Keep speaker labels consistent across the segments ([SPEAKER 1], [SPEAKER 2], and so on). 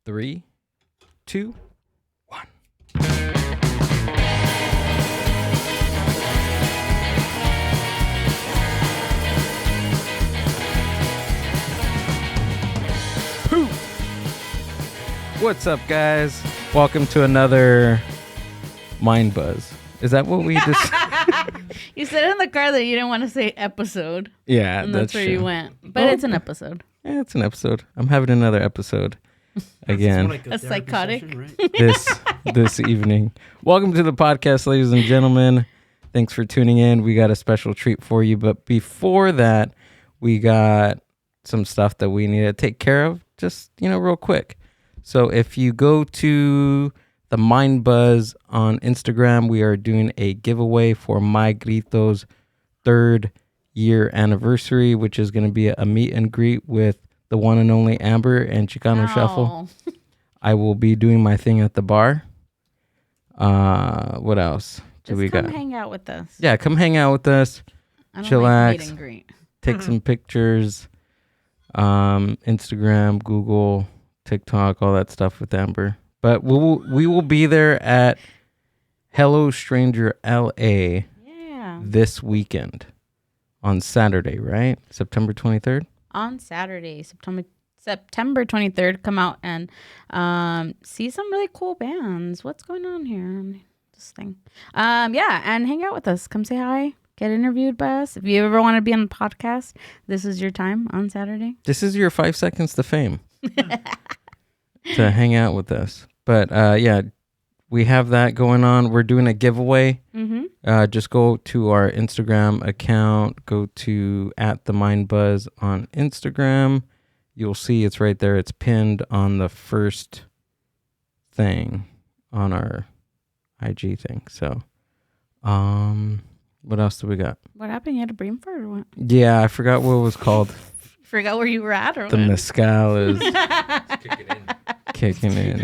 [SPEAKER 1] 3, 2, 1. What's up, guys? Welcome to another Mind Buzz. Is that what we just...
[SPEAKER 2] You said in the car that you didn't want to say episode.
[SPEAKER 1] Yeah,
[SPEAKER 2] and that's where
[SPEAKER 1] true.
[SPEAKER 2] you went. But it's an episode.
[SPEAKER 1] Yeah, it's an episode. I'm having another episode again.
[SPEAKER 3] Like
[SPEAKER 2] a psychotic
[SPEAKER 3] session, right?
[SPEAKER 1] this evening. Welcome to the podcast, ladies and gentlemen. Thanks for tuning in. We got a special treat for you. But before that, we got some stuff that we need to take care of. Just, real quick. So if you go to the Mind Buzz on Instagram, we are doing a giveaway for My Grito's 3rd year anniversary, which is going to be a meet and greet with the one and only Amber and Chicano Shuffle. I will be doing my thing at the bar. What else do we got?
[SPEAKER 2] Just come hang out with us.
[SPEAKER 1] Yeah, come hang out with us.
[SPEAKER 2] I don't
[SPEAKER 1] Chillax.
[SPEAKER 2] like meet and greet.
[SPEAKER 1] Take some pictures. Instagram, Google, TikTok, all that stuff with Amber. But we will be there at Hello Stranger LA this weekend on Saturday, right? September 23rd?
[SPEAKER 2] On Saturday, September 23rd, come out and see some really cool bands. What's going on here on this thing? And hang out with us. Come say hi. Get interviewed by us. If you ever want to be on the podcast, this is your time on Saturday.
[SPEAKER 1] This is your 5 seconds to fame to hang out with us. But we have that going on. We're doing a giveaway.
[SPEAKER 2] Mm-hmm.
[SPEAKER 1] Just go to our Instagram account. Go to @themindbuzz on Instagram. You'll see it's right there. It's pinned on the first thing on our IG thing. So, what else do we got?
[SPEAKER 2] What happened? You had a brain fart or what?
[SPEAKER 1] Yeah, I forgot what it was called.
[SPEAKER 2] Forgot where you were at or
[SPEAKER 1] The
[SPEAKER 2] what?
[SPEAKER 1] mezcal is kicking in.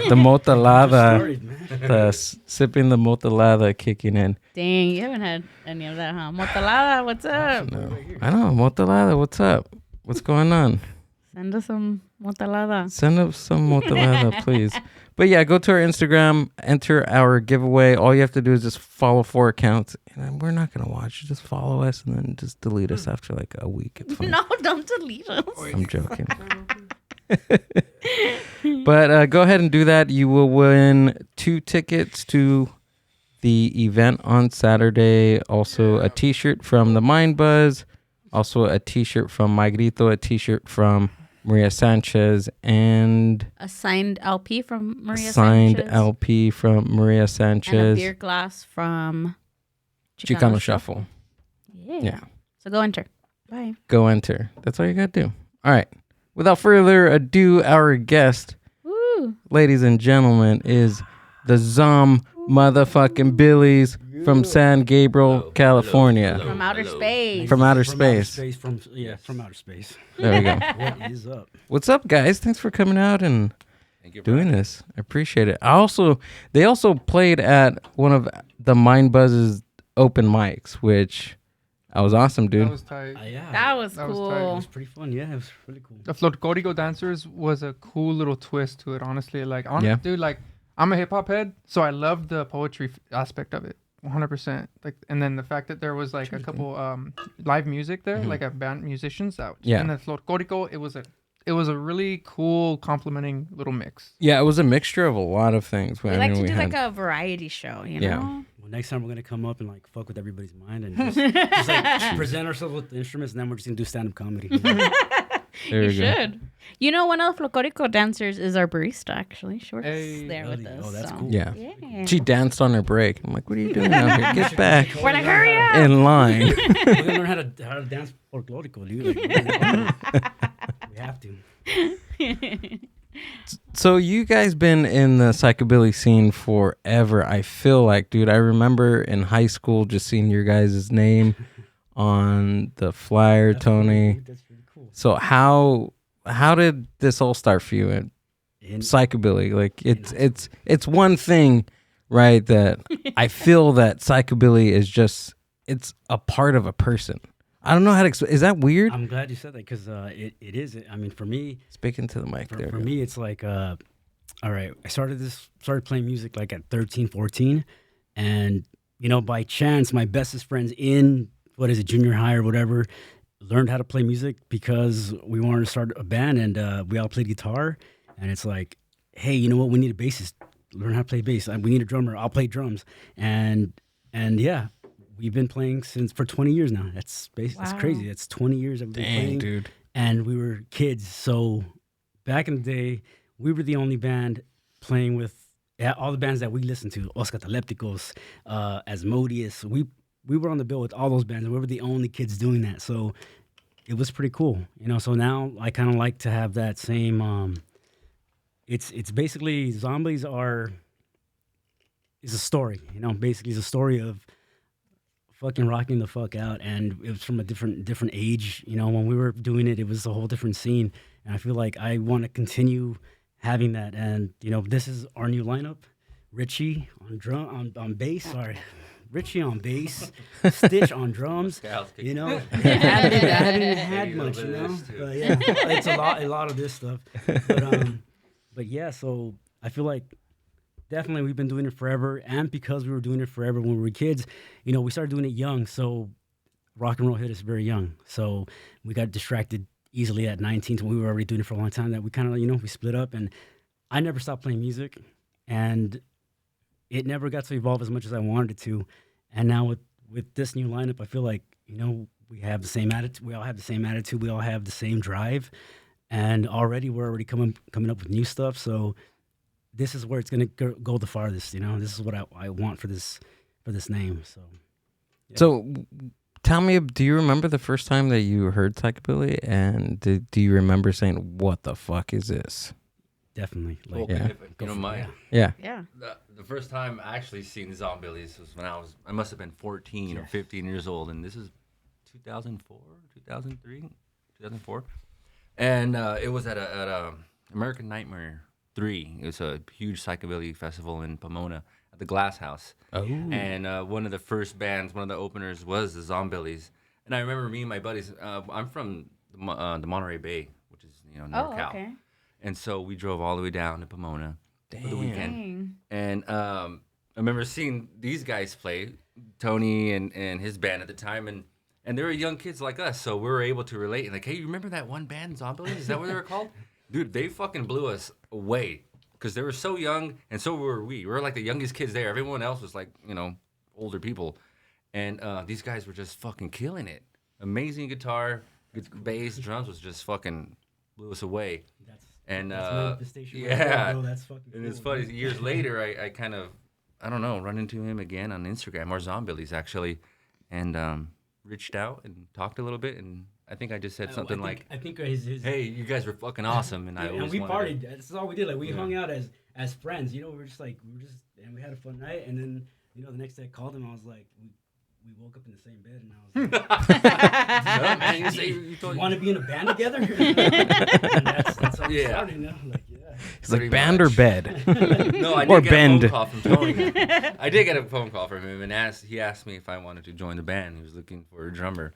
[SPEAKER 1] The motelada, sipping the motelada kicking in.
[SPEAKER 2] Dang, you haven't had any of that, huh? Motelada, what's up?
[SPEAKER 1] No. I know, motelada, what's up? What's going on?
[SPEAKER 2] Send us some motelada.
[SPEAKER 1] Send us some motelada, please. But yeah, go to our Instagram, enter our giveaway. All you have to do is just follow 4 accounts. And we're not going to watch. Just follow us and then just delete us after like a week. It's fine.
[SPEAKER 2] No, don't delete us.
[SPEAKER 1] I'm joking. But go ahead and do that. You will win 2 tickets to the event on Saturday. Also a t-shirt from the Mind Buzz. Also a t-shirt from My Grito. A t-shirt from Maria Sanchez. And
[SPEAKER 2] a signed LP from Maria
[SPEAKER 1] signed
[SPEAKER 2] Sanchez.
[SPEAKER 1] LP from Maria Sanchez.
[SPEAKER 2] And a beer glass from
[SPEAKER 1] Chicano Shuffle.
[SPEAKER 2] Yeah. So go enter. Bye.
[SPEAKER 1] Go enter. That's all you got to do. All right. Without further ado, our guest, ladies and gentlemen, is the Zombillyz from San Gabriel, California.
[SPEAKER 2] From outer space.
[SPEAKER 1] From outer space.
[SPEAKER 3] From outer space.
[SPEAKER 1] There we go.
[SPEAKER 3] What is up?
[SPEAKER 1] What's up, guys? Thanks for coming out and doing this. I appreciate it. They also played at one of the Mind Buzz's open mics, which I was awesome, dude.
[SPEAKER 4] That was tight.
[SPEAKER 2] That was
[SPEAKER 4] That was
[SPEAKER 2] cool.
[SPEAKER 4] tight.
[SPEAKER 3] It was pretty fun. Yeah, it was really cool.
[SPEAKER 4] The Florcódigo Dancers was a cool little twist to it, honestly. Dude, I'm a hip hop head, so I loved the poetry aspect of it, 100%. And then the fact that there was a couple live music there, like a band musicians out.
[SPEAKER 1] Yeah.
[SPEAKER 4] And the Florcódigo, it was a really cool complementing little mix.
[SPEAKER 1] Yeah, it was a mixture of a lot of things.
[SPEAKER 2] We like to do like a variety show, you know?
[SPEAKER 3] Well, next time we're gonna come up and fuck with everybody's mind and just present ourselves with the instruments, and then we're just gonna do stand-up comedy.
[SPEAKER 1] There
[SPEAKER 2] You should. You know, one of the Florcódigo dancers is our barista, actually. She works
[SPEAKER 4] Hey.
[SPEAKER 2] there with us.
[SPEAKER 3] Oh, that's
[SPEAKER 2] so.
[SPEAKER 3] cool.
[SPEAKER 1] Yeah.
[SPEAKER 2] Yeah.
[SPEAKER 1] She danced on her break. I'm like, what are you doing out here? Get back
[SPEAKER 2] We're like, hurry up.
[SPEAKER 1] in line.
[SPEAKER 3] We're gonna learn how to dance folklorico, dude. We have to.
[SPEAKER 1] So you guys been in the psychobilly scene forever. I feel like, dude, I remember in high school just seeing your guys' name on the flyer,
[SPEAKER 3] That's
[SPEAKER 1] Tony.
[SPEAKER 3] Cool, that's really cool.
[SPEAKER 1] So how did this all start for you in psychobilly? Like it's one thing, right? That I feel that psychobilly is just it's a part of a person. I don't know how to explain. Is that weird?
[SPEAKER 3] I'm glad you said that because it is. I mean, for me,
[SPEAKER 1] Speaking to the mic
[SPEAKER 3] for
[SPEAKER 1] there.
[SPEAKER 3] me, it's like All right. I started playing music like at 13, 14. And, by chance, my bestest friends in, junior high or whatever, learned how to play music because we wanted to start a band and we all played guitar. And it's like, hey, you know what? We need a bassist. Learn how to play bass. We need a drummer. I'll play drums. And yeah, we've been playing for 20 years now. That's crazy. That's 20 years that we've been playing.
[SPEAKER 1] Dude.
[SPEAKER 3] And we were kids. So back in the day, we were the only band playing with all the bands that we listened to. Os Catalepticos, Asmodeus. We were on the bill with all those bands, and we were the only kids doing that. So it was pretty cool. So now I kind of like to have that same... It's basically Zombillyz is a story, basically it's a story of fucking rocking the fuck out, and it was from a different age, when we were doing it, it was a whole different scene, and I feel like I want to continue having that, and this is our new lineup: Richie on bass, Richie on bass, Stitch on drums, I haven't had much, but yeah, it's a lot of this stuff, but yeah, so I feel like definitely we've been doing it forever, and because we were doing it forever when we were kids, we started doing it young, so rock and roll hit us very young. So we got distracted easily at 19 when we were already doing it for a long time, that we kind of, we split up, and I never stopped playing music, and it never got to evolve as much as I wanted it to. And now with this new lineup, I feel like, we have the same attitude. We all have the same attitude. We all have the same drive. And we're already coming up with new stuff. So this is where it's going to go the farthest. This is what I want for this name. So, yeah.
[SPEAKER 1] So tell me, do you remember the first time that you heard Psychobilly? And do you remember saying, what the fuck is this?
[SPEAKER 3] Definitely.
[SPEAKER 5] Like, well, if you don't mind.
[SPEAKER 1] Yeah.
[SPEAKER 5] The first time I actually seen Zombillyz was when I must have been 14 or 15 years old. And this is 2004, 2003, 2004. And it was at a American Nightmare 3. It was a huge psychobilly festival in Pomona at the Glass House.
[SPEAKER 1] Oh.
[SPEAKER 5] And one of the first bands, one of the openers was the Zombillyz. And I remember me and my buddies. I'm from the Monterey Bay, which is NorCal.
[SPEAKER 2] Okay.
[SPEAKER 5] And so we drove all the way down to Pomona for the weekend. And I remember seeing these guys play, Tony and his band at the time, and they were young kids like us, so we were able to relate. And like, hey, you remember that one band, Zombillyz? Is that what they were called? Dude, they fucking blew us away because they were so young, and so were we. We were like the youngest kids there. Everyone else was like, older people. And these guys were just fucking killing it. Amazing guitar, good bass, drums was just fucking blew us away. That's
[SPEAKER 3] yeah. Right, that's fucking cool.
[SPEAKER 5] And it's funny, years later, I kind of, I don't know, run into him again on Instagram, or Zombillyz actually, and reached out and talked a little bit, and I think I just said something
[SPEAKER 3] I think his
[SPEAKER 5] hey, you guys were fucking awesome, and
[SPEAKER 3] and we partied. That's all we did. Like we hung out as friends. We were just and we had a fun night. And then the next day I called him. I was like, we woke up in the same bed, and I was like, you want to be in a band together? And that's how we started. Like, yeah.
[SPEAKER 1] He's like, band or bed?
[SPEAKER 5] No, I did get a phone call from Tony. I did get a phone call from him, and he asked me if I wanted to join the band. He was looking for a drummer,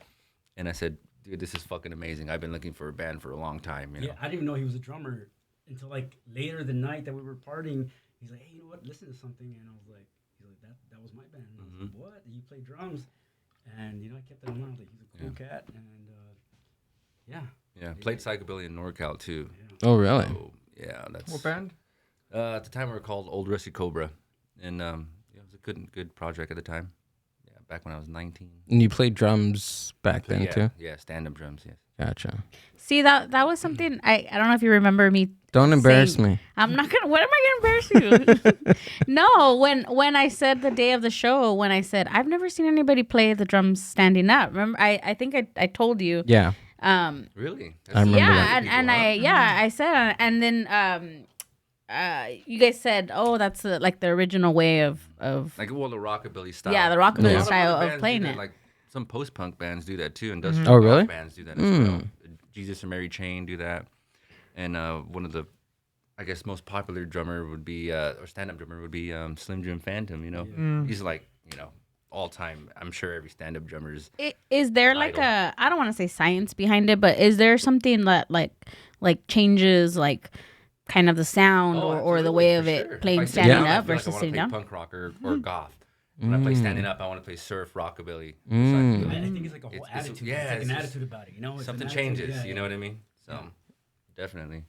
[SPEAKER 5] and I said, dude, this is fucking amazing. I've been looking for a band for a long time.
[SPEAKER 3] Yeah, I didn't even know he was a drummer until like later the night that we were partying. He's like, hey, you know what? Listen to something, and I was like, that was my band. And I was like, what? You play drums? And I kept that in mind. Like, he's a cool cat, and
[SPEAKER 5] played psychobilly in NorCal too.
[SPEAKER 1] Yeah. Oh, really?
[SPEAKER 5] So, yeah, that's
[SPEAKER 4] what band?
[SPEAKER 5] At the time we were called Old Rusty Cobra, and it was a good project at the time. Yeah, back when I was 19.
[SPEAKER 1] And you played drums back then too?
[SPEAKER 5] Yeah, stand-up drums. Yes.
[SPEAKER 1] Gotcha.
[SPEAKER 2] See, that was something I don't know if you remember me.
[SPEAKER 1] Don't embarrass me.
[SPEAKER 2] I'm not gonna. What am I gonna embarrass you? No, when I said the day of the show, when I said I've never seen anybody play the drums standing up. Remember, I think I told you.
[SPEAKER 1] Yeah.
[SPEAKER 5] Really?
[SPEAKER 1] I remember
[SPEAKER 2] that.
[SPEAKER 1] And
[SPEAKER 2] I said, and then you guys said, oh, that's the original way of
[SPEAKER 5] like the rockabilly style.
[SPEAKER 2] Yeah, the rockabilly style of playing it.
[SPEAKER 5] Like some post-punk bands do that too. Industrial
[SPEAKER 1] really?
[SPEAKER 5] bands do that as well. Jesus and Mary Chain do that. And one of the, I guess, most popular drummer would be, or stand-up drummer would be Slim Jim Phantom, He's like, all-time, I'm sure every stand-up drummer
[SPEAKER 2] is there like idol. I don't want to say science behind it, but is there something that like changes like kind of the sound or the way of it playing standing up versus sitting down?
[SPEAKER 5] Punk rock or goth. When I play standing up, I want to play surf, rockabilly.
[SPEAKER 3] I think it's like a whole attitude.
[SPEAKER 5] Yeah,
[SPEAKER 3] it's like an attitude about it. You know,
[SPEAKER 5] something changes. You know what I mean? So, definitely.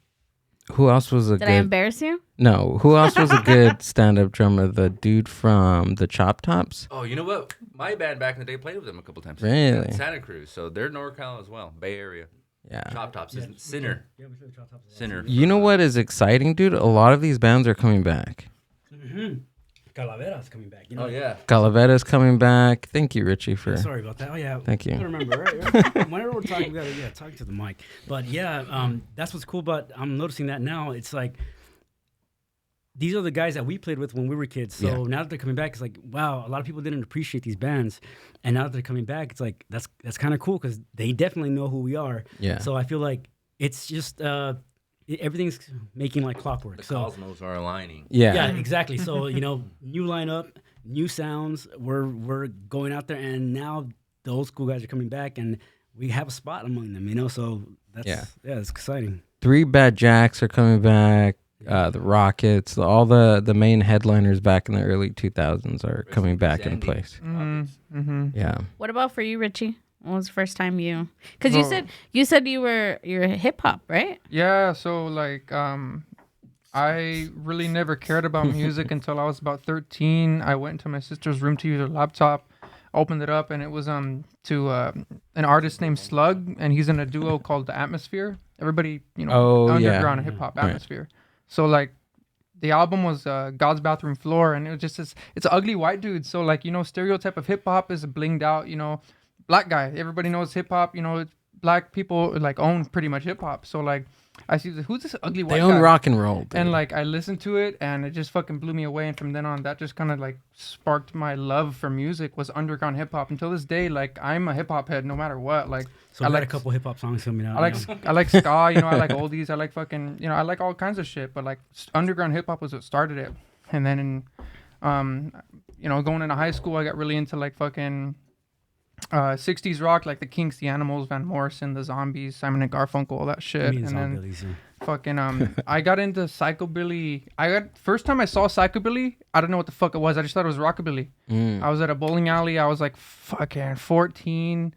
[SPEAKER 1] Who else was a
[SPEAKER 2] Did I embarrass you?
[SPEAKER 1] No. Who else was a good stand-up drummer? The dude from the Chop Tops?
[SPEAKER 5] Oh, you know what? My band back in the day played with them a couple times.
[SPEAKER 1] Really?
[SPEAKER 5] Santa Cruz. So they're NorCal as well, Bay Area.
[SPEAKER 1] Yeah.
[SPEAKER 5] Chop Tops is Sinner.
[SPEAKER 3] Yeah, we played Chop Tops.
[SPEAKER 5] Sinner.
[SPEAKER 1] You know what is exciting, dude? A lot of these bands are coming back.
[SPEAKER 3] Mm-hmm. Calavera's coming back. You know?
[SPEAKER 5] Oh, yeah.
[SPEAKER 1] Calavera's coming back. Thank you, Richie, for...
[SPEAKER 3] Sorry about that. Oh, yeah.
[SPEAKER 1] Thank you.
[SPEAKER 3] I remember, right? Whenever we're talking about it, talking to the mic. But, yeah, that's what's cool about... I'm noticing that now. It's like... These are the guys that we played with when we were kids. So now that they're coming back, it's like, wow, a lot of people didn't appreciate these bands. And now that they're coming back, it's like, that's kind of cool because they definitely know who we are.
[SPEAKER 1] Yeah.
[SPEAKER 3] So I feel like it's just... everything's making like clockwork.
[SPEAKER 5] The cosmos are aligning.
[SPEAKER 1] Yeah,
[SPEAKER 3] exactly. So new lineup, new sounds. We're going out there, and now the old school guys are coming back, and we have a spot among them. So that's it's exciting.
[SPEAKER 1] 3 Bad Jacks are coming back. The Rockets, all the main headliners back in the early 2000s are coming back in place.
[SPEAKER 4] Mm-hmm.
[SPEAKER 1] Yeah.
[SPEAKER 2] What about for you, Richie? When was the first time you? Because you said you're hip hop, right?
[SPEAKER 4] Yeah. So like, I really never cared about music until I was about 13. I went into my sister's room to use her laptop, opened it up, and it was to an artist named Slug, and he's in a duo called The Atmosphere. Everybody, underground hip hop Atmosphere. So like, the album was God's Bathroom Floor, and it was just it's an ugly white dude. So like, stereotype of hip hop is a blinged out, black guy. Everybody knows hip hop. Black people like own pretty much hip hop. So like, I see who's this ugly white guy?
[SPEAKER 1] They own rock and roll, dude.
[SPEAKER 4] And like, I listened to it, and it just fucking blew me away. And from then on, that just kind of like sparked my love for music. Was underground hip hop. Until this day, like, I'm a hip hop head no matter what. Like,
[SPEAKER 3] so I like a couple hip hop songs coming out.
[SPEAKER 4] I like ska. I like oldies. I like fucking. I like all kinds of shit. But like, underground hip hop was what started it. And then going into high school, I got really into like fucking 60s rock, like the Kinks, the Animals, Van Morrison, the Zombies, Simon and Garfunkel, all that shit. And then fucking I got into Psychobilly. First time I saw Psychobilly, I don't know what the fuck it was. I just thought it was rockabilly. I was at a bowling alley. I was like fucking 14.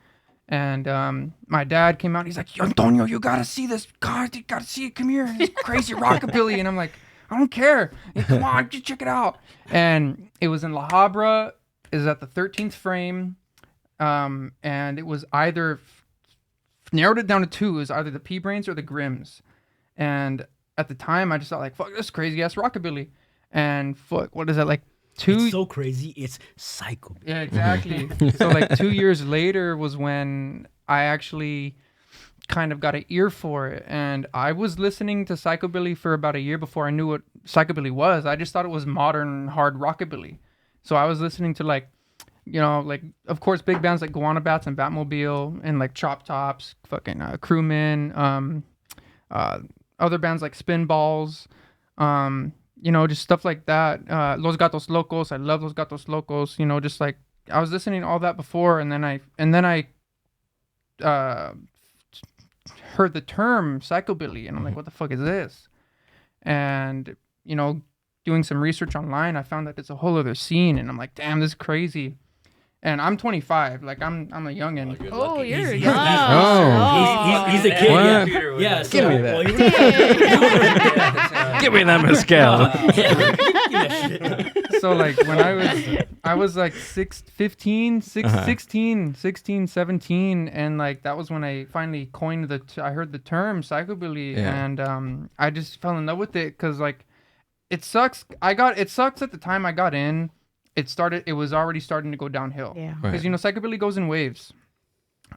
[SPEAKER 4] And my dad came out. He's like, Antonio, you gotta see this. God, you gotta see it. Come here. It's crazy rockabilly. And I'm like, I don't care. Hey, come on, just check it out. And it was in La Habra. It was at the 13th frame. And it was either narrowed it down to 2. It was either the P-Brains or the Grims. And at the time, I just thought like, fuck, this crazy ass rockabilly. And fuck, what is that, like 2?
[SPEAKER 3] It's so crazy. It's psycho.
[SPEAKER 4] Yeah, exactly. So like 2 years later was when I actually kind of got an ear for it. And I was listening to Psychobilly for about a year before I knew what Psychobilly was. I just thought it was modern hard rockabilly. So I was listening to like, like, of course, big bands like Guana Bats and Batmobile and like Chop Tops, fucking Crewmen, other bands like Spinballs, just stuff like that. Los Gatos Locos, I love Los Gatos Locos. Just like, I was listening to all that before, and then I heard the term Psychobilly, and I'm like, what the fuck is this? And doing some research online, I found that it's a whole other scene, and I'm like, damn, this is crazy. And I'm 25. Like, I'm a youngin'.
[SPEAKER 2] Oh, you're
[SPEAKER 3] He's
[SPEAKER 2] young.
[SPEAKER 3] He's a kid.
[SPEAKER 1] What?
[SPEAKER 3] Yeah.
[SPEAKER 1] Give me that. Give me that mezcal.
[SPEAKER 4] So like, when I was like 16, 17, and like, that was when I finally coined I heard the term Psychobilly, and I just fell in love with it, because like, it sucks. It sucks at the time I got in. It was already starting to go downhill.
[SPEAKER 2] Yeah.
[SPEAKER 4] Because, Psychobilly goes in waves.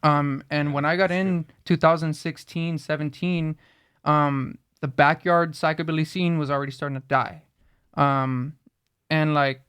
[SPEAKER 4] And when I got in 2016, 17, the backyard Psychobilly scene was already starting to die. And like,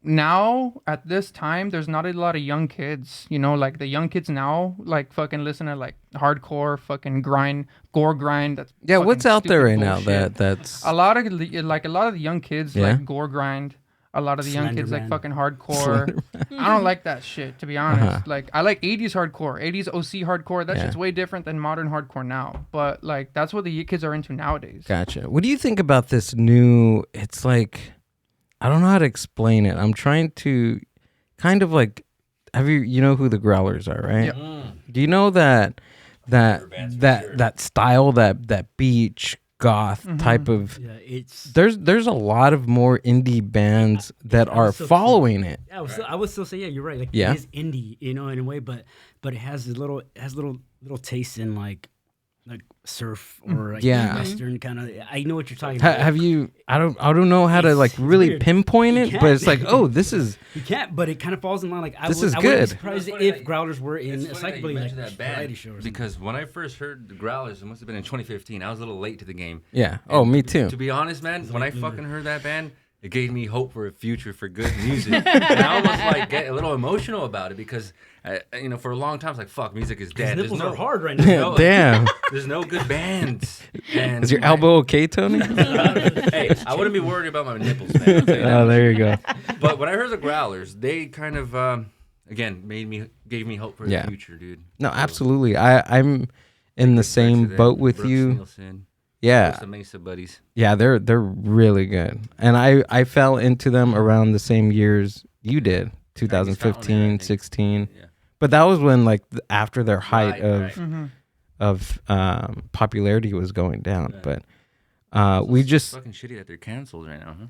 [SPEAKER 4] now at this time, there's not a lot of young kids, like the young kids now, like fucking listen to like hardcore fucking gore grind. That's
[SPEAKER 1] what's out there right
[SPEAKER 4] bullshit.
[SPEAKER 1] now that's
[SPEAKER 4] a lot of the young kids like gore grind. a lot of the young kids like
[SPEAKER 3] Slenderman.
[SPEAKER 4] fucking hardcore. I don't like that shit, to be honest. Like, I like 80s hardcore, 80s OC hardcore. That shit's way different than modern hardcore now. But like, that's what the kids are into nowadays.
[SPEAKER 1] Gotcha. What do you think about this new? It's like, I don't know how to explain it. I'm trying to kind of like, you know who the Growlers are, right?
[SPEAKER 4] Yeah.
[SPEAKER 1] Do you know that style, that beach goth type of?
[SPEAKER 3] Yeah, it's
[SPEAKER 1] There's a lot of more indie bands that are following it.
[SPEAKER 3] Yeah, I would still say you're right. Like
[SPEAKER 1] Yeah.
[SPEAKER 3] it is indie, in a way, but it has little taste in like surf or like western kind of. I know what you're talking about.
[SPEAKER 1] Have you? I don't know how to like really
[SPEAKER 3] weird.
[SPEAKER 1] pinpoint it, but it's like, oh, this is.
[SPEAKER 3] You can't, but it kind of falls in line. Like I
[SPEAKER 1] This
[SPEAKER 3] would,
[SPEAKER 1] is
[SPEAKER 3] I wouldn't
[SPEAKER 1] good.
[SPEAKER 3] be surprised if Growlers were in a
[SPEAKER 5] It's funny that you
[SPEAKER 3] Psychobilly like
[SPEAKER 5] mentioned that
[SPEAKER 3] variety
[SPEAKER 5] band
[SPEAKER 3] show or something.
[SPEAKER 5] because when I first heard the Growlers, it must have been in 2015. I was a little late to the game.
[SPEAKER 1] Yeah. Oh, me too.
[SPEAKER 5] To be honest, man, when I fucking heard that band, it gave me hope for a future for good music. And I almost like get a little emotional about it because, for a long time, it's like, fuck, music is dead.
[SPEAKER 3] Nipples
[SPEAKER 5] There's
[SPEAKER 3] are hard right now.
[SPEAKER 1] Damn.
[SPEAKER 5] There's no good bands. And
[SPEAKER 1] Is your elbow okay, Tony?
[SPEAKER 5] Hey, I wouldn't be worried about my nipples, man. I'll tell you that
[SPEAKER 1] Oh,
[SPEAKER 5] much.
[SPEAKER 1] there you go.
[SPEAKER 5] But when I heard the Growlers, they kind of, again, gave me hope for the future, dude.
[SPEAKER 1] No, absolutely. I'm in the same boat with
[SPEAKER 5] Brooks
[SPEAKER 1] you.
[SPEAKER 5] Nielsen,
[SPEAKER 1] Yeah.
[SPEAKER 5] Costa Mesa buddies.
[SPEAKER 1] Yeah, they're really good. And I fell into them around the same years you did, 2015, 16.
[SPEAKER 5] Yeah.
[SPEAKER 1] But that was when like after their height
[SPEAKER 5] Right.
[SPEAKER 1] of popularity was going down.
[SPEAKER 5] Right.
[SPEAKER 1] But we
[SPEAKER 5] It's
[SPEAKER 1] just
[SPEAKER 5] fucking shitty that they're canceled right now, huh?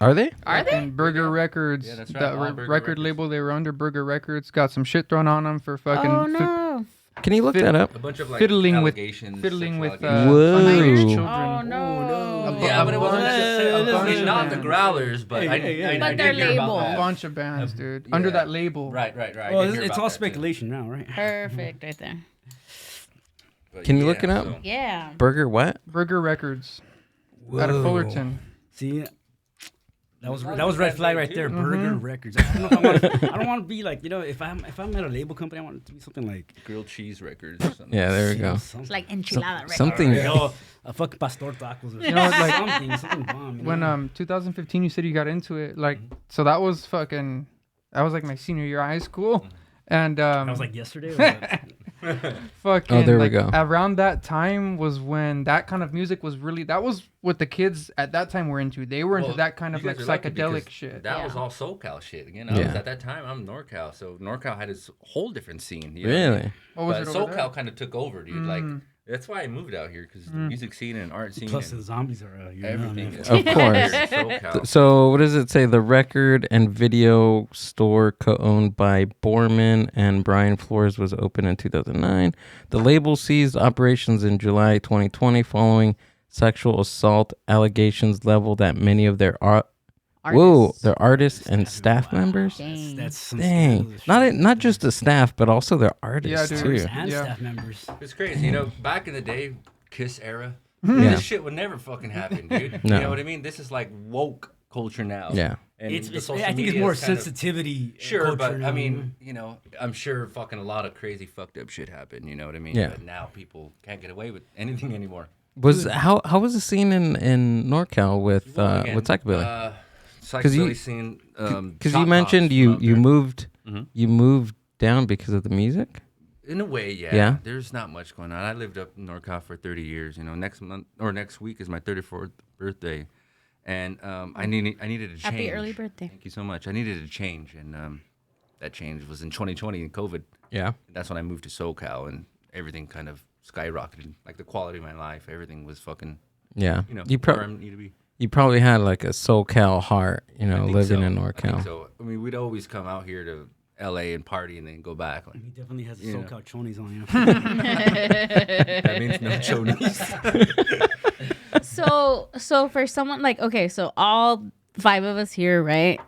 [SPEAKER 1] are they?
[SPEAKER 2] Are they?
[SPEAKER 4] And Burger Records,
[SPEAKER 5] Yeah, that's right,
[SPEAKER 4] that
[SPEAKER 5] all Burger
[SPEAKER 4] record
[SPEAKER 5] Records.
[SPEAKER 4] label they were under, Burger Records, got some shit thrown on them for fucking
[SPEAKER 2] Oh no.
[SPEAKER 1] Can you look that up?
[SPEAKER 5] A bunch of like
[SPEAKER 4] Fiddling with-
[SPEAKER 5] allegations,
[SPEAKER 4] fiddling
[SPEAKER 5] sexual
[SPEAKER 4] with
[SPEAKER 5] allegations.
[SPEAKER 1] Whoa.
[SPEAKER 4] underage
[SPEAKER 1] Oh,
[SPEAKER 4] children.
[SPEAKER 2] Oh no.
[SPEAKER 5] Yeah, but it wasn't
[SPEAKER 4] bunch-
[SPEAKER 5] necessarily
[SPEAKER 4] a bunch of
[SPEAKER 5] not the
[SPEAKER 4] bands.
[SPEAKER 5] Growlers, but I
[SPEAKER 2] But
[SPEAKER 5] did
[SPEAKER 2] their
[SPEAKER 5] hear about
[SPEAKER 2] label.
[SPEAKER 5] that.
[SPEAKER 4] A bunch of bands, dude,
[SPEAKER 5] Yeah.
[SPEAKER 4] under that label.
[SPEAKER 5] Right. I
[SPEAKER 3] Well,
[SPEAKER 5] did hear
[SPEAKER 3] it's
[SPEAKER 5] about
[SPEAKER 3] all
[SPEAKER 5] that, too.
[SPEAKER 3] speculation now, right?
[SPEAKER 2] Perfect right there.
[SPEAKER 5] But
[SPEAKER 1] Can you look it up?
[SPEAKER 5] so-
[SPEAKER 2] Yeah.
[SPEAKER 1] Burger what?
[SPEAKER 4] Burger Records, out of Fullerton.
[SPEAKER 3] See, that was red flag right there. Burger Records. I don't know if I don't want to be like, if I'm at a label company, I want it to be something like
[SPEAKER 5] Grilled cheese records or something.
[SPEAKER 1] Yeah, there we go.
[SPEAKER 2] It's like enchilada record.
[SPEAKER 1] Something.
[SPEAKER 3] a fucking pastor tacos or something.
[SPEAKER 4] know, like,
[SPEAKER 3] something bomb.
[SPEAKER 4] When 2015, you said you got into it, like, so that was like my senior year of high school, and
[SPEAKER 3] I was like yesterday. Or what?
[SPEAKER 4] fucking
[SPEAKER 1] Oh, there we
[SPEAKER 4] like,
[SPEAKER 1] go.
[SPEAKER 4] around that time was when that kind of music was really, that was what the kids at that time were into. They were into
[SPEAKER 5] Well,
[SPEAKER 4] that kind of
[SPEAKER 5] you
[SPEAKER 4] like
[SPEAKER 5] guys are lucky
[SPEAKER 4] psychedelic
[SPEAKER 5] because
[SPEAKER 4] shit.
[SPEAKER 5] That
[SPEAKER 2] Yeah.
[SPEAKER 5] was all SoCal shit. Again,
[SPEAKER 1] Yeah.
[SPEAKER 5] at that time, I'm NorCal, so NorCal had its whole different scene. You know what I mean?
[SPEAKER 1] Really?
[SPEAKER 4] What was
[SPEAKER 5] But
[SPEAKER 4] it over there?
[SPEAKER 5] SoCal kind of took over, dude. Like that's why I moved out here because the music scene and art scene
[SPEAKER 3] Plus the
[SPEAKER 5] and
[SPEAKER 3] zombies are
[SPEAKER 5] everything.
[SPEAKER 3] man.
[SPEAKER 5] is
[SPEAKER 1] Of course.
[SPEAKER 5] here in SoCal.
[SPEAKER 1] So what does it say? The record and video store co-owned by Borman and Brian Flores was opened in 2009. The label ceased operations in July 2020 following sexual assault allegations leveled at many of their artists and staff members.
[SPEAKER 2] Dang.
[SPEAKER 3] That's some
[SPEAKER 1] Dang,
[SPEAKER 3] scandalous
[SPEAKER 1] not just the staff, but also their artists
[SPEAKER 4] dude.
[SPEAKER 1] too.
[SPEAKER 3] shit. And
[SPEAKER 4] Yeah.
[SPEAKER 3] staff members.
[SPEAKER 5] It's crazy, back in the day, Kiss era,
[SPEAKER 1] Yeah.
[SPEAKER 5] this shit would never fucking happen, dude.
[SPEAKER 1] No.
[SPEAKER 5] You know what I mean? This is like woke culture now.
[SPEAKER 1] Yeah.
[SPEAKER 5] And the social
[SPEAKER 3] I think it's
[SPEAKER 5] media
[SPEAKER 3] more
[SPEAKER 5] is kind of-
[SPEAKER 3] sensitivity.
[SPEAKER 5] Sure,
[SPEAKER 3] culture
[SPEAKER 5] but
[SPEAKER 3] now.
[SPEAKER 5] I mean, I'm sure fucking a lot of crazy fucked up shit happened. You know what I mean?
[SPEAKER 1] Yeah.
[SPEAKER 5] But now people can't get away with anything anymore.
[SPEAKER 1] How was the scene in NorCal with Psychobilly?
[SPEAKER 5] Psychobilly scene.
[SPEAKER 1] Because
[SPEAKER 5] Shop
[SPEAKER 1] you mentioned
[SPEAKER 5] House
[SPEAKER 1] you
[SPEAKER 5] out there.
[SPEAKER 1] you moved down because of the music.
[SPEAKER 5] In a way, yeah.
[SPEAKER 1] Yeah?
[SPEAKER 5] There's not much going on. I lived up in NorCal for 30 years. Next week is my 34th birthday, and I needed a change.
[SPEAKER 2] Happy early birthday.
[SPEAKER 5] Thank you so much. I needed a change, and that change was in 2020 in COVID.
[SPEAKER 1] Yeah.
[SPEAKER 5] That's when I moved to SoCal, and everything kind of skyrocketed. Like the quality of my life, everything was fucking.
[SPEAKER 1] Yeah.
[SPEAKER 5] You where I need to be.
[SPEAKER 1] You probably had like a SoCal heart,
[SPEAKER 5] I think
[SPEAKER 1] living
[SPEAKER 5] so.
[SPEAKER 1] in
[SPEAKER 5] I think
[SPEAKER 1] NorCal.
[SPEAKER 5] so. I mean, we'd always come out here to LA and party and then go back. Like,
[SPEAKER 3] He definitely has a
[SPEAKER 5] Yeah.
[SPEAKER 3] SoCal chonies on you.
[SPEAKER 5] that means no chonies.
[SPEAKER 2] So for someone like, okay, so all 5 of us here, right?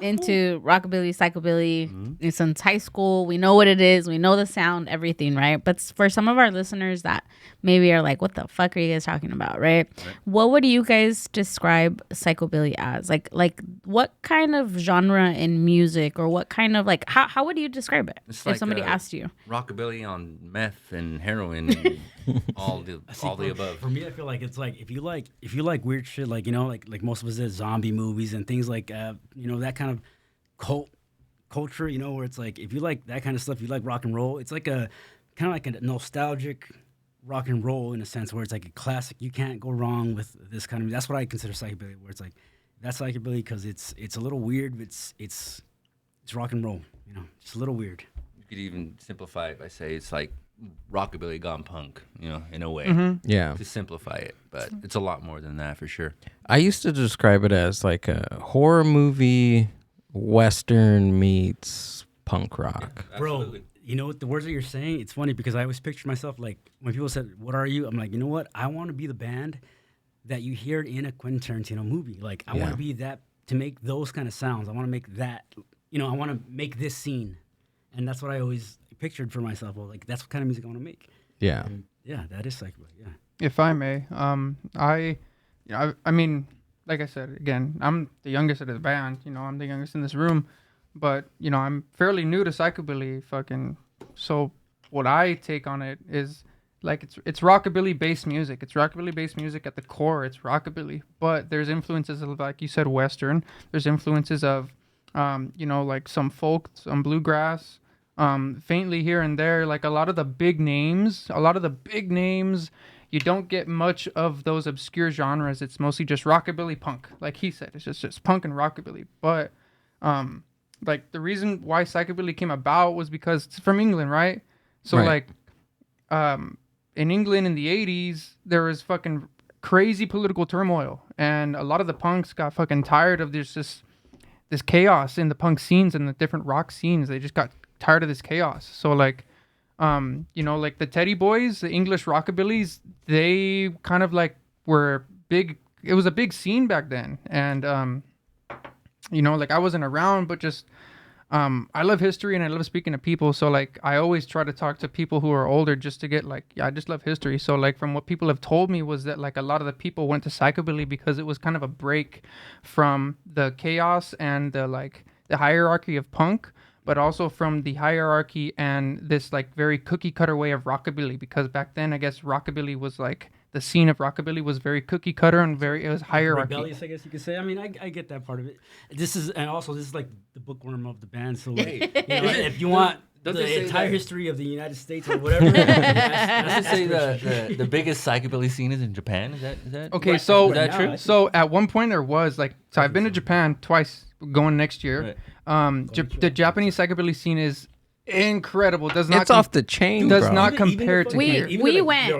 [SPEAKER 2] Into rockabilly, psychobilly, since high school, we know what it is, we know the sound, everything, right? But for some of our listeners that maybe are like, what the fuck are you guys talking about, right? What would you guys describe psychobilly as? Like what kind of genre in music, or what kind of how would you describe it
[SPEAKER 5] It's
[SPEAKER 2] if
[SPEAKER 5] like,
[SPEAKER 2] somebody asked you?
[SPEAKER 5] Rockabilly on meth and heroin and all the above.
[SPEAKER 3] For me, I feel like it's like if you like weird shit, like like most of us did zombie movies and things like that kind of cult culture, where it's like if you like that kind of stuff, you like rock and roll. It's like a kind of like a nostalgic rock and roll in a sense where it's like a classic. You can't go wrong with this kind of. That's what I consider psychobilly, where it's like that's psychobilly because it's a little weird, but it's rock and roll, just a little weird.
[SPEAKER 5] You could even simplify it by saying it's like rockabilly gone punk, in a way.
[SPEAKER 1] Yeah.
[SPEAKER 5] To simplify it, but it's a lot more than that for sure.
[SPEAKER 1] I used to describe it as like a horror movie, Western meets punk rock.
[SPEAKER 5] Yeah,
[SPEAKER 3] bro. The words that you're saying, it's funny because I always picture myself like when people said, "What are you?" I'm like, you know what? I want to be the band that you hear in a Quentin Tarantino movie. Like I want to be that to make those kind of sounds. I want to make that. I want to make this scene, and that's what I always pictured for myself. Well, like that's what kind of music I want to make.
[SPEAKER 1] Yeah.
[SPEAKER 3] And that is psychobilly. Yeah.
[SPEAKER 4] If I may, I mean, like I said, again, I'm the youngest of the band. I'm the youngest in this room, but I'm fairly new to psychobilly. So what I take on it is like it's rockabilly based music. It's rockabilly based music at the core. It's rockabilly, but there's influences of, like you said, Western. There's influences of like some folk, some bluegrass, faintly here and there, like a lot of the big names, you don't get much of those obscure genres. It's mostly just rockabilly punk. Like he said, it's just punk and rockabilly. But, like the reason why psychobilly came about was because it's from England, right? So like, in England in the 80s, there was fucking crazy political turmoil. And a lot of the punks got fucking tired of this chaos in the punk scenes and the different rock scenes. They just got tired of this chaos. So like, like the Teddy Boys, the English rockabillys, they kind of like were big. It was a big scene back then. And, like I wasn't around, but just, I love history and I love speaking to people. So like, I always try to talk to people who are older just to get like, I just love history. So like from what people have told me was that like a lot of the people went to psychobilly because it was kind of a break from the chaos and the hierarchy of punk, but also from the hierarchy and this like very cookie cutter way of rockabilly, because back then I guess rockabilly was like the scene of rockabilly was very cookie cutter and it was hierarchy.
[SPEAKER 3] Rebellious, I guess you could say. I mean, I get that part of it. This is like the bookworm of the band. So like, if you want the entire history of the United States or whatever,
[SPEAKER 5] that's say the biggest psychobilly scene is in Japan. Is that
[SPEAKER 4] okay?
[SPEAKER 5] Right,
[SPEAKER 4] so
[SPEAKER 5] is that true?
[SPEAKER 4] So at one point there was like, so I've been to Japan twice, going next year. Right. The Japanese psychobilly scene is incredible.
[SPEAKER 1] It's off the chain.
[SPEAKER 4] Does
[SPEAKER 1] bro.
[SPEAKER 4] not compare to here.
[SPEAKER 2] We went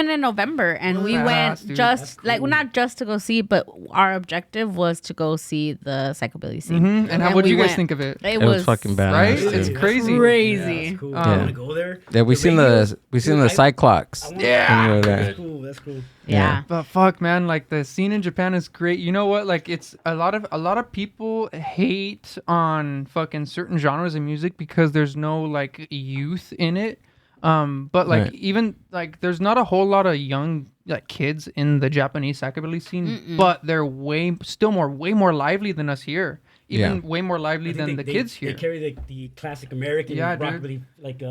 [SPEAKER 2] in November and we went just cool. Like not just to go see, but our objective was to go see the psychobilly scene.
[SPEAKER 4] Mm-hmm. And what do you guys think of it?
[SPEAKER 1] It was fucking bad,
[SPEAKER 4] right?
[SPEAKER 1] Dude.
[SPEAKER 4] It's crazy.
[SPEAKER 3] Yeah, cool. I want to go there.
[SPEAKER 1] Yeah, we seen the Cyclops.
[SPEAKER 3] Yeah,
[SPEAKER 1] that's
[SPEAKER 3] cool.
[SPEAKER 2] Yeah.
[SPEAKER 4] But fuck, man, like the scene in Japan is great. You know what? Like it's a lot of people hate on fucking certain genres of music because there's no like youth in it. But like even like there's not a whole lot of young like kids in the Japanese psychobilly scene, but they're way more lively than us here. Even way more lively than the kids here.
[SPEAKER 3] They carry the classic American rockabilly like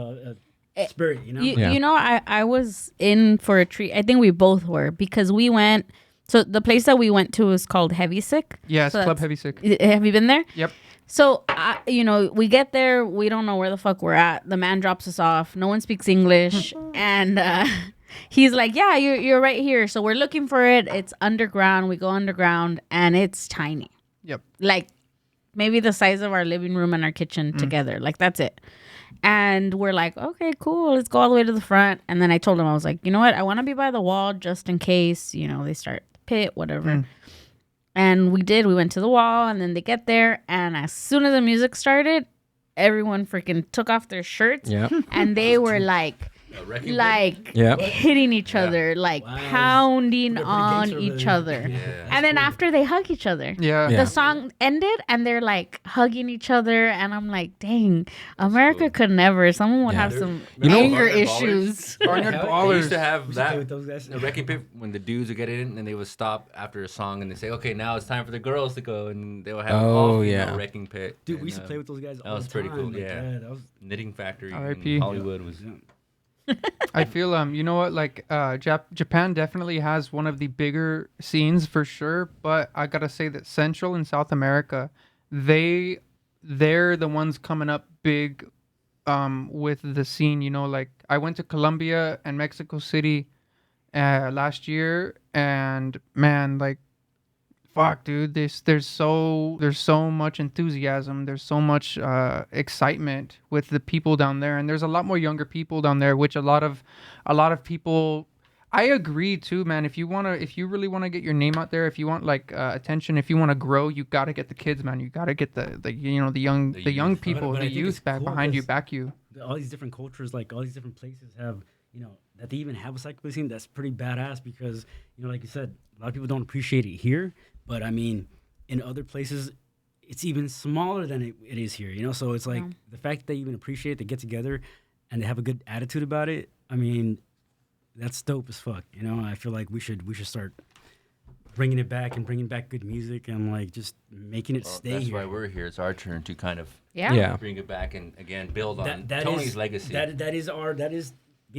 [SPEAKER 3] spirit,
[SPEAKER 2] I was in for a treat. I think we both were, because we went. So the place that we went to is called Heavy Sick.
[SPEAKER 4] Yeah, it's Club Heavy Sick.
[SPEAKER 2] Have you been there?
[SPEAKER 4] Yep.
[SPEAKER 2] So, we get there. We don't know where the fuck we're at. The man drops us off. No one speaks English. And he's like, yeah, you're right here. So we're looking for it. It's underground. We go underground and it's tiny.
[SPEAKER 4] Yep.
[SPEAKER 2] Like maybe the size of our living room and our kitchen together. Like that's it. And we're like, okay, cool. Let's go all the way to the front. And then I told him, I was like, you know what? I want to be by the wall just in case, they start the pit, whatever. And we did. We went to the wall and then they get there. And as soon as the music started, everyone freaking took off their shirts.
[SPEAKER 1] Yep.
[SPEAKER 2] And they were like hitting each other, pounding on each other.
[SPEAKER 5] Yeah,
[SPEAKER 2] and then after they hug each other. The song ended and they're like hugging each other. And I'm like, dang, America could never. Someone would have some anger issues.
[SPEAKER 4] Barnyard Ballers.
[SPEAKER 5] They used to have that the wrecking pit when the dudes would get in and they would stop after a song and they say, okay, now it's time for the girls to go, and they would have a wrecking pit.
[SPEAKER 3] Dude, we used to play with those guys all the time.
[SPEAKER 5] That was pretty cool.
[SPEAKER 3] Like,
[SPEAKER 5] that was Knitting Factory
[SPEAKER 4] R.I.P.
[SPEAKER 5] in Hollywood was
[SPEAKER 4] I feel you know what, like Japan definitely has one of the bigger scenes for sure, but I gotta say that Central and South America, they're the ones coming up big with the scene. You know, like I went to Colombia and Mexico City last year, and man, like fuck, dude, there's so much enthusiasm, there's so much excitement with the people down there, and there's a lot more younger people down there, which a lot of people. I agree too, man. If you really wanna get your name out there, if you want like attention, if you want to grow, you gotta get the kids, man. You gotta get the young people,
[SPEAKER 3] but
[SPEAKER 4] the youth back
[SPEAKER 3] cool
[SPEAKER 4] behind you, back you.
[SPEAKER 3] All these different cultures, like all these different places have, that they even have a psychobilly scene. That's pretty badass because, like you said, a lot of people don't appreciate it here. But I mean, in other places, it's even smaller than it is here. So it's like the fact that they even appreciate it, they get together, and they have a good attitude about it. I mean, that's dope as fuck. I feel like we should start bringing it back and bringing back good music and like just making it stay
[SPEAKER 5] that's
[SPEAKER 3] here.
[SPEAKER 5] That's why we're here. It's our turn to kind of bring it back and again build on Tony's legacy.
[SPEAKER 3] That is the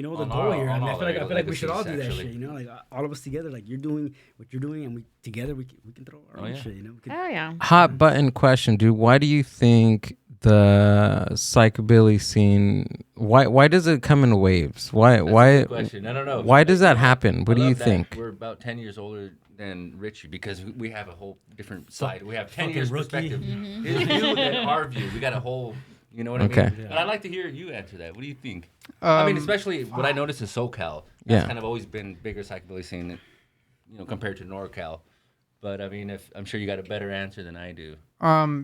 [SPEAKER 3] goal here. I feel like we should all do that shit. Like all of us together. Like you're doing what you're doing, and we together we can throw our own shit.
[SPEAKER 2] Oh yeah.
[SPEAKER 1] Hot button question, dude. Why do you think the psychobilly scene? Why does it come in waves? Why?
[SPEAKER 5] Question. I don't know.
[SPEAKER 1] Why does that happen? What do you think?
[SPEAKER 5] We're about 10 years older than Richie because we have a whole different side. We have 10 years perspective. His view and our view. We got a whole. You know what I mean?
[SPEAKER 1] Yeah.
[SPEAKER 5] And I'd like to hear you answer that. What do you think? I mean, especially what I noticed is SoCal. That's kind of always been bigger psychobilly scene, compared to NorCal. But I mean, I'm sure you got a better answer than I do.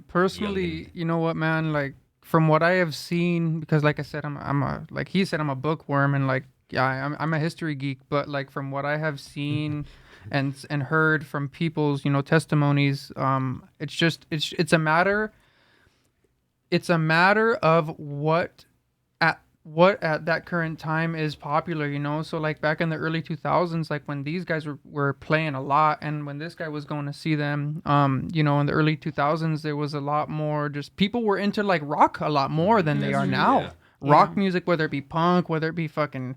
[SPEAKER 4] Personally, you know what, man? Like from what I have seen, because like I said, I'm a bookworm, and like I'm a history geek. But like from what I have seen and heard from people's testimonies, it's a matter. It's a matter of what at that current time is popular, So like back in the early 2000s, like when these guys were playing a lot, and when this guy was going to see them, in the early 2000s, there was a lot more. Just people were into like rock a lot more than they are now. Yeah. Rock music, whether it be punk, whether it be fucking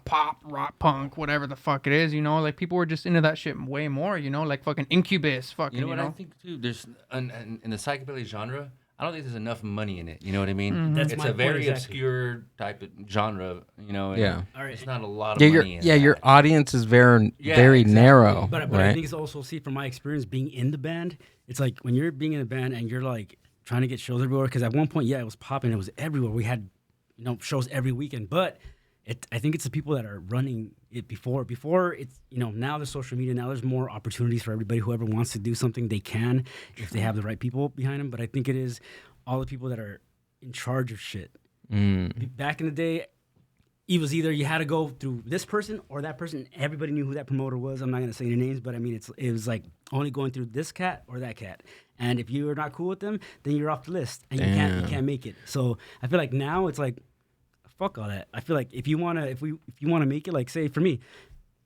[SPEAKER 4] pop, rock, punk, whatever the fuck it is, like people were just into that shit way more, like fucking Incubus, fucking.
[SPEAKER 5] You know what I think too? There's in the psychobilly genre. I don't think there's enough money in it. You know what I mean?
[SPEAKER 3] Mm-hmm.
[SPEAKER 5] It's a very obscure type of genre.
[SPEAKER 1] Yeah.
[SPEAKER 5] It's not a lot of money in it.
[SPEAKER 1] Yeah, your audience is very narrow.
[SPEAKER 3] But
[SPEAKER 1] right?
[SPEAKER 3] I think it's also, from my experience being in the band, it's like when you're being in a band and you're like trying to get shows everywhere, because at one point, it was popping. It was everywhere. We had, shows every weekend. But I think it's the people that are running it before. Before it's, now there's social media. Now there's more opportunities for everybody. Whoever wants to do something, they can if they have the right people behind them. But I think it is all the people that are in charge of shit. Back in the day, it was either you had to go through this person or that person. Everybody knew who that promoter was. I'm not going to say any names, but I mean, it was like only going through this cat or that cat. And if you are not cool with them, then you're off the list and you can't make it. So I feel like now it's like, fuck all that. I feel like if you wanna make it, like say for me,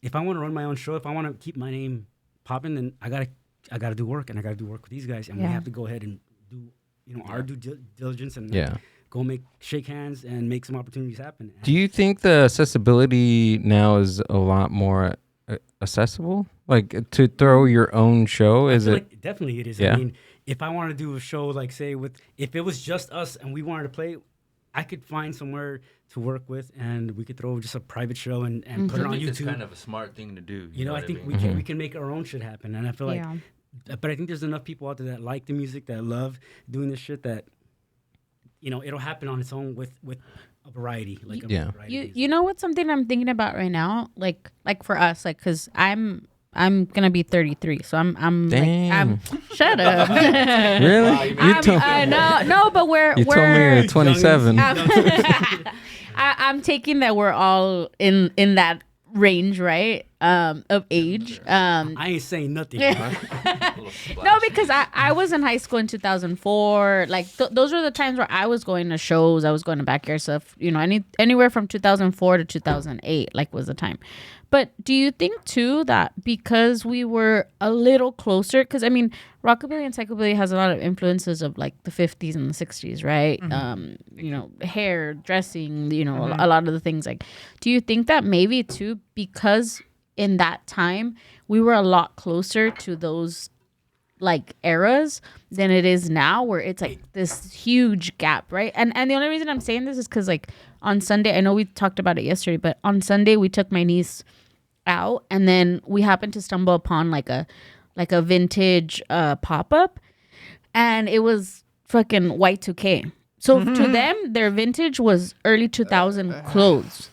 [SPEAKER 3] if I want to run my own show, if I want to keep my name popping, then I gotta do work, and I gotta do work with these guys, and we have to go ahead and do our due diligence and go shake hands and make some opportunities happen.
[SPEAKER 1] Do you think the accessibility now is a lot more accessible? Like to throw your own show? Is it?
[SPEAKER 3] Like definitely it is.
[SPEAKER 1] Yeah.
[SPEAKER 3] I mean, if I want to do a show, like say if it was just us and we wanted to play, I could find somewhere to work with, and we could throw just a private show and put it on YouTube.
[SPEAKER 5] It's kind of a smart thing to do.
[SPEAKER 3] I think we can make our own shit happen, and I feel like, but I think there's enough people out there that like the music, that love doing this shit, that it'll happen on its own with a variety. Like
[SPEAKER 2] you know what's something I'm thinking about right now, like for us, like because I'm gonna be 33, so I'm
[SPEAKER 1] Damn.
[SPEAKER 2] like shut up.
[SPEAKER 1] Really?
[SPEAKER 2] No, but we're
[SPEAKER 1] told me you're 27.
[SPEAKER 2] I'm taking that we're all in that range, right? Of age.
[SPEAKER 3] I ain't saying nothing.
[SPEAKER 2] No, because I was in high school in 2004. Like those were the times where I was going to shows. I was going to backyard stuff. Anywhere from 2004 to 2008, like was the time. But do you think too that because we were a little closer, because I mean, rockabilly and psychobilly has a lot of influences of like the 50s and the 60s, right? You know, hair, dressing, you know, a lot of the things. Like, do you think that maybe too, because in that time we were a lot closer to those like eras than it is now, where it's like this huge gap, right? And the only reason I'm saying this is because like on Sunday, I know we talked about it yesterday, but on Sunday we took my niece out, and then we happened to stumble upon like a vintage pop-up, and it was fucking Y2K. So to them, their vintage was early 2000 clothes.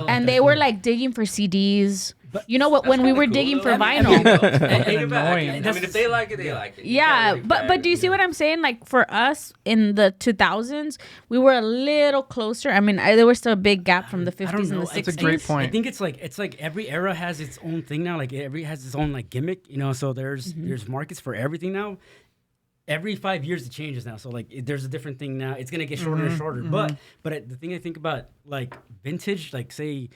[SPEAKER 2] And they were like digging for CDs. But you know what? When we were digging for vinyl.
[SPEAKER 5] Annoying. I mean, if they like it, they like it.
[SPEAKER 2] Yeah, but do you see what I'm saying? Like for us in the 2000s, we were a little closer. I mean, there was still a big gap from the 50s and the 60s.
[SPEAKER 4] That's a great point.
[SPEAKER 3] I think it's like every era has its own thing now. Like every has its own like gimmick, you know. So there's markets for everything now. Every 5 years it changes now. So like there's a different thing now. It's gonna get shorter and shorter. But the thing I think about like vintage, like say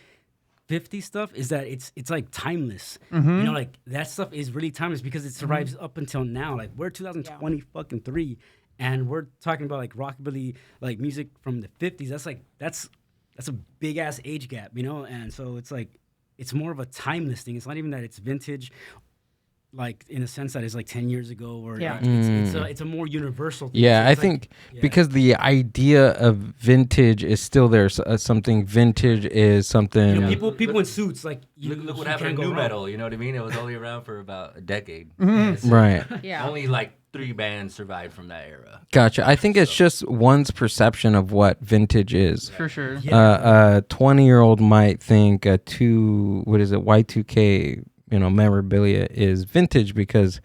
[SPEAKER 3] 50 stuff, is that it's like timeless. You know, like that stuff is really timeless because it survives up until now. Like we're 2020 fucking 3, and we're talking about like rockabilly, like music from the 50s. That's a big ass age gap, you know. And so it's like it's more of a timeless thing. It's not even that it's vintage, like in a sense that it's like 10 years ago, or it's a more universal thing.
[SPEAKER 1] Yeah,
[SPEAKER 3] so
[SPEAKER 1] I think because the idea of vintage is still there. Something vintage is something.
[SPEAKER 3] You know, people in suits, like
[SPEAKER 5] look what happened to nu metal. You know what I mean? It was only around for about a decade.
[SPEAKER 1] Right.
[SPEAKER 2] Yeah.
[SPEAKER 5] Only like 3 bands survived from that era.
[SPEAKER 1] Gotcha. I think it's just one's perception of what vintage is.
[SPEAKER 4] For sure.
[SPEAKER 1] A 20-year-old might think Y2K, you know, memorabilia is vintage because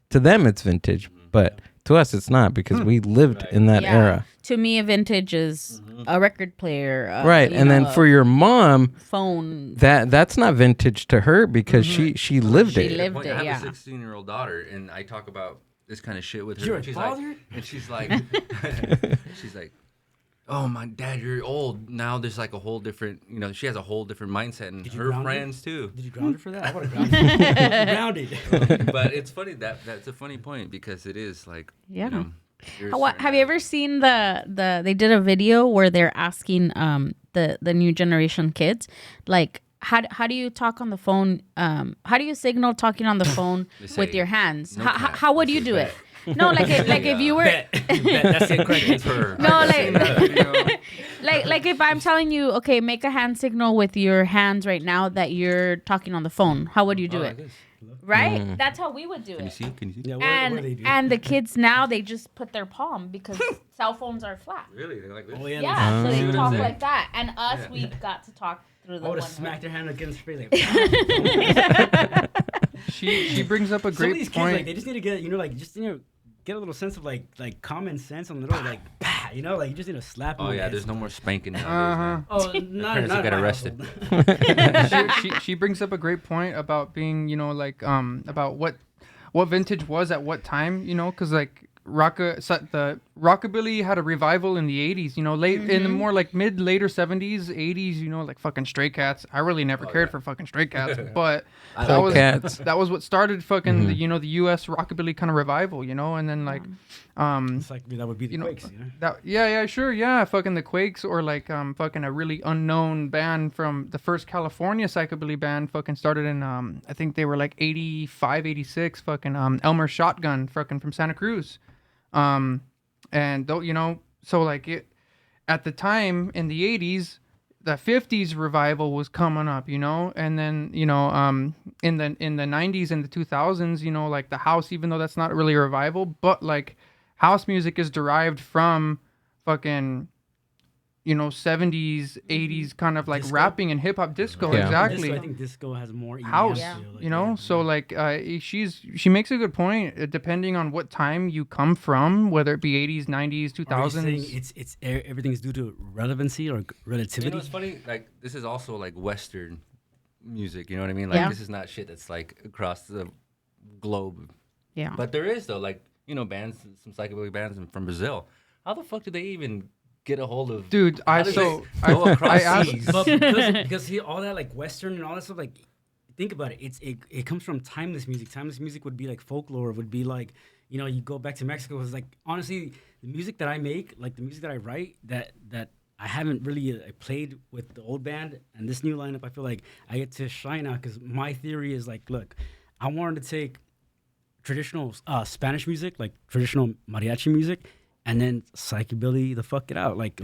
[SPEAKER 1] to them it's vintage, but to us it's not because we lived in that era.
[SPEAKER 2] To me, a vintage is a record player,
[SPEAKER 1] right? And then for your mom,
[SPEAKER 2] phone.
[SPEAKER 1] That's not vintage to her because she lived it.
[SPEAKER 2] Lived it.
[SPEAKER 5] I
[SPEAKER 2] Yeah.
[SPEAKER 5] have a 16-year-old daughter, and I talk about this kind of shit with her.
[SPEAKER 3] You're
[SPEAKER 5] and
[SPEAKER 3] a father?
[SPEAKER 5] She's like, oh, my dad, you're old. Now there's like a whole different, you know, she has a whole different mindset, and her friends too.
[SPEAKER 3] Did you ground her for that? I would have grounded.
[SPEAKER 5] But it's funny, that's a funny point because it is like,
[SPEAKER 2] Yeah.
[SPEAKER 5] you know.
[SPEAKER 2] Have you ever seen the they did a video where they're asking the new generation kids, like, how do you talk on the phone? How do you signal talking on the phone with your hands?
[SPEAKER 5] No
[SPEAKER 2] how would you do it? No, like if you were
[SPEAKER 3] That's incorrect.
[SPEAKER 2] no, like if I'm telling you, okay, make a hand signal with your hands right now that you're talking on the phone. How would you do it? Right? That's how we would do it.
[SPEAKER 5] Can you see?
[SPEAKER 3] Yeah, what do they do?
[SPEAKER 2] And the kids now, they just put their palm because cell phones are flat.
[SPEAKER 5] Really? They're like this?
[SPEAKER 3] Oh, yeah.
[SPEAKER 2] Yeah, so
[SPEAKER 5] See
[SPEAKER 2] they
[SPEAKER 5] what I'm
[SPEAKER 2] talk
[SPEAKER 5] saying?
[SPEAKER 2] like that. And us, we got to talk through the
[SPEAKER 3] I would
[SPEAKER 2] one
[SPEAKER 3] have smacked
[SPEAKER 2] hand.
[SPEAKER 3] their hand against the face. Like,
[SPEAKER 4] She brings up a
[SPEAKER 3] some of
[SPEAKER 4] great
[SPEAKER 3] these kids,
[SPEAKER 4] point.
[SPEAKER 3] like, they just need to get, get a little sense of like common sense on the little, like, bah, you know, like you just need to slap them.
[SPEAKER 5] Oh,
[SPEAKER 3] on the
[SPEAKER 5] yeah,
[SPEAKER 3] head
[SPEAKER 5] there's no more spanking nowadays. man.
[SPEAKER 3] Oh, not
[SPEAKER 5] parents will get
[SPEAKER 3] in my
[SPEAKER 5] arrested.
[SPEAKER 3] household.
[SPEAKER 4] she brings up a great point about being, you know, like about what vintage was at what time, you know, because like the rockabilly had a revival in the 80s, you know, in the more like later 70s, 80s, you know, like fucking Stray Cats. I really never cared for fucking Stray Cats, but that was what started fucking the, you know, the US rockabilly kind of revival, you know, and then like
[SPEAKER 3] It's like that would be the Quakes, you know?
[SPEAKER 4] fucking the Quakes, or like fucking a really unknown band from the first California psychobilly band fucking started in I think they were like 85, 86, fucking Elmer Shotgun fucking from Santa Cruz. And though, you know, so like it at the time in the 80s, the 50s revival was coming up, you know, and then, you know, in the 90s and the 2000s, you know, like the house, even though that's not really a revival, but like house music is derived from fucking, you know, 70s, 80s kind of like
[SPEAKER 3] Disco?
[SPEAKER 4] rapping and hip hop disco.
[SPEAKER 1] Yeah.
[SPEAKER 4] Exactly.
[SPEAKER 3] Disco, I think disco has more EDM
[SPEAKER 4] House,
[SPEAKER 3] feel, like,
[SPEAKER 4] you know,
[SPEAKER 3] yeah.
[SPEAKER 4] so like she makes a good point, depending on what time you come from, whether it be 80s, 90s,
[SPEAKER 3] Are you
[SPEAKER 4] 2000s.
[SPEAKER 3] saying it's everything's due to relevancy or relativity?
[SPEAKER 5] You know, it's funny. Like, this is also like Western music. You know what I mean? Like, this is not shit that's like across the globe.
[SPEAKER 2] Yeah.
[SPEAKER 5] But there is though, like, you know, bands, some psychobilly bands from Brazil. How the fuck do they even get a hold of?
[SPEAKER 4] Dude,
[SPEAKER 5] Go across seas.
[SPEAKER 3] But because all that like Western and all that stuff, like think about it. It comes from timeless music. Timeless music would be like folklore. Would be like, you know, you go back to Mexico. It's like, honestly, the music that I make, like the music that I write, that I haven't really played with the old band and this new lineup. I feel like I get to shine out because my theory is like, look, I wanted to take traditional Spanish music, like traditional mariachi music, and then psychobilly the fuck it out, like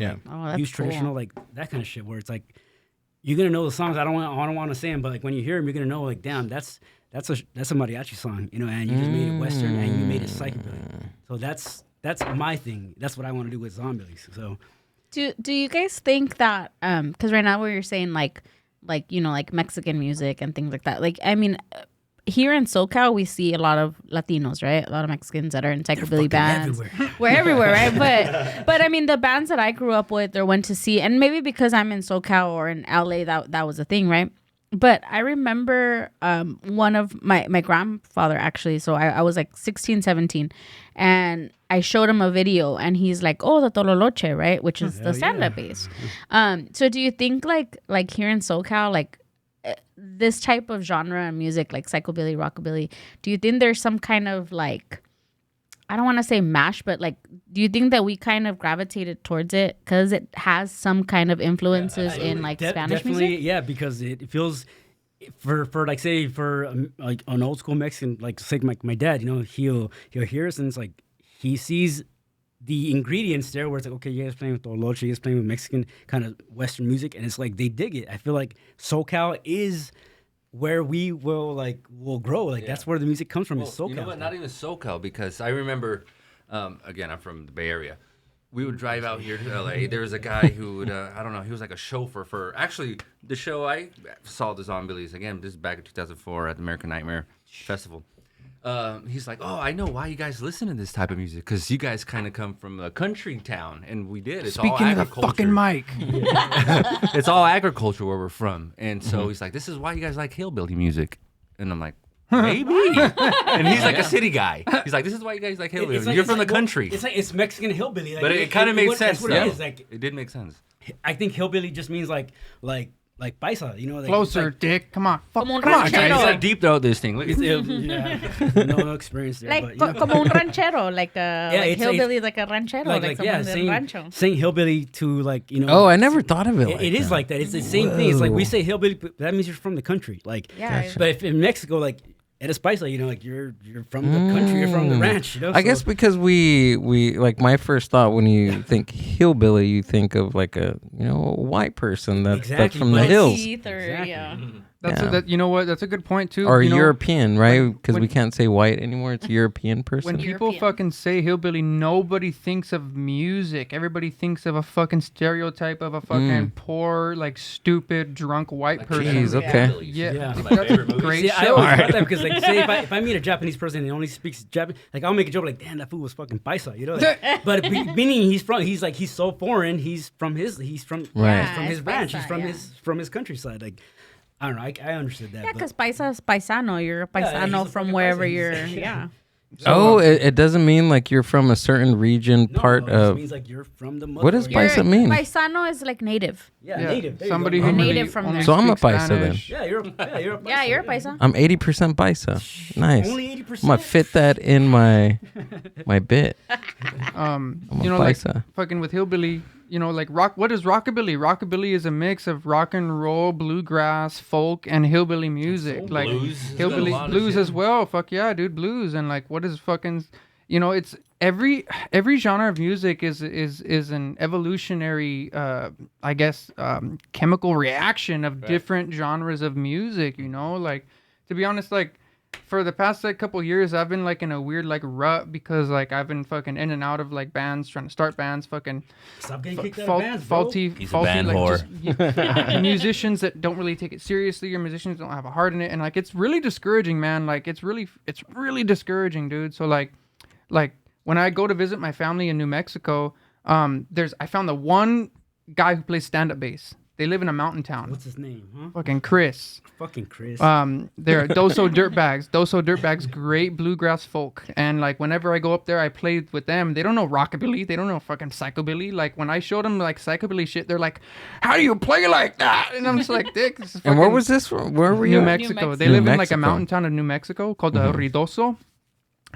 [SPEAKER 3] use traditional like that kind of shit where it's like you're gonna know the songs. I don't want to say them, but like when you hear them, you're gonna know like, damn, that's a mariachi song, you know, and you just made it Western and you made it psychobilly. So that's my thing. That's what I want to do with Zombillyz. So
[SPEAKER 2] do you guys think that because right now where you're saying like you know, like Mexican music and things like that, like I mean. Here in SoCal, we see a lot of Latinos, right? A lot of Mexicans that are in psychobilly bands.
[SPEAKER 3] Everywhere.
[SPEAKER 2] We're everywhere, right? But I mean, the bands that I grew up with or went to see, and maybe because I'm in SoCal or in LA, that was a thing, right? But I remember one of my grandfather, actually, so I was like 16, 17, and I showed him a video, and he's like, oh, the Tololoche, right? Which is the stand-up bass. So do you think like here in SoCal, like, this type of genre of music, like psychobilly, rockabilly, do you think there's some kind of like, I don't want to say mash, but like, do you think that we kind of gravitated towards it because it has some kind of influences in like Spanish music?
[SPEAKER 3] Yeah, because it feels for like say for like an old school Mexican, like say my dad, you know, he'll hear us and it's like he sees the ingredients there where it's like, okay, you guys playing with Tololoche, you guys playing with Mexican kind of Western music, and it's like they dig it. I feel like SoCal is where we will grow. Like that's where the music comes from. Is SoCal.
[SPEAKER 5] You know what? Not even SoCal, because I remember, again, I'm from the Bay Area. We would drive out here to LA. There was a guy who would, I don't know, he was like a chauffeur for actually the show I saw the Zombillyz again. This is back in 2004 at the American Nightmare Festival. He's like, oh, I know why you guys listen to this type of music, because you guys kind of come from a country town, and we did. It's
[SPEAKER 4] Speaking
[SPEAKER 5] all agriculture.
[SPEAKER 4] of the fucking mic.
[SPEAKER 5] It's all agriculture where we're from, and so he's like, this is why you guys like hillbilly music, and I'm like, maybe. And he's like a city guy. He's like, this is why you guys like hillbilly. You're from the country.
[SPEAKER 3] It's Mexican hillbilly. Like,
[SPEAKER 5] but it kind of made sense.
[SPEAKER 3] That's what it is. Like,
[SPEAKER 5] it did make sense.
[SPEAKER 3] I think hillbilly just means like paisa, you know. Like,
[SPEAKER 4] closer,
[SPEAKER 3] like,
[SPEAKER 4] dick. Come on.
[SPEAKER 2] Como un
[SPEAKER 5] Come on,
[SPEAKER 2] ranchero.
[SPEAKER 5] guys. Like deep throat this thing. Look at
[SPEAKER 3] no experience there.
[SPEAKER 2] Like
[SPEAKER 3] but, you know.
[SPEAKER 2] como un ranchero, like a like hillbilly, like a ranchero, like someone in rancho.
[SPEAKER 3] Saying hillbilly to like, you know.
[SPEAKER 1] Oh, I never thought of it.
[SPEAKER 3] It is like that. It's the same thing. It's like we say hillbilly, but that means you're from the country. Like,
[SPEAKER 2] yeah.
[SPEAKER 3] But if in Mexico, like. Eres paisa, you know, like you're from the country, you're from the ranch, you know.
[SPEAKER 1] I guess because we like my first thought when you think hillbilly, you think of like a a white person that's from the hills.
[SPEAKER 4] That, you know what? That's a good point too.
[SPEAKER 1] Or European, right? Because we can't say white anymore. It's European person.
[SPEAKER 4] When people fucking say hillbilly, nobody thinks of music. Everybody thinks of a fucking stereotype of a fucking poor, like stupid, drunk white person.
[SPEAKER 1] Jeez, okay.
[SPEAKER 4] Yeah.
[SPEAKER 5] My favorite movie.
[SPEAKER 4] Great
[SPEAKER 3] See,
[SPEAKER 4] show.
[SPEAKER 3] I always thought that because, like, say if I meet a Japanese person and he only speaks Japanese, like I'll make a joke like, "Damn, that fool was fucking paisa," you know. Like, but meaning he's so foreign. He's from his ranch. He's from his countryside. Like. I don't know. I understood that.
[SPEAKER 2] Yeah, because paisa is paisano. You're a paisano from wherever you're. Yeah.
[SPEAKER 1] So, it doesn't mean like you're from a certain region, part of.
[SPEAKER 3] It means like you're from the.
[SPEAKER 1] What does paisa mean?
[SPEAKER 2] Paisano is like native.
[SPEAKER 3] Yeah, native.
[SPEAKER 4] Somebody
[SPEAKER 2] who
[SPEAKER 4] really
[SPEAKER 2] native from there.
[SPEAKER 1] So I'm a paisa then.
[SPEAKER 3] Yeah, you're a paisa.
[SPEAKER 2] Yeah, you're a paisa.
[SPEAKER 1] I'm 80% paisa. Nice.
[SPEAKER 3] Only 80%.
[SPEAKER 1] I'm gonna fit that in my bit.
[SPEAKER 4] I'm
[SPEAKER 1] a
[SPEAKER 4] like
[SPEAKER 1] paisa.
[SPEAKER 4] fucking with hillbilly. Like rock. What is rockabilly? Rockabilly is a mix of rock and roll, bluegrass, folk, and hillbilly music. Like
[SPEAKER 5] blues.
[SPEAKER 4] hillbilly blues as well. Fuck yeah, dude, blues. And like, what is fucking? It's every genre of music is an evolutionary, I guess, chemical reaction of different genres of music. Like, to be honest, like. For the past couple years, I've been like in a weird like rut because like I've been fucking in and out of like bands, trying to start bands, fucking
[SPEAKER 3] stop getting kicked out of bands,
[SPEAKER 5] He's
[SPEAKER 3] faulty
[SPEAKER 5] a band
[SPEAKER 3] like,
[SPEAKER 5] whore.
[SPEAKER 4] musicians that don't really take it seriously, or musicians don't have a heart in it, and like it's really discouraging, man. Like it's really discouraging, dude. So like when I go to visit my family in New Mexico, I found the one guy who plays stand-up bass. They live in a mountain town.
[SPEAKER 3] What's his name? Huh?
[SPEAKER 4] Fucking Chris.
[SPEAKER 3] Fucking Chris.
[SPEAKER 4] They're Doso Dirtbags. Doso Dirtbags, great bluegrass folk. And like whenever I go up there, I play with them. They don't know rockabilly. They don't know fucking psychobilly. Like when I showed them like psychobilly shit, they're like, "How do you play like that?" And I'm just like, "Dick." This is
[SPEAKER 1] And where was this from? Where were you?
[SPEAKER 4] New Mexico. They
[SPEAKER 1] New
[SPEAKER 4] live in like
[SPEAKER 1] Mexico.
[SPEAKER 4] a mountain town of New Mexico called Ruidoso.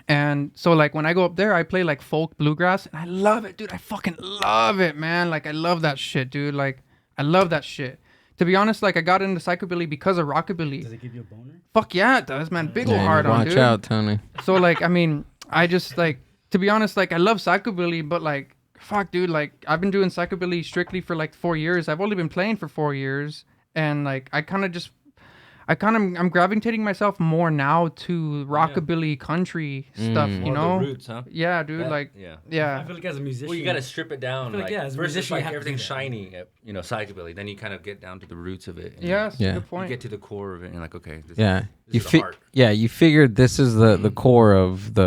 [SPEAKER 4] And so like when I go up there, I play like folk bluegrass, and I love it, dude. I fucking love it, man. Like I love that shit, dude. Like I love that shit. To be honest, like I got into psychobilly because of rockabilly.
[SPEAKER 3] Does it give you a boner?
[SPEAKER 4] Fuck yeah, it does, man. Big ol'
[SPEAKER 1] Yeah,
[SPEAKER 4] hard on,
[SPEAKER 1] watch
[SPEAKER 4] dude.
[SPEAKER 1] out, Tony.
[SPEAKER 4] So like, I mean, I just like, to be honest, like I love psychobilly, but like, fuck, dude, like I've been doing psychobilly strictly for like 4 years. I've only been playing for 4 years, and like I'm gravitating myself more now to rockabilly country stuff, you
[SPEAKER 5] More
[SPEAKER 4] know?
[SPEAKER 5] the roots, huh?
[SPEAKER 4] Yeah, dude,
[SPEAKER 5] That-
[SPEAKER 4] like,
[SPEAKER 5] yeah.
[SPEAKER 4] yeah.
[SPEAKER 3] I feel like as a musician,
[SPEAKER 5] Well, you got to strip it down.
[SPEAKER 3] feel like,
[SPEAKER 5] Like,
[SPEAKER 3] yeah, as a
[SPEAKER 5] first, it's
[SPEAKER 3] musician, you
[SPEAKER 5] like
[SPEAKER 3] have to do
[SPEAKER 5] everything's
[SPEAKER 3] that.
[SPEAKER 5] shiny, you know, psychobilly. Then you kind of get down to the roots of it. And
[SPEAKER 4] Yes,
[SPEAKER 1] Yeah.
[SPEAKER 4] good
[SPEAKER 5] You
[SPEAKER 4] point.
[SPEAKER 5] get to the core of it, and you're like, okay, this
[SPEAKER 1] Yeah,
[SPEAKER 5] is the heart.
[SPEAKER 1] you figured this is the core of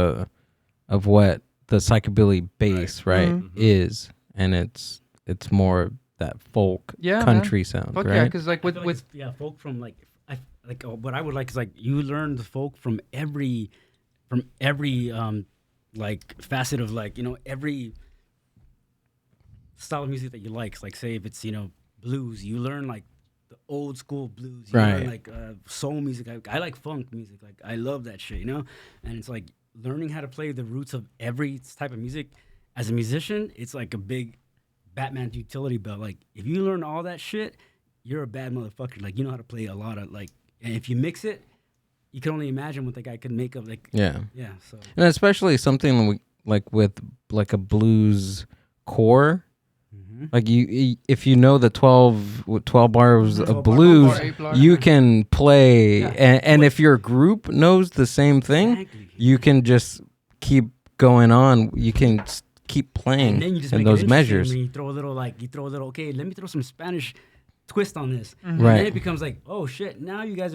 [SPEAKER 1] what the psychobilly bass right,
[SPEAKER 4] Mhm.
[SPEAKER 1] is, and it's more that folk
[SPEAKER 4] Yeah, man.
[SPEAKER 1] country sound,
[SPEAKER 4] Fuck
[SPEAKER 1] right?
[SPEAKER 4] yeah, because like
[SPEAKER 3] I
[SPEAKER 4] with
[SPEAKER 3] feel like it's- folk from like what I would like is like you learn the folk from every like facet of like, you know, every style of music that you like. Like say if it's, you know, blues, you learn like the old school blues. You
[SPEAKER 1] Right.
[SPEAKER 3] learn like soul music. I like funk music. Like I love that shit, you know? And it's like learning how to play the roots of every type of music. As a musician, it's like a big Batman utility belt. Like if you learn all that shit, you're a bad motherfucker. Like you know how to play a lot of like, and if you mix it, you can only imagine what the guy could make of like.
[SPEAKER 1] Yeah,
[SPEAKER 3] So
[SPEAKER 1] and especially something like with like a blues core. Like if you know the 12 bars of
[SPEAKER 3] 12
[SPEAKER 1] blues,
[SPEAKER 4] bar, 8 bar.
[SPEAKER 1] you can play,
[SPEAKER 3] Yeah.
[SPEAKER 1] and if your group knows the same thing,
[SPEAKER 3] exactly.
[SPEAKER 1] you can just keep going on. You can keep playing
[SPEAKER 3] And then you just
[SPEAKER 1] in
[SPEAKER 3] make
[SPEAKER 1] those
[SPEAKER 3] it interesting
[SPEAKER 1] measures.
[SPEAKER 3] when you throw a little, okay, let me throw some Spanish twist on this.
[SPEAKER 4] Mhm.
[SPEAKER 3] And
[SPEAKER 1] Right.
[SPEAKER 3] then it becomes like, oh shit, now you guys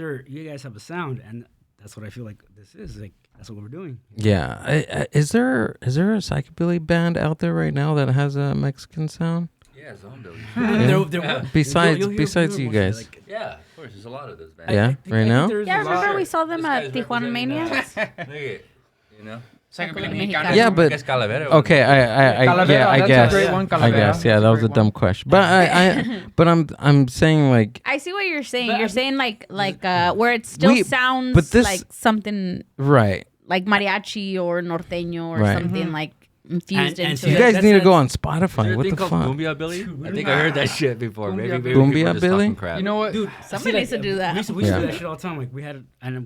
[SPEAKER 3] have a sound, and that's what I feel like this is like. That's what we're doing.
[SPEAKER 1] Yeah, is there a psychobilly band out there right now that has a Mexican sound?
[SPEAKER 5] Yeah, Zombillyz.
[SPEAKER 3] There
[SPEAKER 1] Besides
[SPEAKER 3] you'll
[SPEAKER 1] you
[SPEAKER 3] most
[SPEAKER 1] guys.
[SPEAKER 3] of it, like,
[SPEAKER 5] Yeah, of course. There's a lot of those bands.
[SPEAKER 1] Yeah,
[SPEAKER 3] I think
[SPEAKER 1] right now?
[SPEAKER 3] there's
[SPEAKER 2] Yeah,
[SPEAKER 3] a lot.
[SPEAKER 2] remember we saw them
[SPEAKER 5] This
[SPEAKER 2] at
[SPEAKER 5] guy's
[SPEAKER 2] Tijuana
[SPEAKER 5] representing
[SPEAKER 2] Mania?
[SPEAKER 5] Look at it, you know.
[SPEAKER 4] Psychobilly
[SPEAKER 2] Mexicano.
[SPEAKER 4] Mexicano.
[SPEAKER 1] Yeah, but
[SPEAKER 5] Guess Calavera.
[SPEAKER 1] okay, I
[SPEAKER 4] Calavera,
[SPEAKER 1] yeah, I
[SPEAKER 4] that's a
[SPEAKER 1] guess,
[SPEAKER 4] great one,
[SPEAKER 1] I
[SPEAKER 4] Calavera.
[SPEAKER 1] guess, yeah,
[SPEAKER 4] That's a
[SPEAKER 1] that was a
[SPEAKER 4] great
[SPEAKER 1] dumb
[SPEAKER 4] one.
[SPEAKER 1] question, but but I'm saying like
[SPEAKER 2] I see what you're saying.
[SPEAKER 3] But
[SPEAKER 2] You're
[SPEAKER 3] I'm-
[SPEAKER 2] saying like where it still sounds
[SPEAKER 1] but this-
[SPEAKER 2] like something
[SPEAKER 1] right.
[SPEAKER 2] like mariachi or norteño or
[SPEAKER 1] Right.
[SPEAKER 2] something like infused
[SPEAKER 3] And
[SPEAKER 2] into
[SPEAKER 3] so
[SPEAKER 1] You
[SPEAKER 2] it.
[SPEAKER 1] guys
[SPEAKER 3] that's-
[SPEAKER 1] need to go
[SPEAKER 3] that's-
[SPEAKER 1] on
[SPEAKER 5] Is
[SPEAKER 1] Spotify.
[SPEAKER 5] there a
[SPEAKER 1] What
[SPEAKER 5] thing
[SPEAKER 1] the
[SPEAKER 5] called
[SPEAKER 1] fuck?
[SPEAKER 5] Cumbia Billy? I think I heard that shit before. Maybe
[SPEAKER 4] Cumbia
[SPEAKER 5] people were
[SPEAKER 1] Billy?
[SPEAKER 5] just talking crap.
[SPEAKER 3] Dude,
[SPEAKER 4] You know what?
[SPEAKER 2] Somebody needs to do that.
[SPEAKER 3] We used to
[SPEAKER 1] Yeah.
[SPEAKER 3] do that shit all the time. Like we had, and I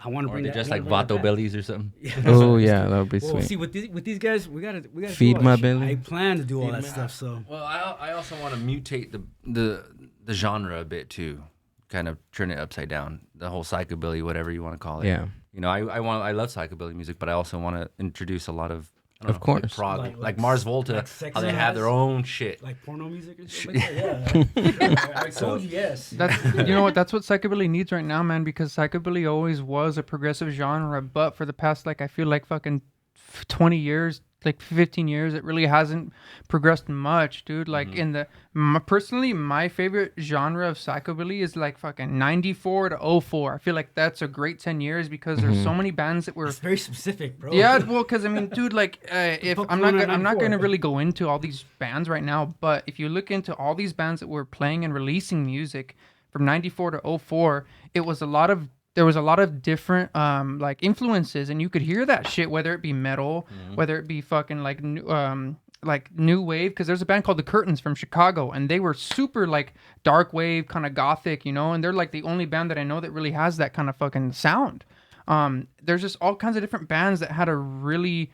[SPEAKER 3] want to
[SPEAKER 5] Or
[SPEAKER 3] bring
[SPEAKER 5] they
[SPEAKER 3] that.
[SPEAKER 5] just
[SPEAKER 3] I
[SPEAKER 5] like
[SPEAKER 3] wanna bring
[SPEAKER 5] Vato
[SPEAKER 3] that
[SPEAKER 5] Billies or something.
[SPEAKER 3] back.
[SPEAKER 1] Oh yeah, that would be
[SPEAKER 3] Well,
[SPEAKER 1] sweet.
[SPEAKER 3] see with these guys, we gotta
[SPEAKER 1] Feed
[SPEAKER 3] do all
[SPEAKER 1] my
[SPEAKER 3] that shit.
[SPEAKER 1] belly.
[SPEAKER 3] I plan to do all
[SPEAKER 5] Feed
[SPEAKER 3] that
[SPEAKER 5] my-
[SPEAKER 3] stuff. So
[SPEAKER 5] Well, I also want to mutate the genre a bit too, kind of turn it upside down. The whole psychobilly, whatever you want to call it.
[SPEAKER 1] Yeah.
[SPEAKER 5] You know, I love psychobilly music, but I also want to introduce a lot of, I don't
[SPEAKER 1] Of
[SPEAKER 5] know, like
[SPEAKER 1] course.
[SPEAKER 5] prog,
[SPEAKER 3] Like-
[SPEAKER 5] like
[SPEAKER 3] like
[SPEAKER 5] Mars Volta,
[SPEAKER 3] like sex
[SPEAKER 5] how they have their
[SPEAKER 3] jazz?
[SPEAKER 5] own shit.
[SPEAKER 3] like porno music and stuff like that. Yeah, I told you yes.
[SPEAKER 4] That's you know what? That's what psychobilly needs right now, man. Because psychobilly always was a progressive genre, but for the past I feel like fucking 20 years, like 15 years, it really hasn't progressed much, dude. Like in the personally, my favorite genre of psychobilly is like fucking 94 to 04. I feel like that's a great 10 years because there's so many bands that were.
[SPEAKER 3] It's very specific, bro.
[SPEAKER 4] Yeah, well, because I mean, dude, like, if
[SPEAKER 3] Fuck
[SPEAKER 4] I'm not
[SPEAKER 3] 94.
[SPEAKER 4] gonna really go into all these bands right now, but if you look into all these bands that were playing and releasing music from '94 to 04, there was a lot of different like influences, and you could hear that shit, whether it be metal, whether it be fucking like new wave, because there's a band called The Curtains from Chicago, and they were super like dark wave, kind of gothic, you know, and they're like the only band that I know that really has that kind of fucking sound. There's just all kinds of different bands that had a really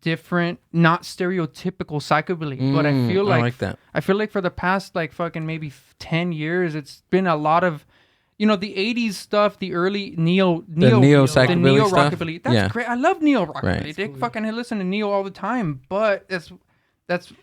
[SPEAKER 4] different, not stereotypical psychobilly, but I feel
[SPEAKER 1] I
[SPEAKER 4] like,
[SPEAKER 1] like that.
[SPEAKER 4] I feel like for the past like fucking maybe 10 years, it's been a lot of, you know, the 80s stuff, the early neo
[SPEAKER 1] psychobilly stuff?
[SPEAKER 4] rockabilly. That's
[SPEAKER 1] Yeah.
[SPEAKER 4] great. I love neo rockabilly.
[SPEAKER 1] Right.
[SPEAKER 4] Dick, fucking I listen to neo all the time, but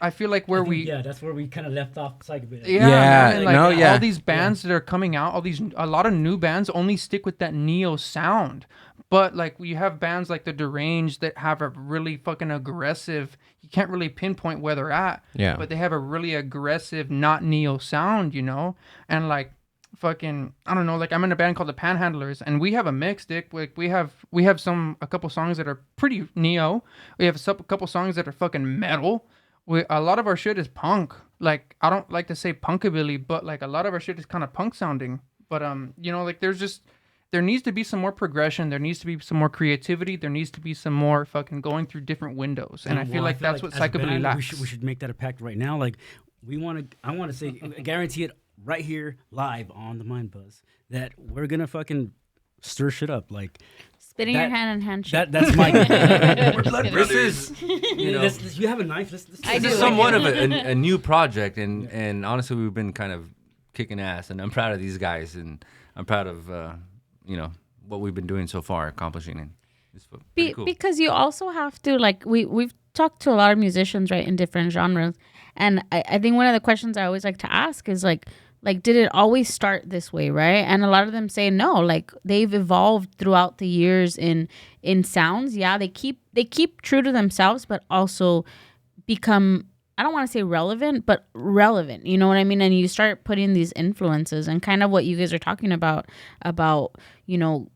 [SPEAKER 4] I feel like where
[SPEAKER 3] that's where we kind of left off Psychobilly.
[SPEAKER 4] Yeah, man, like,
[SPEAKER 1] no, yeah.
[SPEAKER 4] all these bands that are coming out, a lot of new bands only stick with that neo sound. But like you have bands like the Deranged that have a really fucking aggressive, you can't really pinpoint where they're at.
[SPEAKER 1] Yeah.
[SPEAKER 4] But they have a really aggressive, not neo sound, you know? And like fucking, I don't know, like I'm in a band called the Panhandlers, and we have a mix, dick. Like we have a couple songs that are pretty neo. We have a couple songs that are fucking metal. A lot of our shit is punk. Like, I don't like to say punkabilly, but like a lot of our shit is kind of punk sounding. But you know, like there needs to be some more progression. There needs to be some more creativity. There needs to be some more fucking going through different windows. And I feel like that's what Psychobilly lacks.
[SPEAKER 3] We should make that a pact right now. Like, I want to say, guarantee it right here, live on the Mind Buzz, that we're gonna fucking stir shit up. Like,
[SPEAKER 2] spitting your hand in handshake.
[SPEAKER 3] That's my.
[SPEAKER 5] We're blood brothers.
[SPEAKER 3] You have a knife. This
[SPEAKER 5] is somewhat of a new project, and honestly, we've been kind of kicking ass, and I'm proud of these guys, and I'm proud of what we've been doing so far, accomplishing, and it's pretty cool.
[SPEAKER 2] Because you also have to, like, we've talked to a lot of musicians, right, in different genres, and I think one of the questions I always like to ask is like did it always start this way, right? And a lot of them say no, like they've evolved throughout the years in sounds. Yeah, they keep true to themselves, but also become, I don't want to say relevant, but relevant. You know what I mean? And you start putting these influences, and kind of what you guys are talking about, you know,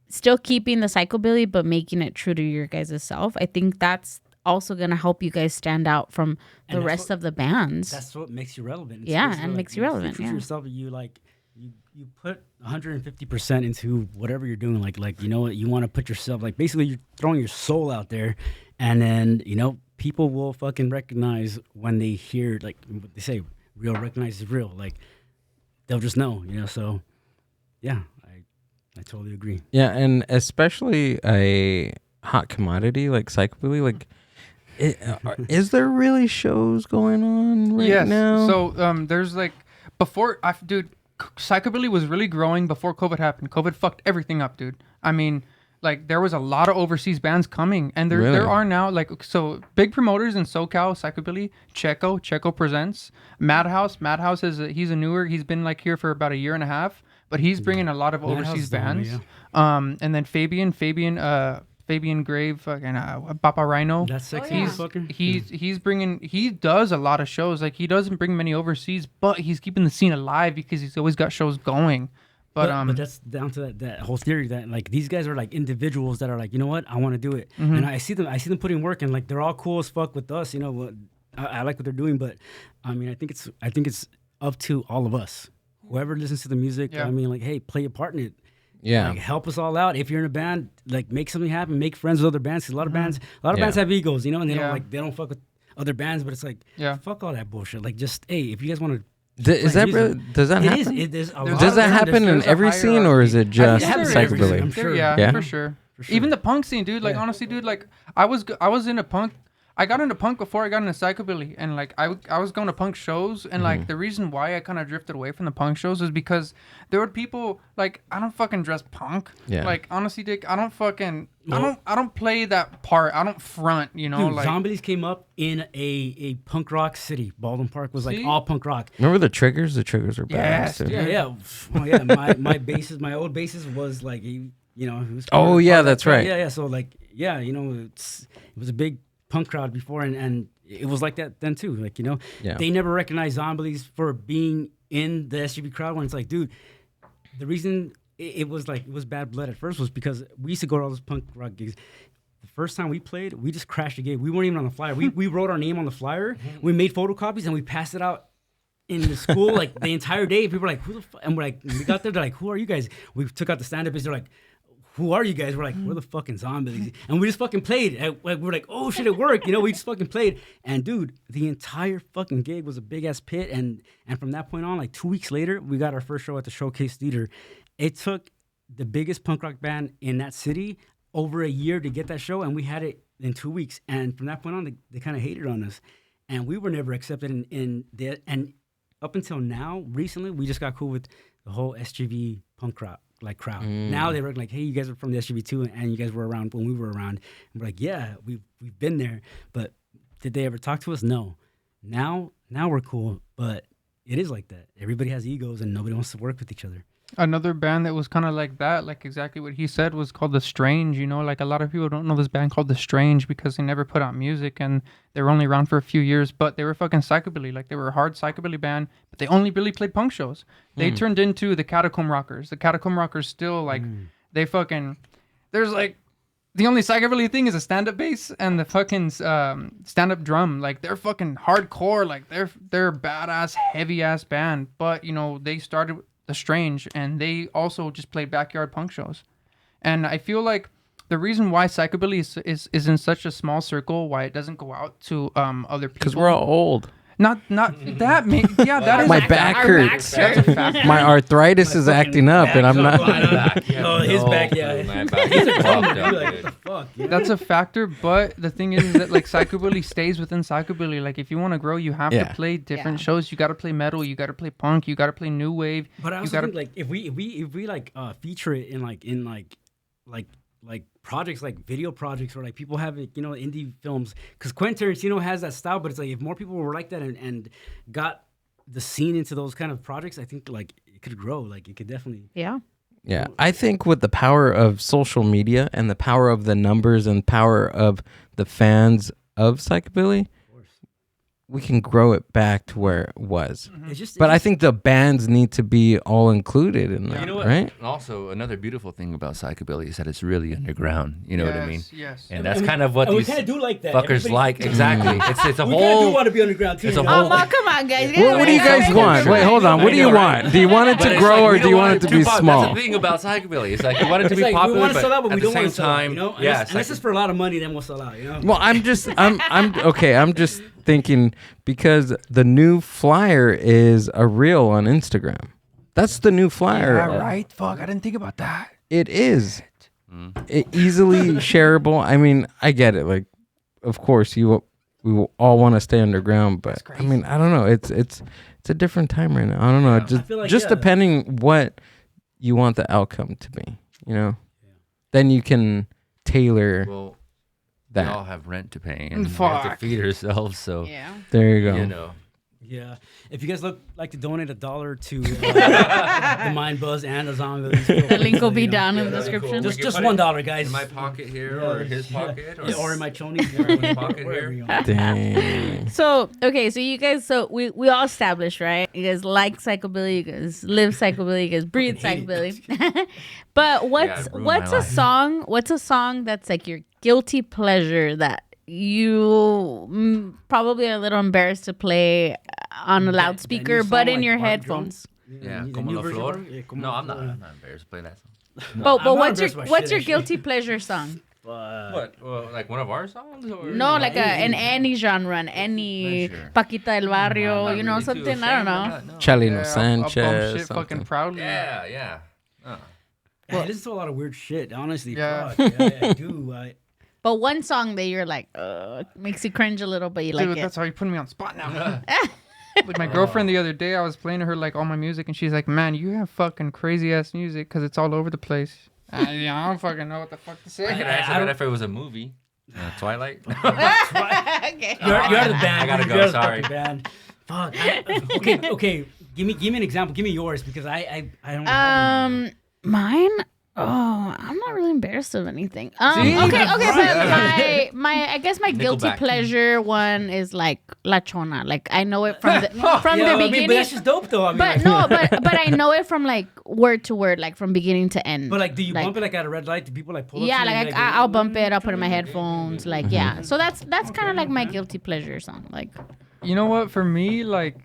[SPEAKER 2] still keeping the psychobilly, but making it true to your guys' self. I think that's also going to help you guys stand out from the rest of the bands.
[SPEAKER 3] That's what makes you relevant.
[SPEAKER 2] Makes you relevant.
[SPEAKER 3] You yourself, you put 150% into whatever you're doing. Like, you know what, you want to put yourself, like, basically you're throwing your soul out there, and then, you know, people will fucking recognize when they hear, like they say, real recognizes real. Like, they'll just know, you know. So, yeah, I totally agree.
[SPEAKER 1] Yeah, and especially a hot commodity like psychobilly, like. Is there really shows going on right now?
[SPEAKER 4] So there's like dude, psychobilly was really growing before COVID happened. COVID fucked everything up, dude. I mean, like there was a lot of overseas bands coming, and there are now like, so big promoters in SoCal, psychobilly. Checo presents Madhouse. Madhouse he's a newer. He's been like here for about a year and a half, but he's bringing a lot of overseas bands. And then Fabian Grave and Papa Rhino.
[SPEAKER 3] That's sexy.
[SPEAKER 4] He does a lot of shows. Like, he doesn't bring many overseas, but he's keeping the scene alive because he's always got shows going. But
[SPEAKER 3] that's down to that whole theory that, like, these guys are like individuals that are like, you know what, I want to do it. Mm-hmm. And I see them putting work, and like they're all cool as fuck with us, you know. I like what they're doing, but I mean, I think it's up to all of us. Whoever listens to the music, I mean, like, hey, play a part in it.
[SPEAKER 1] Yeah,
[SPEAKER 3] like, help us all out. If you're in a band, like, make something happen. Make friends with other bands. 'Cause a lot of bands have egos, you know, and they don't fuck with other bands. But it's like, fuck all that bullshit. Like, just, hey, if you guys want to.
[SPEAKER 1] Does that happen? Does that happen in every scene, or is it just psychobilly?
[SPEAKER 4] I'm sure. Yeah, for sure. Even the punk scene, dude. Like, honestly, dude. Like, I was into punk. I got into punk before I got into psychobilly, and like I was going to punk shows, and like the reason why I kind of drifted away from the punk shows is because there were people like, I don't fucking dress punk. Yeah. Like, honestly, Dick, I don't play that part. I don't front, you know.
[SPEAKER 3] Dude,
[SPEAKER 4] like,
[SPEAKER 3] Zombillyz came up in a punk rock city. Baldwin Park was like all punk rock.
[SPEAKER 1] Remember the Triggers? The Triggers were badass.
[SPEAKER 3] My old bassist was like, you know. He was
[SPEAKER 1] that's right.
[SPEAKER 3] Yeah. So like, you know, it was a big punk crowd before, and it was like that then too. Like, you know, they never recognized Zombillyz for being in the SGV crowd, when it's like, dude, the reason it was bad blood at first was because we used to go to all those punk rock gigs. The first time we played, we just crashed the gig. We weren't even on the flyer. We wrote our name on the flyer. We made photocopies and we passed it out in the school like the entire day. People were like, who the fuck? And we're like, we got there, they're like, who are you guys? We took out the stand-up, they're like, who are you guys? We're like, we're the fucking Zombillyz. And we just fucking played. And we're like, oh shit, it worked. You know, we just fucking played. And dude, the entire fucking gig was a big ass pit. And from that point on, like 2 weeks later, we got our first show at the Showcase Theater. It took the biggest punk rock band in that city over a year to get that show, and we had it in 2 weeks. And from that point on, they kind of hated on us. And we were never accepted in that. And up until now, recently, we just got cool with the whole SGV punk crowd. Now they were like, hey, you guys are from the SGV too, and you guys were around when we were around. And we're like, yeah, we've been there, but did they ever talk to us? No. Now we're cool, but it is like that. Everybody has egos and nobody wants to work with each other.
[SPEAKER 4] Another band that was kind of like that, like exactly what he said, was called The Strange. You know, like a lot of people don't know this band called The Strange because they never put out music and they were only around for a few years, but they were fucking psychobilly. Like they were a hard psychobilly band, but they only really played punk shows. They turned into the Catacomb Rockers. The Catacomb Rockers still like they fucking there's like the only psychobilly thing is a stand-up bass and the fucking stand-up drum. Like they're fucking hardcore. Like they're a badass, heavy-ass band. But you know they started The Strange and they also just played backyard punk shows. And I feel like the reason why psychobilly is in such a small circle, why it doesn't go out to other people,
[SPEAKER 1] Because we're all old.
[SPEAKER 4] Not that. Yeah, that is
[SPEAKER 1] My back hurts.
[SPEAKER 4] That's a fact.
[SPEAKER 1] My arthritis is acting up, and I'm not.
[SPEAKER 3] His back, yeah.
[SPEAKER 5] My back is fucked up,
[SPEAKER 3] Like,
[SPEAKER 5] dude.
[SPEAKER 3] what the fuck? Yeah.
[SPEAKER 4] That's a factor, but the thing is that like psychobilly stays within psychobilly. Like if you want to grow, you have to play different shows. You got to play metal, you got to play punk, you got to play new wave.
[SPEAKER 3] But I
[SPEAKER 4] you
[SPEAKER 3] also
[SPEAKER 4] gotta,
[SPEAKER 3] think like if we like feature it in projects like video projects or like people have it, indie films, because Quentin Tarantino has that style. But it's like if more people were like that and got the scene into those kind of projects, I think like it could grow. Like it could definitely.
[SPEAKER 2] Yeah.
[SPEAKER 1] Yeah, I think with the power of social media and the power of the numbers and power of the fans of psychobilly, we can grow it back to where it was. But I think the bands need to be all included in that,
[SPEAKER 5] You know what?
[SPEAKER 1] right?
[SPEAKER 5] And also, another beautiful thing about psychobilly is that it's really underground. You know what I mean?
[SPEAKER 4] Yes.
[SPEAKER 5] And that's kind of what
[SPEAKER 3] we
[SPEAKER 5] these
[SPEAKER 3] kind of do like that.
[SPEAKER 5] fuckers like. Exactly. It's a
[SPEAKER 3] We kind of do
[SPEAKER 5] whole.
[SPEAKER 3] want to be underground too.
[SPEAKER 5] It's a
[SPEAKER 3] you know?
[SPEAKER 5] whole-
[SPEAKER 2] Come on, guys.
[SPEAKER 1] What do you guys want? Wait, hold on. What do you want? Do you want it
[SPEAKER 5] But
[SPEAKER 1] to
[SPEAKER 5] it's
[SPEAKER 1] grow
[SPEAKER 5] like,
[SPEAKER 1] or
[SPEAKER 5] we
[SPEAKER 1] do
[SPEAKER 5] don't
[SPEAKER 1] you
[SPEAKER 5] want
[SPEAKER 1] want it to
[SPEAKER 5] too
[SPEAKER 1] be
[SPEAKER 5] pop-
[SPEAKER 1] small?
[SPEAKER 5] That's the thing about psychobilly. It's like you want it to
[SPEAKER 3] It's
[SPEAKER 5] be
[SPEAKER 3] like,
[SPEAKER 5] popular,
[SPEAKER 3] we want to sell out, but
[SPEAKER 5] at
[SPEAKER 3] we
[SPEAKER 5] the
[SPEAKER 3] don't
[SPEAKER 5] same
[SPEAKER 3] want to sell out.
[SPEAKER 5] time,
[SPEAKER 3] You know,
[SPEAKER 5] yeah, it's
[SPEAKER 3] unless
[SPEAKER 5] like-
[SPEAKER 3] it's for a lot of money, then we'll sell out. You know.
[SPEAKER 1] Well, I'm okay. I'm just thinking because the new flyer is a reel on Instagram. That's the new flyer.
[SPEAKER 4] Yeah, right. Fuck, I didn't think about that.
[SPEAKER 1] It is. It easily shareable. I mean, I get it. Like, of course, we will all want to stay underground, but I mean, I don't know. It's a different time right now. I don't know.
[SPEAKER 3] feel like,
[SPEAKER 1] Just
[SPEAKER 3] yeah.
[SPEAKER 1] depending what you want the outcome to be. You know, then you can tailor
[SPEAKER 5] Well,
[SPEAKER 1] that.
[SPEAKER 5] we all have rent to pay and we have
[SPEAKER 4] Fuck.
[SPEAKER 5] to feed ourselves. So
[SPEAKER 2] Yeah.
[SPEAKER 1] There you go.
[SPEAKER 5] you know.
[SPEAKER 3] Yeah. If you guys like to donate $1 to the Mind Buzz and the Zombillyz,
[SPEAKER 2] The link will be
[SPEAKER 3] you know,
[SPEAKER 2] down in the
[SPEAKER 5] that'd be
[SPEAKER 2] description.
[SPEAKER 5] cool.
[SPEAKER 3] Just
[SPEAKER 5] We can put it
[SPEAKER 3] $1, guys.
[SPEAKER 5] In my pocket here, or his pocket,
[SPEAKER 3] or in my chonies,
[SPEAKER 5] everyone's pocket
[SPEAKER 3] wherever
[SPEAKER 5] here.
[SPEAKER 3] you go.
[SPEAKER 1] Dang.
[SPEAKER 2] So you guys, we all established, right? You guys like psychobilly, you guys live psychobilly, you guys breathe
[SPEAKER 3] Fucking hate
[SPEAKER 2] psychobilly. But
[SPEAKER 5] it ruined my life.
[SPEAKER 2] what's a song that's like your guilty pleasure that you probably are a little embarrassed to play on a loudspeaker,
[SPEAKER 3] new song,
[SPEAKER 2] but in
[SPEAKER 3] like
[SPEAKER 2] your
[SPEAKER 3] Bark
[SPEAKER 2] headphones?
[SPEAKER 5] Yeah,
[SPEAKER 3] The
[SPEAKER 5] como
[SPEAKER 3] new
[SPEAKER 5] la
[SPEAKER 3] version
[SPEAKER 5] flor.
[SPEAKER 3] of it? Yeah, como
[SPEAKER 5] No,
[SPEAKER 3] la
[SPEAKER 5] I'm not.
[SPEAKER 3] flor.
[SPEAKER 5] I'm not embarrassed to play that song.
[SPEAKER 2] But
[SPEAKER 3] I'm not
[SPEAKER 2] what's
[SPEAKER 3] embarrassed by
[SPEAKER 2] your
[SPEAKER 3] shit, actually.
[SPEAKER 2] guilty pleasure song?
[SPEAKER 5] What? Well, like one of our songs, or
[SPEAKER 2] No, like in any genre, in any
[SPEAKER 5] Pleasure.
[SPEAKER 2] Paquita del Barrio,
[SPEAKER 5] Not
[SPEAKER 2] you know,
[SPEAKER 5] really too
[SPEAKER 2] something, I don't
[SPEAKER 5] ashamed
[SPEAKER 2] know.
[SPEAKER 5] of that, no.
[SPEAKER 1] Chalino
[SPEAKER 4] Yeah, I'll
[SPEAKER 1] Sanchez.
[SPEAKER 4] bump shit fucking
[SPEAKER 1] something.
[SPEAKER 4] proudly.
[SPEAKER 5] Yeah, yeah.
[SPEAKER 3] Yeah, I listen to a lot of weird shit, honestly.
[SPEAKER 4] Yeah.
[SPEAKER 3] Fuck, yeah, I do.
[SPEAKER 2] But one song that you're like, makes you cringe a little, but you like
[SPEAKER 4] Dude,
[SPEAKER 2] it.
[SPEAKER 4] that's how you put me on spot now. With my girlfriend the other day, I was playing to her like all my music, and she's like, "Man, you have fucking crazy ass music because it's all over the place." I don't fucking know what the fuck to say.
[SPEAKER 5] I could answer that if it was a movie. Twilight.
[SPEAKER 2] Okay.
[SPEAKER 3] You're out of the band.
[SPEAKER 5] I gotta
[SPEAKER 3] dude.
[SPEAKER 5] go,
[SPEAKER 3] You're out of the
[SPEAKER 5] sorry.
[SPEAKER 3] fucking band. Fuck. Okay. Give me an example. Give me yours because I don't. have one.
[SPEAKER 2] Mine. Oh, I'm not really embarrassed of anything.
[SPEAKER 4] See?
[SPEAKER 2] Okay,
[SPEAKER 4] That's
[SPEAKER 2] but my I guess my guilty
[SPEAKER 5] Nickelback.
[SPEAKER 2] pleasure one is like La Chona. Like I know it from the
[SPEAKER 3] Yeah,
[SPEAKER 2] the
[SPEAKER 3] I mean,
[SPEAKER 2] beginning.
[SPEAKER 3] but that's just dope though. I mean,
[SPEAKER 2] But
[SPEAKER 3] like,
[SPEAKER 2] no, but I know it from like word to word, like from beginning to end.
[SPEAKER 3] But like, do you bump it like at a red light? Do people like pull up?
[SPEAKER 2] Yeah,
[SPEAKER 3] to you and
[SPEAKER 2] like
[SPEAKER 3] be
[SPEAKER 2] I'll bump it. I'll put it in my headphones. Like yeah, so that's kind of like my guilty pleasure song. Like
[SPEAKER 4] You know what? For me, like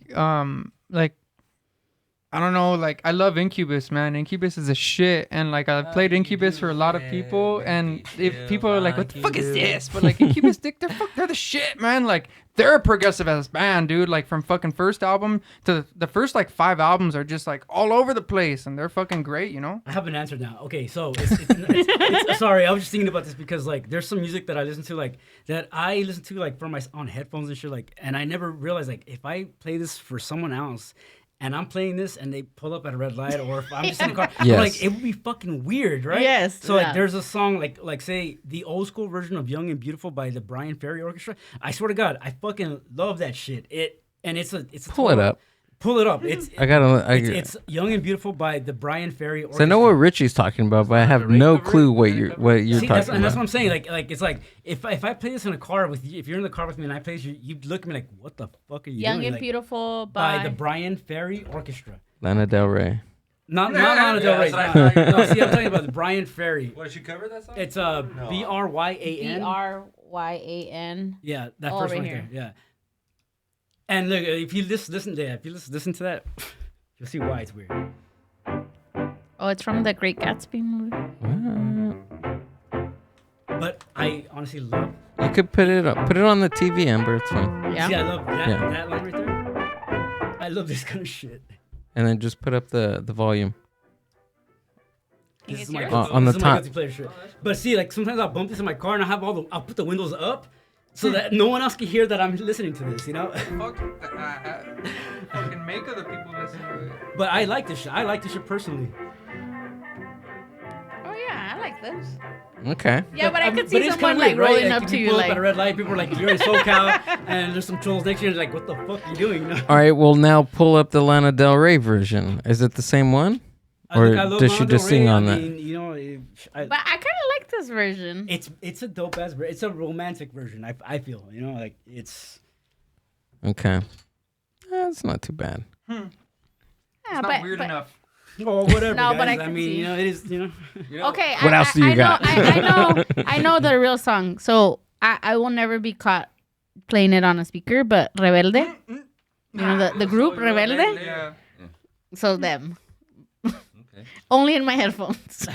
[SPEAKER 4] I don't know, like I love Incubus, man. Incubus is a shit, and like I've played Incubus for a lot of people, and if people are like, "What the fuck is this?" But like Incubus, they're the shit, man. Like they're a progressive ass band, dude. Like from fucking first album to the first like 5 albums are just like all over the place, and they're fucking great, you know.
[SPEAKER 3] I have an answer now. Okay, so it's sorry, I was just thinking about this because like there's some music that I listen to like from my on headphones and shit like, and I never realized like if I play this for someone else, and I'm playing this, and they pull up at a red light, or if I'm just in the car,
[SPEAKER 1] Yes.
[SPEAKER 3] like it would be fucking weird, right?
[SPEAKER 2] Yes,
[SPEAKER 3] So
[SPEAKER 2] yeah.
[SPEAKER 3] like, there's a song like say the old school version of "Young and Beautiful" by the Brian Ferry Orchestra. I swear to God, I fucking love that shit. It's a
[SPEAKER 1] Pull it up.
[SPEAKER 3] Pull it up. It's "Young and Beautiful" by the Brian Ferry Orchestra.
[SPEAKER 1] So I know what Richie's talking about, but I have no clue what you're
[SPEAKER 3] See,
[SPEAKER 1] talking
[SPEAKER 3] that's
[SPEAKER 1] about.
[SPEAKER 3] what I'm saying. Like it's like if I play this in a car with you, if you're in the car with me and I play this, you look at me like, what the fuck are you
[SPEAKER 2] Young
[SPEAKER 3] doing?
[SPEAKER 2] and
[SPEAKER 3] Like,
[SPEAKER 2] Beautiful
[SPEAKER 3] by
[SPEAKER 2] by
[SPEAKER 3] the Brian Ferry Orchestra.
[SPEAKER 1] Lana Del Rey.
[SPEAKER 3] Not Lana Del Rey.
[SPEAKER 5] that's what I thought.
[SPEAKER 3] No, see, I'm talking about the Brian Ferry.
[SPEAKER 5] What, did you cover that song?
[SPEAKER 3] It's BRYAN.
[SPEAKER 2] BRYAN.
[SPEAKER 3] Yeah, that
[SPEAKER 2] Oh,
[SPEAKER 3] first
[SPEAKER 2] right
[SPEAKER 3] one
[SPEAKER 2] here.
[SPEAKER 3] there. Yeah. And look, if you listen to that, you'll see why it's weird.
[SPEAKER 2] Oh, it's from the Great Gatsby movie.
[SPEAKER 3] But I honestly love.
[SPEAKER 1] You could put it on the TV, Amber. It's fine.
[SPEAKER 2] Yeah.
[SPEAKER 3] See, I love that
[SPEAKER 1] Yeah.
[SPEAKER 3] that line right there. I love this kind of shit.
[SPEAKER 1] And then just put up the volume.
[SPEAKER 2] Can you
[SPEAKER 3] This is
[SPEAKER 2] guys
[SPEAKER 3] my
[SPEAKER 2] hear it?
[SPEAKER 3] guilty-
[SPEAKER 1] On
[SPEAKER 3] this
[SPEAKER 1] the
[SPEAKER 3] is my
[SPEAKER 1] top.
[SPEAKER 3] guilty pleasure shirt. But see, like sometimes I'll bump this in my car and I'll put the windows up so that no one else can hear that I'm listening to this, you know?
[SPEAKER 4] Fucking make other people listen to it.
[SPEAKER 3] But I like this shit. I like this shit personally.
[SPEAKER 2] Oh yeah, I like this.
[SPEAKER 1] Okay.
[SPEAKER 2] Yeah, but I could
[SPEAKER 3] But
[SPEAKER 2] see
[SPEAKER 3] it's
[SPEAKER 2] someone
[SPEAKER 3] kinda
[SPEAKER 2] like
[SPEAKER 3] weird, right?
[SPEAKER 2] rolling
[SPEAKER 3] Like,
[SPEAKER 2] up
[SPEAKER 3] if
[SPEAKER 2] to
[SPEAKER 3] you
[SPEAKER 2] you
[SPEAKER 3] pull
[SPEAKER 2] like.
[SPEAKER 3] up at a red light, people are like, you're in SoCal, and there's some trolls next to you, and you're like, what the fuck are you doing? You know?
[SPEAKER 1] All right. Well, now pull up the Lana Del Rey version. Is it the same one?
[SPEAKER 3] I
[SPEAKER 1] Or
[SPEAKER 3] think I love
[SPEAKER 1] does she
[SPEAKER 3] Lana
[SPEAKER 1] just
[SPEAKER 3] Del
[SPEAKER 1] sing
[SPEAKER 3] Rey.
[SPEAKER 1] on
[SPEAKER 3] I
[SPEAKER 1] that?
[SPEAKER 3] mean, you know,
[SPEAKER 2] But I kind of like this version.
[SPEAKER 3] it's a dope ass version. It's a romantic version. I feel, you know, like it's.
[SPEAKER 1] Okay. That's not too bad.
[SPEAKER 2] Yeah,
[SPEAKER 4] It's not weird enough.
[SPEAKER 3] Oh, whatever.
[SPEAKER 2] No, but
[SPEAKER 3] guys.
[SPEAKER 2] I
[SPEAKER 3] I
[SPEAKER 2] can
[SPEAKER 3] mean,
[SPEAKER 2] see.
[SPEAKER 3] you know, it is. You know.
[SPEAKER 2] Okay.
[SPEAKER 1] What else do you got?
[SPEAKER 2] I know the real song, so I will never be caught playing it on a speaker. But Rebelde, you know the group Rebelde.
[SPEAKER 4] Yeah.
[SPEAKER 2] So them. Only in my headphones.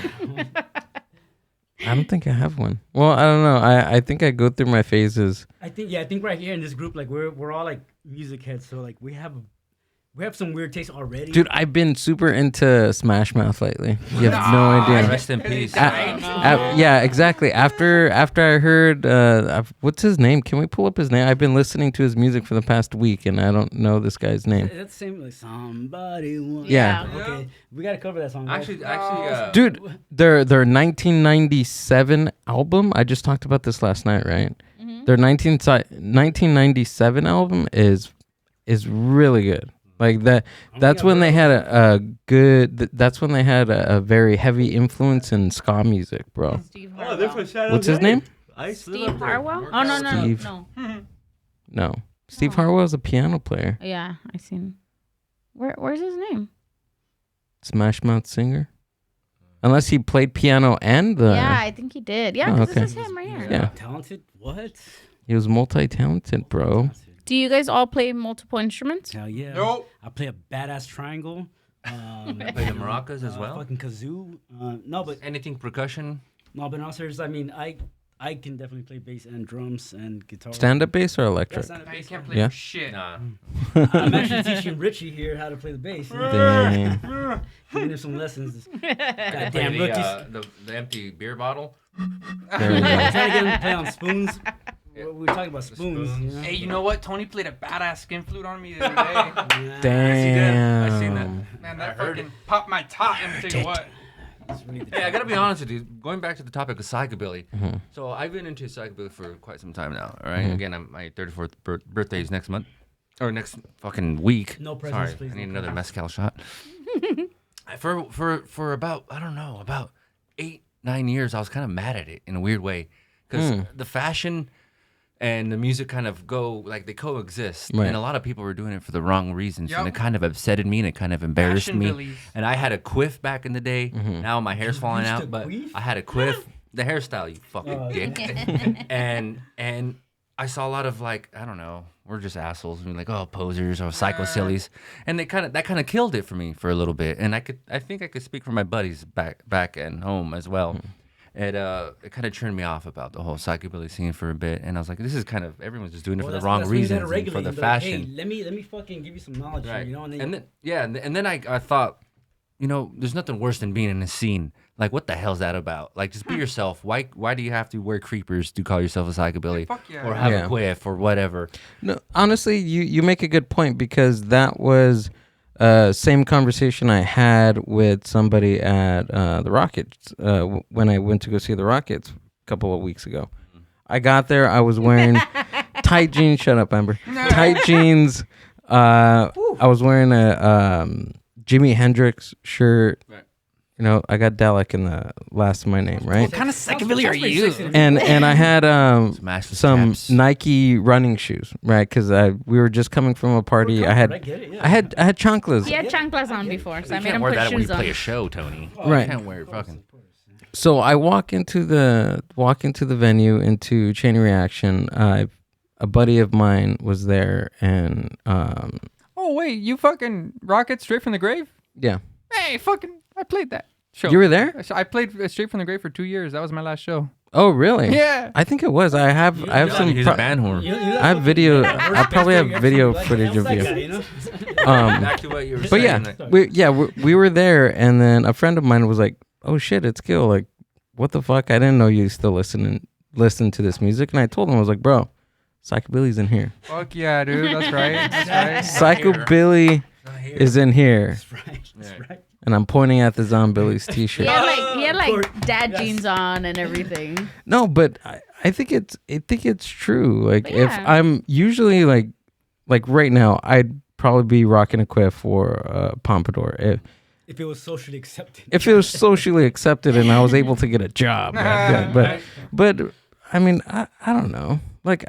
[SPEAKER 1] I don't think I have one. Well, I don't know. I think I go through my phases.
[SPEAKER 3] I think right here in this group, like we're all like music heads, so like we have some weird taste already.
[SPEAKER 1] Dude, I've been super into Smash Mouth lately. You have no idea.
[SPEAKER 5] Rest in peace.
[SPEAKER 1] Yeah, exactly. After I heard, what's his name? Can we pull up his name? I've been listening to his music for the past week, and I don't know this guy's name.
[SPEAKER 3] That's the same like somebody. Once.
[SPEAKER 1] Yeah.
[SPEAKER 3] Okay, we gotta cover that song. guys.
[SPEAKER 5] Actually,
[SPEAKER 1] Dude, their 1997 album. I just talked about this last night, right? Their 1997 album is really good. Like that. That's when they had a good. That's when they had a very heavy influence in ska music, bro.
[SPEAKER 2] Steve Harwell.
[SPEAKER 1] What's his name?
[SPEAKER 2] Steve Harwell? Oh no.
[SPEAKER 1] Steve. No, Steve Harwell's a piano player.
[SPEAKER 2] Yeah, I seen. Where's his name?
[SPEAKER 1] Smash Mouth singer. Unless he played piano and the.
[SPEAKER 2] Yeah, I think he did. Yeah,
[SPEAKER 1] Oh,
[SPEAKER 2] because
[SPEAKER 1] okay.
[SPEAKER 2] this is him right here.
[SPEAKER 1] Yeah.
[SPEAKER 3] Talented? What?
[SPEAKER 1] He was multi-talented, bro.
[SPEAKER 2] Do you guys all play multiple instruments?
[SPEAKER 3] Hell yeah.
[SPEAKER 4] Nope.
[SPEAKER 3] I play a badass triangle.
[SPEAKER 5] play the maracas as well.
[SPEAKER 3] Fucking kazoo. No, but
[SPEAKER 5] Anything percussion?
[SPEAKER 3] in all seriousness, I mean, I can definitely play bass and drums and guitar.
[SPEAKER 1] Stand-up bass or
[SPEAKER 3] Yeah,
[SPEAKER 1] electric?
[SPEAKER 3] stand-up
[SPEAKER 4] No, you
[SPEAKER 3] bass.
[SPEAKER 4] can't play
[SPEAKER 1] Yeah.
[SPEAKER 4] shit.
[SPEAKER 5] Nah.
[SPEAKER 3] I'm actually teaching Richie here how to play the bass.
[SPEAKER 1] Damn.
[SPEAKER 3] Giving him some lessons.
[SPEAKER 5] Play
[SPEAKER 3] Goddamn
[SPEAKER 5] the,
[SPEAKER 3] rookies.
[SPEAKER 5] the empty beer bottle.
[SPEAKER 1] There we go.
[SPEAKER 3] Trying to get him to play on spoons. We were talking about spoons.
[SPEAKER 5] spoons.
[SPEAKER 3] You know?
[SPEAKER 4] Hey, you know what? Tony played a badass skin flute on me the other day.
[SPEAKER 3] Yeah,
[SPEAKER 1] Damn.
[SPEAKER 5] I seen that.
[SPEAKER 4] Man, that
[SPEAKER 5] I heard
[SPEAKER 4] fucking popped my top. Let me tell you what.
[SPEAKER 3] it's really the
[SPEAKER 5] Hey, I gotta be honest with you. Going back to the topic of psychobilly.
[SPEAKER 1] Mm-hmm.
[SPEAKER 5] So I've been into psychobilly for quite some time now. All right. Again, my 34th birthday is next month, or next fucking week.
[SPEAKER 3] No presents,
[SPEAKER 5] Sorry,
[SPEAKER 3] please,
[SPEAKER 5] I
[SPEAKER 3] no
[SPEAKER 5] need another
[SPEAKER 3] presents.
[SPEAKER 5] mezcal shot. For about I don't know about 8-9 years, I was kind of mad at it in a weird way because the fashion and the music kind of go like they coexist,
[SPEAKER 1] Right.
[SPEAKER 5] and a lot of people were doing it for the wrong reasons, and
[SPEAKER 4] Yep.
[SPEAKER 5] it kind of upsetted me and it kind of embarrassed
[SPEAKER 4] Fashion
[SPEAKER 5] me.
[SPEAKER 4] billies.
[SPEAKER 5] And I had a quiff back in the day. Now my hair's falling
[SPEAKER 3] used to
[SPEAKER 5] out, but
[SPEAKER 3] queef?
[SPEAKER 5] I had a quiff. The hairstyle, you fucking dick. and I saw a lot of like I don't know, we're just assholes. I mean, like posers or psycho sillies, and that kind of killed it for me for a little bit. And I think I could speak for my buddies back and home as well. It kind of turned me off about the whole psychobilly scene for a bit, and I was like, this is kind of everyone's just doing it for the wrong reasons and for the fashion.
[SPEAKER 3] Hey, let me fucking give you some knowledge here,
[SPEAKER 5] Right.
[SPEAKER 3] you know.
[SPEAKER 5] And then I thought, you know, there's nothing worse than being in a scene. Like, what the hell's that about? Like, just be yourself. Why do you have to wear creepers to call yourself a psychobilly?
[SPEAKER 4] Fuck yeah.
[SPEAKER 5] Or have
[SPEAKER 1] Yeah.
[SPEAKER 5] a quiff or whatever?
[SPEAKER 1] No, honestly, you make a good point because that was Same conversation I had with somebody at the Rockets when I went to go see the Rockets a couple of weeks ago. I got there. I was wearing tight jeans. Shut up, Amber. Tight jeans. I was wearing a Jimi Hendrix shirt.
[SPEAKER 5] Right.
[SPEAKER 1] You know, I got Dalek in the last of my name, right?
[SPEAKER 3] What kind of psychobilly are you?
[SPEAKER 1] And I had
[SPEAKER 5] Smash the
[SPEAKER 1] some
[SPEAKER 5] straps.
[SPEAKER 1] Nike running shoes, right? Because we were just coming from a party. I had chanclas.
[SPEAKER 2] He had chanclas on before, so I
[SPEAKER 5] You
[SPEAKER 2] made
[SPEAKER 5] can't
[SPEAKER 2] him
[SPEAKER 5] wear
[SPEAKER 2] put
[SPEAKER 5] that when you
[SPEAKER 2] shoes on.
[SPEAKER 5] play a show, Tony.
[SPEAKER 1] Right.
[SPEAKER 5] You can't wear fucking.
[SPEAKER 1] So I walk into the venue into Chain Reaction. A buddy of mine was there, and
[SPEAKER 4] Oh wait, you fucking rocket straight from the grave?
[SPEAKER 1] yeah,
[SPEAKER 4] Hey, fucking, I played that show.
[SPEAKER 1] you were there.
[SPEAKER 4] I played Straight from the Grave for 2 years. That was my last show.
[SPEAKER 1] Oh, really?
[SPEAKER 4] Yeah.
[SPEAKER 1] I think it was. I have some.
[SPEAKER 5] He's a band horn.
[SPEAKER 1] I have video. I probably have video footage of you.
[SPEAKER 5] Back to what you were
[SPEAKER 1] But
[SPEAKER 5] saying.
[SPEAKER 1] yeah, we were there, and then a friend of mine was like, "Oh shit, it's Gil! Like, what the fuck? I didn't know you still listen to this music." And I told him, I was like, "Bro, Psychobilly's in here.
[SPEAKER 4] Fuck yeah, dude. That's right. That's right.
[SPEAKER 1] Psychobilly is in here."
[SPEAKER 3] That's right.
[SPEAKER 1] And I'm pointing at the Zombillyz t-shirt.
[SPEAKER 2] He had like dad jeans on and everything.
[SPEAKER 1] No, but I think it's true. Like
[SPEAKER 2] But
[SPEAKER 1] if
[SPEAKER 2] yeah.
[SPEAKER 1] I'm usually like right now, I'd probably be rocking a quiff or a pompadour
[SPEAKER 3] If it was socially accepted.
[SPEAKER 1] if it was socially accepted and I was able to get a job. But I mean, I don't know. Like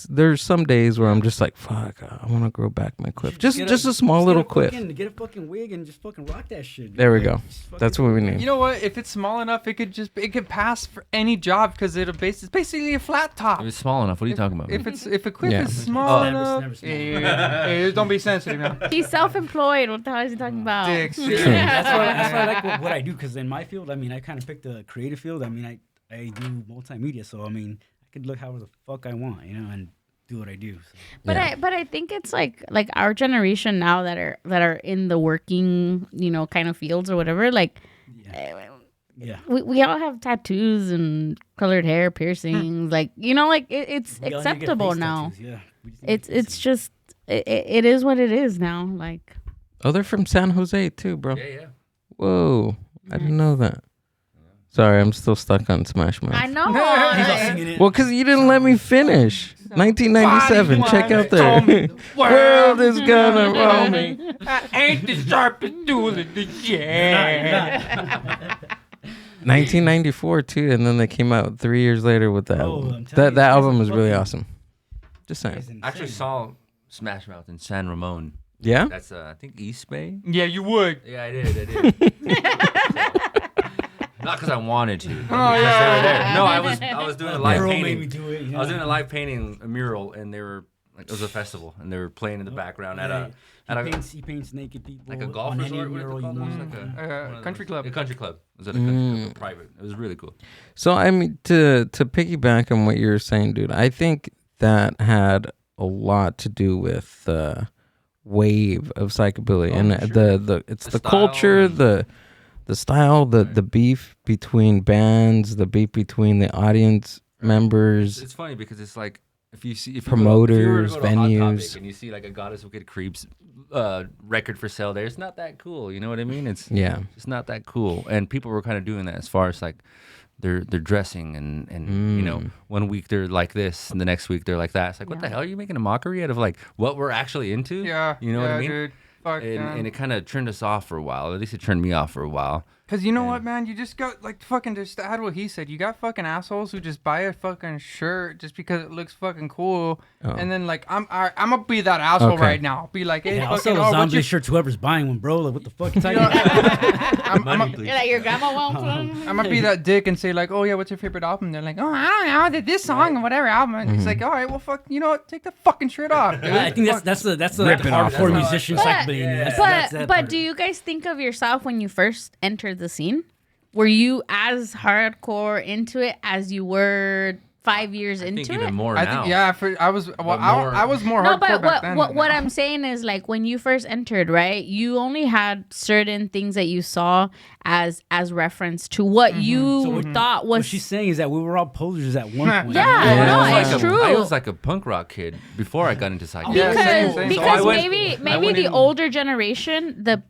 [SPEAKER 1] there's some days where I'm just like, fuck, I want to grow back my quiff. Just a small little quiff.
[SPEAKER 3] Get a fucking wig and just fucking rock that shit.
[SPEAKER 1] There we go. That's what we need.
[SPEAKER 4] You know what? If it's small enough, it could pass for any job because it's basically a flat top.
[SPEAKER 5] If it's small enough, what are you talking about?
[SPEAKER 4] If a clip
[SPEAKER 1] Yeah.
[SPEAKER 4] is small
[SPEAKER 3] Never
[SPEAKER 4] enough,
[SPEAKER 3] small.
[SPEAKER 4] hey, don't be sensitive now.
[SPEAKER 2] He's self-employed. What the hell is he talking about?
[SPEAKER 4] Dicks.
[SPEAKER 3] That's why I like what I do, because in my field, I mean, I kind of picked a creative field. I mean, I do multimedia, so I mean, I could look however the fuck I want, you know, and do what I do. So.
[SPEAKER 2] But I think it's like our generation now that are in the working, you know, kind of fields or whatever. Like,
[SPEAKER 3] Yeah.
[SPEAKER 2] we all have tattoos and colored hair, piercings. Like, you know, like it's
[SPEAKER 3] We all need to get
[SPEAKER 2] acceptable
[SPEAKER 3] face
[SPEAKER 2] now.
[SPEAKER 3] tattoos, yeah. We just need to get
[SPEAKER 2] It's just it is what it is now. Like,
[SPEAKER 1] Oh, they're from San Jose too, bro.
[SPEAKER 5] Yeah.
[SPEAKER 1] Whoa, I didn't know that. Sorry, I'm still stuck on Smash Mouth.
[SPEAKER 2] I know.
[SPEAKER 3] He's all singing it.
[SPEAKER 1] Well, because you didn't let me finish. 1997. Check out
[SPEAKER 4] Told me
[SPEAKER 1] there.
[SPEAKER 4] the
[SPEAKER 1] World is gonna roll me.
[SPEAKER 4] I ain't the sharpest tool in the shed.
[SPEAKER 1] 1994 too, and then they came out 3 years later with that
[SPEAKER 3] Oh,
[SPEAKER 1] album.
[SPEAKER 3] I'm telling
[SPEAKER 1] That
[SPEAKER 3] you,
[SPEAKER 1] album
[SPEAKER 3] it's
[SPEAKER 1] was really
[SPEAKER 3] fucking-
[SPEAKER 1] awesome. Just saying.
[SPEAKER 3] It's insane.
[SPEAKER 5] I actually saw Smash Mouth in San Ramon.
[SPEAKER 1] Yeah.
[SPEAKER 5] That's I think East Bay.
[SPEAKER 4] Yeah, you would.
[SPEAKER 5] Yeah, I did. Not because I wanted to. But
[SPEAKER 4] Oh,
[SPEAKER 5] because
[SPEAKER 4] yeah.
[SPEAKER 5] they were there. No, I was doing a live
[SPEAKER 3] Girl made me
[SPEAKER 5] painting.
[SPEAKER 3] do it. You know?
[SPEAKER 5] I was doing a live painting, a mural, and they were like, it was a festival, and they were playing in the background at a
[SPEAKER 3] He paints naked people.
[SPEAKER 5] like a golf
[SPEAKER 3] on any
[SPEAKER 5] resort. What is
[SPEAKER 3] mural
[SPEAKER 5] it
[SPEAKER 3] you
[SPEAKER 5] called?
[SPEAKER 3] want.
[SPEAKER 5] It's like a
[SPEAKER 4] Country club.
[SPEAKER 5] A country club. It was at a country club, private. It was really cool.
[SPEAKER 1] So I mean, to piggyback on what you're saying, dude, I think that had a lot to do with the wave of psychobilly and it's the
[SPEAKER 5] style
[SPEAKER 1] culture,
[SPEAKER 5] and-
[SPEAKER 1] the style, the beef between bands, the beef between the audience members.
[SPEAKER 5] It's funny because it's like if you see
[SPEAKER 1] Promoters,
[SPEAKER 5] if you were to go to Hot
[SPEAKER 1] venues.
[SPEAKER 5] Topic and you see like a Goddess of Good Creeps record for sale there, it's not that cool. You know what I mean? It's not that cool. And people were kind of doing that as far as like they're dressing and you know, 1 week they're like this and the next week they're like that. It's like, what the hell are you making a mockery out of like what we're actually into?
[SPEAKER 4] Yeah.
[SPEAKER 5] You know what I mean?
[SPEAKER 4] Dude. Fuck,
[SPEAKER 5] And it kind of turned us off for a while. At least it turned me off for a while.
[SPEAKER 4] Cause you know what, man? You just got like fucking just to add what he said. You got fucking assholes who just buy a fucking shirt just because it looks fucking cool, and then like I'm gonna be that asshole
[SPEAKER 1] Okay.
[SPEAKER 4] right now. Be like, hey,
[SPEAKER 3] Yeah, I'll
[SPEAKER 4] fucking,
[SPEAKER 3] sell a
[SPEAKER 4] what's
[SPEAKER 3] zombie
[SPEAKER 4] your
[SPEAKER 3] shirt to whoever's buying one, bro. Like, what the fuck you talking about?
[SPEAKER 2] You're like, your grandma wants one.
[SPEAKER 4] I'm gonna be that dick and say like, oh yeah, what's your favorite album? They're like, oh, I don't know, this song or whatever album. And it's like, all right, well, fuck, you know what? Take the fucking shirt off, dude.
[SPEAKER 3] I think
[SPEAKER 4] Fuck.
[SPEAKER 3] that's the
[SPEAKER 1] Ripping off
[SPEAKER 3] hardcore
[SPEAKER 1] of
[SPEAKER 3] musician
[SPEAKER 2] But,
[SPEAKER 3] psychobilly. That's that
[SPEAKER 2] but
[SPEAKER 3] part.
[SPEAKER 2] do you guys think of yourself when you first entered the scene? Were you as hardcore into it as you were 5 years
[SPEAKER 5] I
[SPEAKER 2] into
[SPEAKER 5] think
[SPEAKER 2] it.
[SPEAKER 5] even more
[SPEAKER 4] I
[SPEAKER 5] now.
[SPEAKER 4] think I was more
[SPEAKER 2] No,
[SPEAKER 4] hardcore
[SPEAKER 2] but
[SPEAKER 4] back then.
[SPEAKER 2] what I'm saying is like when you first entered, right? You only had certain things that you saw as reference to what you thought was.
[SPEAKER 3] What she's saying is that we were all posers at one point.
[SPEAKER 2] Yeah, no,
[SPEAKER 5] I was
[SPEAKER 2] it's
[SPEAKER 5] like
[SPEAKER 2] true.
[SPEAKER 5] I was like a punk rock kid before I got into psychedelics.
[SPEAKER 4] Yeah, same.
[SPEAKER 2] Because
[SPEAKER 5] So I went-
[SPEAKER 2] maybe the older generation, the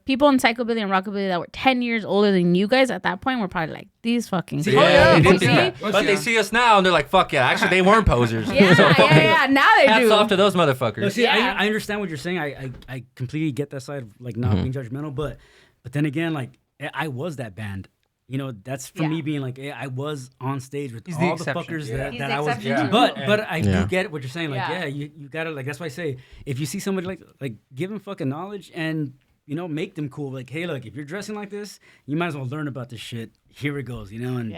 [SPEAKER 2] people in psychobilly and rockabilly that were 10 years older than you guys at that point were probably like, these fucking
[SPEAKER 3] See,
[SPEAKER 2] kids.
[SPEAKER 5] Yeah, they did
[SPEAKER 2] See?
[SPEAKER 5] think that. But they see us now and they're like, fuck yeah. Actually, they weren't posers.
[SPEAKER 2] Yeah,
[SPEAKER 5] So fucking
[SPEAKER 2] yeah. Now they
[SPEAKER 5] hats
[SPEAKER 2] do.
[SPEAKER 5] off to those motherfuckers.
[SPEAKER 3] No, see,
[SPEAKER 2] Yeah.
[SPEAKER 3] I understand what you're saying. I completely get that side of like not being judgmental, but then again, like I was that band. You know, that's for me being like I was on stage with
[SPEAKER 4] He's the
[SPEAKER 3] all the
[SPEAKER 4] exception.
[SPEAKER 3] fuckers
[SPEAKER 2] He's
[SPEAKER 3] that
[SPEAKER 2] the
[SPEAKER 3] I was.
[SPEAKER 2] exception too.
[SPEAKER 3] But I do get what you're saying. Like
[SPEAKER 2] Yeah.
[SPEAKER 3] you gotta like that's why I say if you see somebody like give them fucking knowledge and you know make them cool. Like hey, look, if you're dressing like this, you might as well learn about this shit. Here it goes, you know, and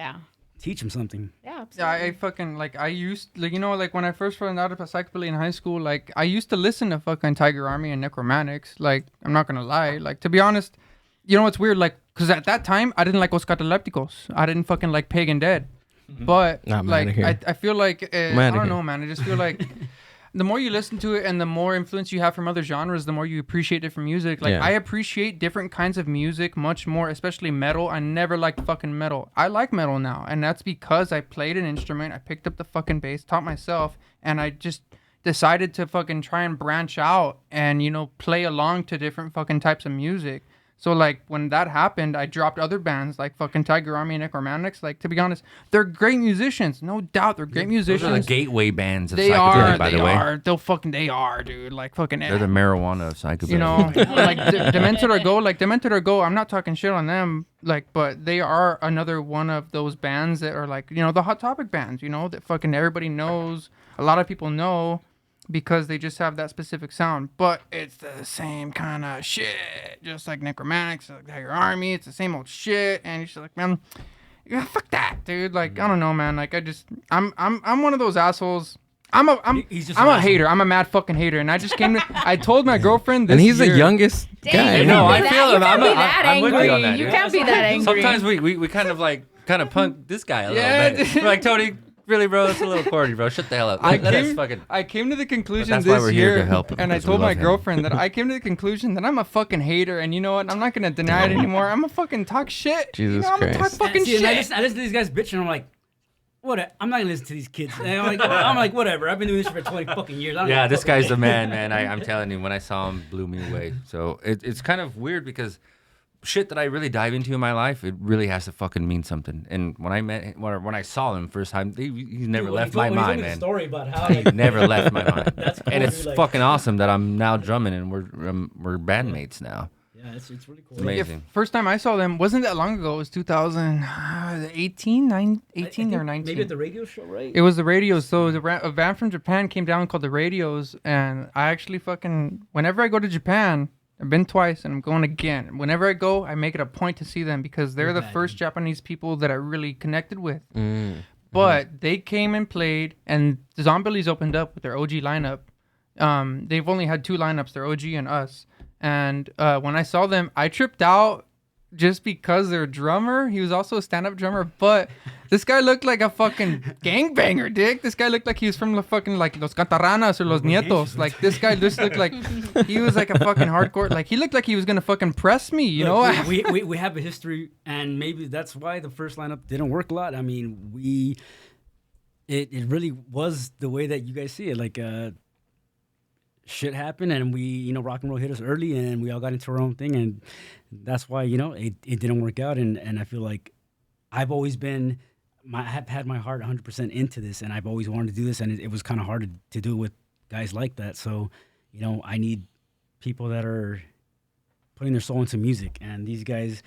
[SPEAKER 3] teach them something.
[SPEAKER 2] Yeah,
[SPEAKER 4] Yeah, I fucking like I used like you know like when I first found out about psychobilly in high school, like I used to listen to fucking Tiger Army and Necromantics. Like I'm not gonna lie, like to be honest, you know what's weird? Like because at that time I didn't like Los Catalepticos. I didn't fucking like Pagan Dead. But
[SPEAKER 1] Not mad
[SPEAKER 4] like
[SPEAKER 1] here.
[SPEAKER 4] I feel like I
[SPEAKER 1] Mad
[SPEAKER 4] don't
[SPEAKER 1] here.
[SPEAKER 4] know, man. I just feel like the more you listen to it and the more influence you have from other genres, the more you appreciate different music. Like
[SPEAKER 1] Yeah.
[SPEAKER 4] I appreciate different kinds of music much more, especially metal. I never liked fucking metal. I like metal now, and that's because I played an instrument, I picked up the fucking bass, taught myself, and I just decided to fucking try and branch out and, you know, play along to different fucking types of music. So, like, when that happened, I dropped other bands like fucking Tiger Army and Necromantics. Like, to be honest, they're great musicians. No doubt, they're great
[SPEAKER 5] Those
[SPEAKER 4] musicians.
[SPEAKER 5] are the gateway bands of
[SPEAKER 4] They
[SPEAKER 5] psychedelic,
[SPEAKER 4] are,
[SPEAKER 5] by
[SPEAKER 4] they
[SPEAKER 5] the way.
[SPEAKER 4] are. They are, dude. Like, fucking.
[SPEAKER 5] They're the marijuana of psychedelic.
[SPEAKER 4] You know, like Demented or Go. I'm not talking shit on them, like, but they are another one of those bands that are like, you know, the Hot Topic bands, you know, that fucking everybody knows. A lot of people know because they just have that specific sound, but it's the same kind of shit, just like Necromantics, like Tiger Army. It's the same old shit, and you're just like, man, yeah, fuck that, dude. Like, I don't know, man. Like, I'm one of those assholes. I'm
[SPEAKER 3] He's just
[SPEAKER 4] a
[SPEAKER 3] an asshole.
[SPEAKER 4] hater. I'm a mad fucking hater, and I just came to. I told my girlfriend this
[SPEAKER 1] And he's
[SPEAKER 4] year,
[SPEAKER 1] the youngest
[SPEAKER 2] Dang,
[SPEAKER 1] guy.
[SPEAKER 2] you
[SPEAKER 5] No,
[SPEAKER 2] can't
[SPEAKER 5] I
[SPEAKER 2] be
[SPEAKER 5] feel
[SPEAKER 2] that-
[SPEAKER 5] him.
[SPEAKER 2] You can't be
[SPEAKER 5] I'm
[SPEAKER 2] that
[SPEAKER 5] with you
[SPEAKER 2] angry.
[SPEAKER 5] on that,
[SPEAKER 2] You
[SPEAKER 5] dude.
[SPEAKER 2] can't be that angry.
[SPEAKER 5] Sometimes we kind of punk this guy a little
[SPEAKER 4] Yeah,
[SPEAKER 5] bit.
[SPEAKER 4] dude.
[SPEAKER 5] We're like, Tony, really, bro, it's a little corny, bro. Shut the hell up. Let us fucking.
[SPEAKER 4] I came to the conclusion
[SPEAKER 5] that's why
[SPEAKER 4] this
[SPEAKER 5] we're here
[SPEAKER 4] year,
[SPEAKER 5] to help him,
[SPEAKER 4] and I
[SPEAKER 5] because we
[SPEAKER 4] told my
[SPEAKER 5] love him.
[SPEAKER 4] girlfriend that I came to the conclusion that I'm a fucking hater, and you know what? I'm not gonna deny it anymore. I'm a fucking talk shit.
[SPEAKER 1] Jesus
[SPEAKER 4] you know, I'm gonna talk
[SPEAKER 1] Christ.
[SPEAKER 4] fucking
[SPEAKER 3] See, and
[SPEAKER 4] shit.
[SPEAKER 3] I listen to these guys bitching. And I'm like, what? I'm not gonna listen to these kids. And I'm like, whatever. I've been doing this for 20 fucking years. I don't
[SPEAKER 5] Yeah,
[SPEAKER 3] know.
[SPEAKER 5] this guy's the man. I'm telling you, when I saw him, blew me away. So it's kind of weird because shit that I really dive into in my life, it really has to fucking mean something. And when I saw him first time, he's never
[SPEAKER 3] Dude,
[SPEAKER 5] left
[SPEAKER 3] when
[SPEAKER 5] my
[SPEAKER 3] he told
[SPEAKER 5] mind,
[SPEAKER 3] me the
[SPEAKER 5] man.
[SPEAKER 3] story about how
[SPEAKER 5] He
[SPEAKER 3] like,
[SPEAKER 5] never left my mind.
[SPEAKER 3] That's cool,
[SPEAKER 5] and it's
[SPEAKER 3] dude, like-
[SPEAKER 5] fucking awesome that I'm now drumming and we're bandmates now.
[SPEAKER 3] yeah, it's really cool.
[SPEAKER 5] It's amazing.
[SPEAKER 4] First time I saw them wasn't that long ago. It was 2018, 18 or 19.
[SPEAKER 3] Maybe at the radio show, right?
[SPEAKER 4] It was the Radios. So a band from Japan came down called the Radios, and I actually fucking whenever I go to Japan, I've been twice and I'm going again. Whenever I go, I make it a point to see them because they're the first Japanese people that I really connected with. But they came and played, and the Zombillyz opened up with their OG lineup. They've only had 2 lineups, their OG and us. And when I saw them, I tripped out just because their drummer, he was also a stand-up drummer, but this guy looked like a fucking gangbanger, dick. This guy looked like he was from the fucking, like, Los Cataranas or Los Nietos. Like, this guy just looked like he was like a fucking hardcore, like, he looked like he was gonna fucking press me, you know?
[SPEAKER 3] Look, we have a history, and maybe that's why the first lineup didn't work a lot. I mean, it really was the way that you guys see it. Like, shit happened, and we, rock and roll hit us early, and we all got into our own thing, and that's why, it didn't work out. And I feel like I've always been, I have had my heart 100% into this, and I've always wanted to do this, and it was kind of hard to do with guys like that. So, I need people that are putting their soul into music, and these guys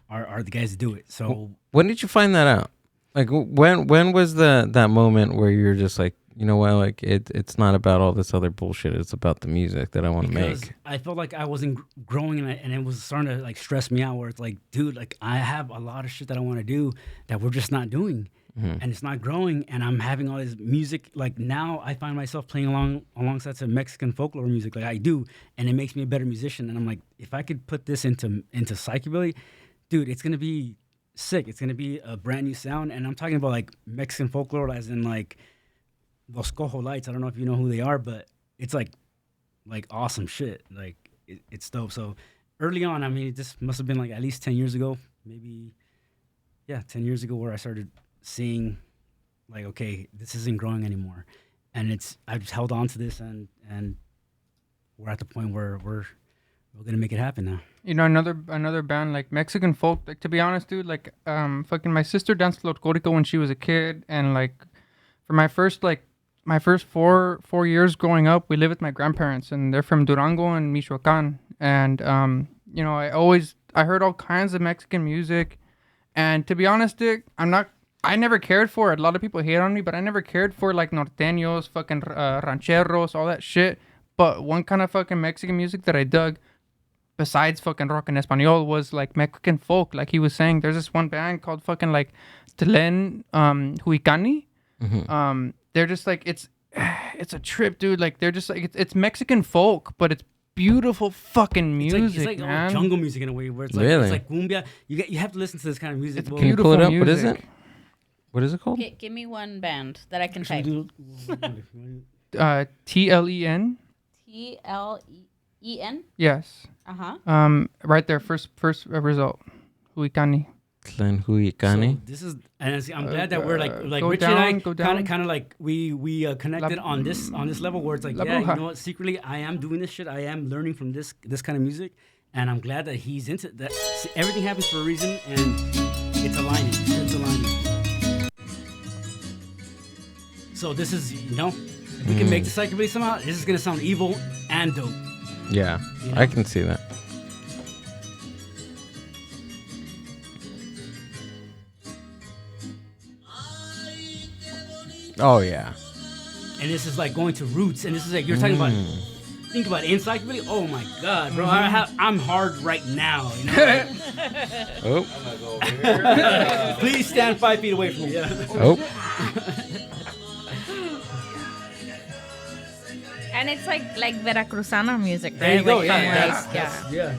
[SPEAKER 3] are the guys to do it. So
[SPEAKER 1] When did you find that out? Like, when was that moment where you're just like, you know what, like it's not about all this other bullshit. It's about the music that I want to
[SPEAKER 3] because
[SPEAKER 1] make.
[SPEAKER 3] I felt like I wasn't growing, and it was starting to like stress me out. Where it's like, dude, like I have a lot of shit that I want to do that we're just not doing, and it's not growing. And I'm having all this music. Like now, I find myself playing alongside some Mexican folklore music, like I do, and it makes me a better musician. And I'm like, if I could put this into psychobilly, dude, it's gonna be sick. It's gonna be a brand new sound, and I'm talking about like Mexican folklore, as in like Los Cojo Lights. I don't know if you know who they are, but it's like awesome shit. Like it's dope. So early on, I mean, this must have been like at least 10 years ago, maybe 10 years ago, where I started seeing like, okay, this isn't growing anymore, and I just held on to this, and we're at the point where we're gonna make it happen now.
[SPEAKER 4] You know, another band like Mexican folk. Like, to be honest, dude, like fucking my sister danced folklorico when she was a kid, and like for my first 4 years growing up, we lived with my grandparents, and they're from Durango and Michoacan, and you know, I heard all kinds of Mexican music, and to be honest, Dick, I never cared for it. A lot of people hate on me, but I never cared for like norteños, fucking rancheros, all that shit. But one kind of fucking Mexican music that I dug, besides fucking rock en español, was like Mexican folk. Like he was saying, there's this one band called fucking like Tlen Huicani.
[SPEAKER 1] Mm-hmm.
[SPEAKER 4] They're just like, it's a trip, dude. Like they're just like, it's Mexican folk, but it's beautiful fucking music,
[SPEAKER 3] it's like
[SPEAKER 4] man.
[SPEAKER 3] jungle music in a way, where it's like,
[SPEAKER 1] Really?
[SPEAKER 3] it's like cumbia. You have to listen to this kind of music.
[SPEAKER 4] It's
[SPEAKER 1] Can you pull it up? What is
[SPEAKER 4] music.
[SPEAKER 1] it? What is it called?
[SPEAKER 2] Give me one band that I can type.
[SPEAKER 4] TLEN.
[SPEAKER 2] TLEEN.
[SPEAKER 4] Yes. Right there, first result. Huicani.
[SPEAKER 1] Tlen Huicani.
[SPEAKER 3] So this is, and I'm glad that we're like
[SPEAKER 4] go
[SPEAKER 3] Richie
[SPEAKER 4] down,
[SPEAKER 3] and
[SPEAKER 4] go
[SPEAKER 3] I
[SPEAKER 4] down.
[SPEAKER 3] kind of like we connected on this level, where it's like,
[SPEAKER 4] La
[SPEAKER 3] yeah,
[SPEAKER 4] Bruja.
[SPEAKER 3] you know what? Secretly, I am doing this shit. I am learning from this kind of music, and I'm glad that he's into that. See, everything happens for a reason, and it's aligning. It's aligning. So this is, you know, if we can make the psychobilly somehow, this is gonna sound evil and dope.
[SPEAKER 1] Yeah,
[SPEAKER 3] You know?
[SPEAKER 1] I can see that. Oh yeah.
[SPEAKER 3] And this is like going to roots, and this is like you're talking about. Think about in psychobilly. Oh my god, bro! I'm hard right now. You know?
[SPEAKER 1] Oh.
[SPEAKER 5] I'm gonna go over here.
[SPEAKER 3] Please stand 5 feet away from me.
[SPEAKER 1] Oh.
[SPEAKER 2] And it's like Veracruzano music, right?
[SPEAKER 3] There you go.
[SPEAKER 2] Like
[SPEAKER 3] Yeah.
[SPEAKER 2] yeah.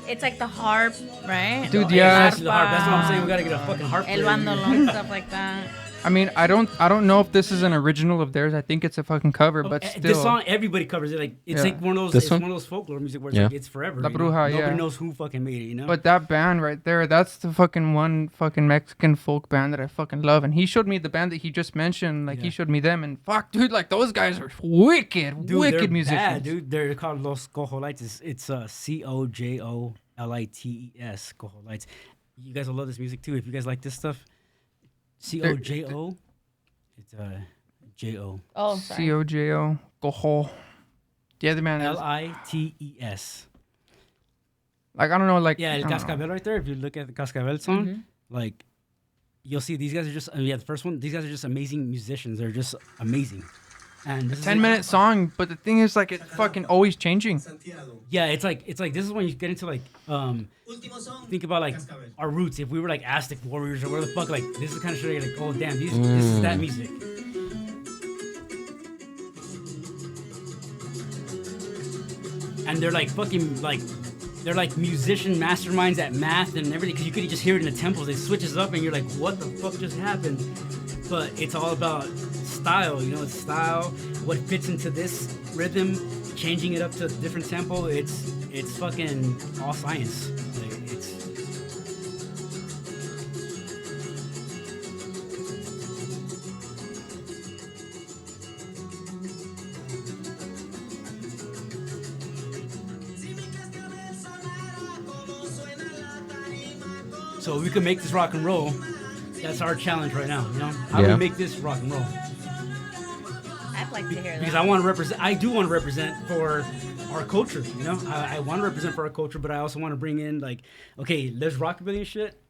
[SPEAKER 2] It's like the harp, right?
[SPEAKER 4] Dude,
[SPEAKER 3] Yeah,
[SPEAKER 4] yeah.
[SPEAKER 3] actually the harp. That's what I'm saying. We gotta get a fucking harp.
[SPEAKER 2] El
[SPEAKER 3] player.
[SPEAKER 2] bandolón, stuff like that.
[SPEAKER 4] I mean, I don't know if this is an original of theirs. I think it's a fucking cover, but still.
[SPEAKER 3] This song, everybody covers it. Like it's
[SPEAKER 4] Yeah.
[SPEAKER 3] like one of those.
[SPEAKER 1] This
[SPEAKER 3] It's
[SPEAKER 1] one?
[SPEAKER 3] one of those folklore music where it's
[SPEAKER 1] Yeah.
[SPEAKER 3] like it's forever.
[SPEAKER 4] La
[SPEAKER 3] you know?
[SPEAKER 4] Bruja,
[SPEAKER 3] Nobody
[SPEAKER 4] yeah.
[SPEAKER 3] knows who fucking made it. You know.
[SPEAKER 4] But that band right there, that's the fucking one fucking Mexican folk band that I fucking love. And he showed me the band that he just mentioned. Like, he
[SPEAKER 3] Yeah.
[SPEAKER 4] shos me them. And fuck, dude, like, those guys are wicked,
[SPEAKER 3] Dude,
[SPEAKER 4] wicked
[SPEAKER 3] they're
[SPEAKER 4] musicians.
[SPEAKER 3] bad, dude. They're called Los Cojo Lights. It's COJOLITES, Cojo Lights. You guys will love this music too. If you guys like this stuff, COJO. It's JO.
[SPEAKER 2] Oh, sorry.
[SPEAKER 4] COJO, Cojo. The other man is,
[SPEAKER 3] LITES.
[SPEAKER 4] like, I don't know, like.
[SPEAKER 3] Yeah,
[SPEAKER 4] I
[SPEAKER 3] El
[SPEAKER 4] don't know.
[SPEAKER 3] Cascabel right there. If you look at the Cascabel song, like you'll see these guys are just. The first one. These guys are just amazing musicians. They're just amazing. And this is
[SPEAKER 4] 10-minute song, but the thing is, like, it's fucking always changing.
[SPEAKER 3] Yeah, it's like this is when you get into like think about like our roots. If we were like Aztec warriors or whatever the fuck, like this is the kind of shit you're like, oh damn, this is that music. And they're like fucking like they're like musician masterminds at math and everything, because you could just hear it in the tempos. It switches up and you're like, what the fuck just happened? But it's all about style, you know, it's style, what fits into this rhythm, changing it up to a different tempo. It's fucking all science. Like, it's so we can make this rock and roll. That's our challenge right now, you know? How do
[SPEAKER 1] Yeah.
[SPEAKER 3] we make this rock and roll?
[SPEAKER 2] I'd like to hear
[SPEAKER 3] Because
[SPEAKER 2] that.
[SPEAKER 3] I want to represent. I do want to represent for our culture. You know, I want to represent for our culture, but I also want to bring in like, okay, there's rockabilly and shit.